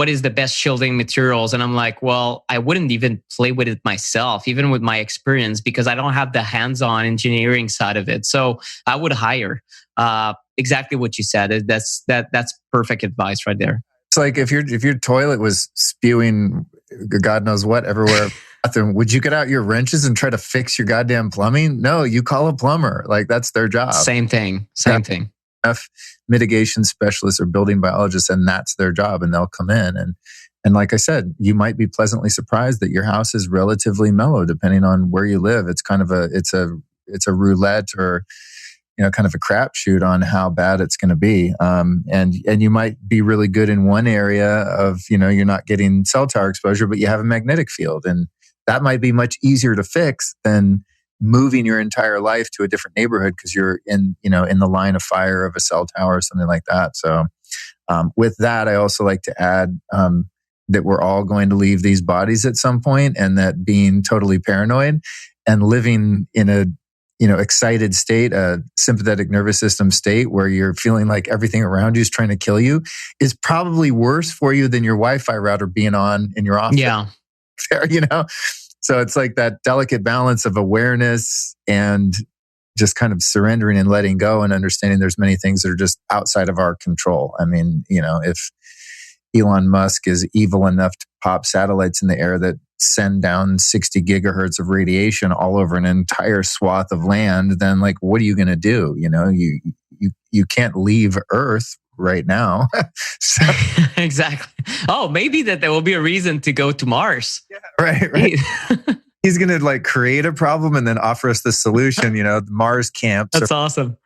is the best shielding materials? And I'm like, well, I wouldn't even play with it myself, even with my experience, because I don't have the hands-on engineering side of it. So I would hire exactly what you said. That's perfect advice right there. It's like if your toilet was spewing God knows what everywhere, would you get out your wrenches and try to fix your goddamn plumbing? No, you call a plumber. Like that's their job. Same thing. Mitigation specialists or building biologists, and that's their job, and they'll come in and like I said, you might be pleasantly surprised that your house is relatively mellow depending on where you live. It's kind of it's a roulette or kind of a crapshoot on how bad it's going to be. And you might be really good in one area of you're not getting cell tower exposure, but you have a magnetic field, and that might be much easier to fix than moving your entire life to a different neighborhood because you're in the line of fire of a cell tower or something like that. So with that, I also like to add that we're all going to leave these bodies at some point, and that being totally paranoid and living in a excited state, a sympathetic nervous system state where you're feeling like everything around you is trying to kill you is probably worse for you than your Wi-Fi router being on in your office. Yeah. So it's like that delicate balance of awareness and just kind of surrendering and letting go and understanding there's many things that are just outside of our control. I mean, if Elon Musk is evil enough to pop satellites in the air that send down 60 gigahertz of radiation all over an entire swath of land, then like, what are you going to do? You can't leave Earth right now. So, exactly. Oh, maybe that there will be a reason to go to Mars. Yeah, right. He's going to like create a problem and then offer us the solution, the Mars camp. That's awesome.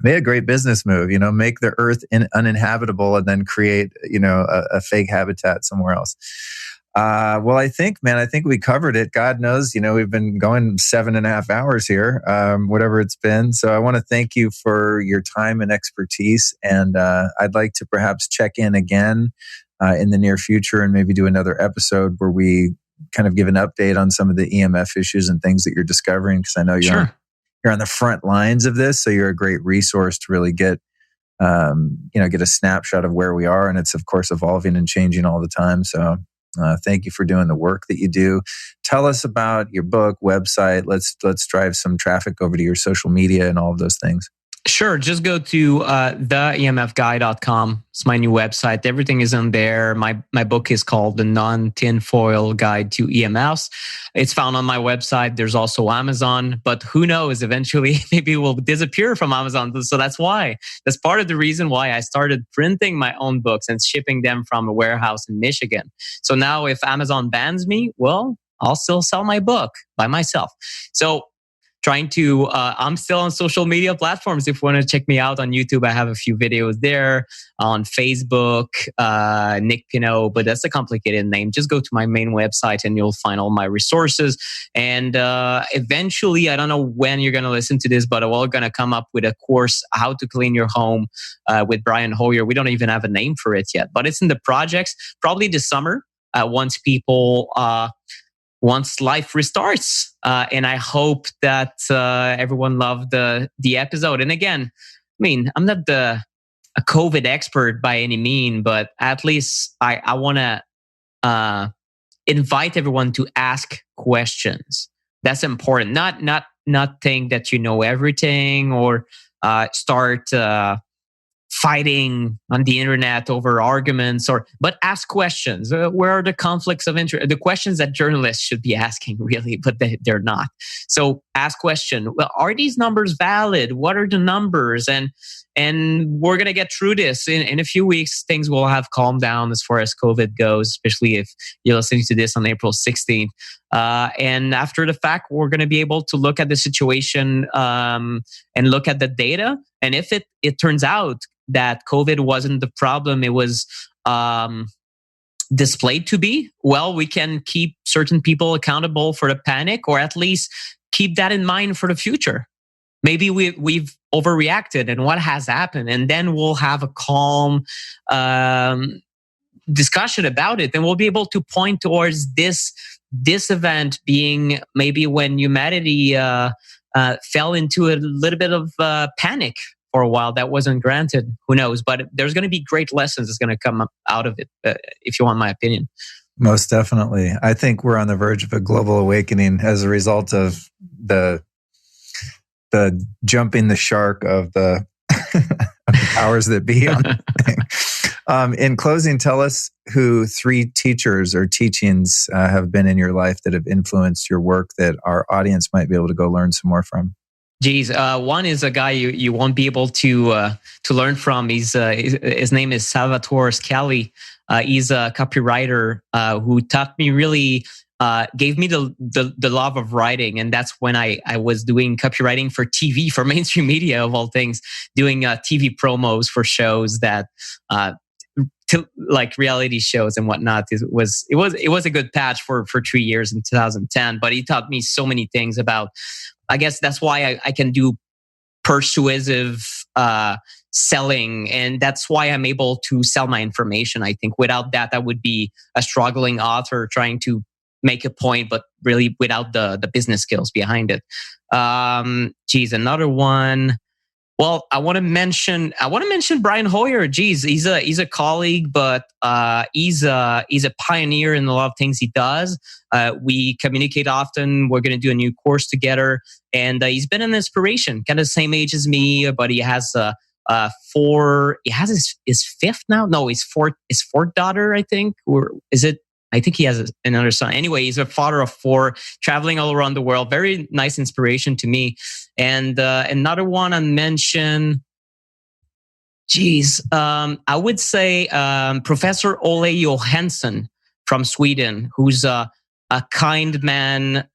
Made a great business move, make the Earth uninhabitable and then create, a fake habitat somewhere else. Well, I think we covered it. God knows, we've been going 7.5 hours here, whatever it's been. So I want to thank you for your time and expertise. And I'd like to perhaps check in again in the near future and maybe do another episode where we kind of give an update on some of the EMF issues and things that you're discovering. Because I know you're on the front lines of this. So you're a great resource to really get a snapshot of where we are. And it's, of course, evolving and changing all the time. So thank you for doing the work that you do. Tell us about your book, website. Let's drive some traffic over to your social media and all of those things. Sure. Just go to theemfguy.com. It's my new website. Everything is on there. My book is called The Non-Tinfoil Guide to EMFs. It's found on my website. There's also Amazon, but who knows, eventually maybe it will disappear from Amazon. So that's part of the reason why I started printing my own books and shipping them from a warehouse in Michigan. So now if Amazon bans me, well, I'll still sell my book by myself. So I'm still on social media platforms. If you want to check me out on YouTube, I have a few videos there. On Facebook, Nick Pineault, but that's a complicated name. Just go to my main website and you'll find all my resources. And eventually, I don't know when you're going to listen to this, but we're going to come up with a course, How to Clean Your Home with Brian Hoyer. We don't even have a name for it yet, but it's in the projects, probably this summer, once life restarts. And I hope that everyone loved the episode. And again, I'm not a COVID expert by any mean, but at least I want to invite everyone to ask questions. That's important. Not think that you know everything or start fighting on the internet over arguments, but ask questions. Where are the conflicts of interest? The questions that journalists should be asking, really, but they're not. So ask question. Well, are these numbers valid? What are the numbers? And we're gonna get through this. In a few weeks, things will have calmed down as far as COVID goes, especially if you're listening to this on April 16th. And after the fact, we're going to be able to look at the situation and look at the data. And if it turns out that COVID wasn't the problem, it was displayed to be, well, we can keep certain people accountable for the panic, or at least keep that in mind for the future. maybe we've overreacted and what has happened, and then we'll have a calm discussion about it, and we'll be able to point towards this event being maybe when humanity fell into a little bit of panic for a while that wasn't granted. Who knows? But there's going to be great lessons that's going to come out of it, if you want my opinion. Most definitely. I think we're on the verge of a global awakening as a result of the jumping the shark of the, of the powers that be on the thing. In closing, tell us who 3 teachers or teachings have been in your life that have influenced your work that our audience might be able to go learn some more from. Geez, one is a guy you won't be able to learn from. His name is Salvatore Scali. He's a copywriter who taught me really, gave me the love of writing, and that's when I was doing copywriting for TV, for mainstream media of all things, doing TV promos for shows that like reality shows and whatnot. It was a good patch for 3 years in 2010. But he taught me so many things about. I guess that's why I can do persuasive selling, and that's why I'm able to sell my information. I think without that, I would be a struggling author trying to make a point, but really without the business skills behind it. Another one. Well, I want to mention Brian Hoyer. Geez, he's a colleague, but he's a pioneer in a lot of things he does. We communicate often. We're going to do a new course together, and he's been an inspiration. Kind of the same age as me, but he has He has his fifth now. No, his fourth daughter, I think, or is it? I think he has another son. Anyway, he's a father of 4, traveling all around the world. Very nice inspiration to me. And another one I mention, I would say Professor Ole Johansson from Sweden, who's a kind man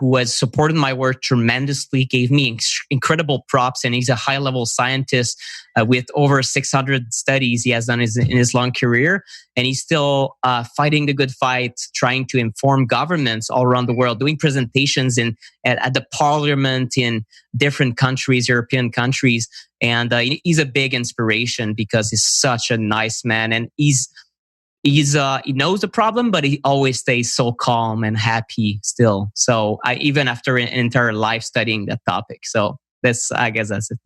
who has supported my work tremendously, gave me incredible props, and he's a high-level scientist with over 600 studies he has done in his long career, and he's still fighting the good fight, trying to inform governments all around the world, doing presentations at the parliament in different countries, European countries, and he's a big inspiration because he's such a nice man, and he knows the problem, but he always stays so calm and happy still. So even after an entire life studying that topic. So I guess that's it.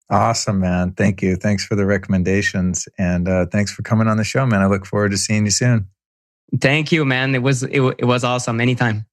Awesome, man. Thank you. Thanks for the recommendations. And thanks for coming on the show, man. I look forward to seeing you soon. Thank you, man. It was awesome. Anytime.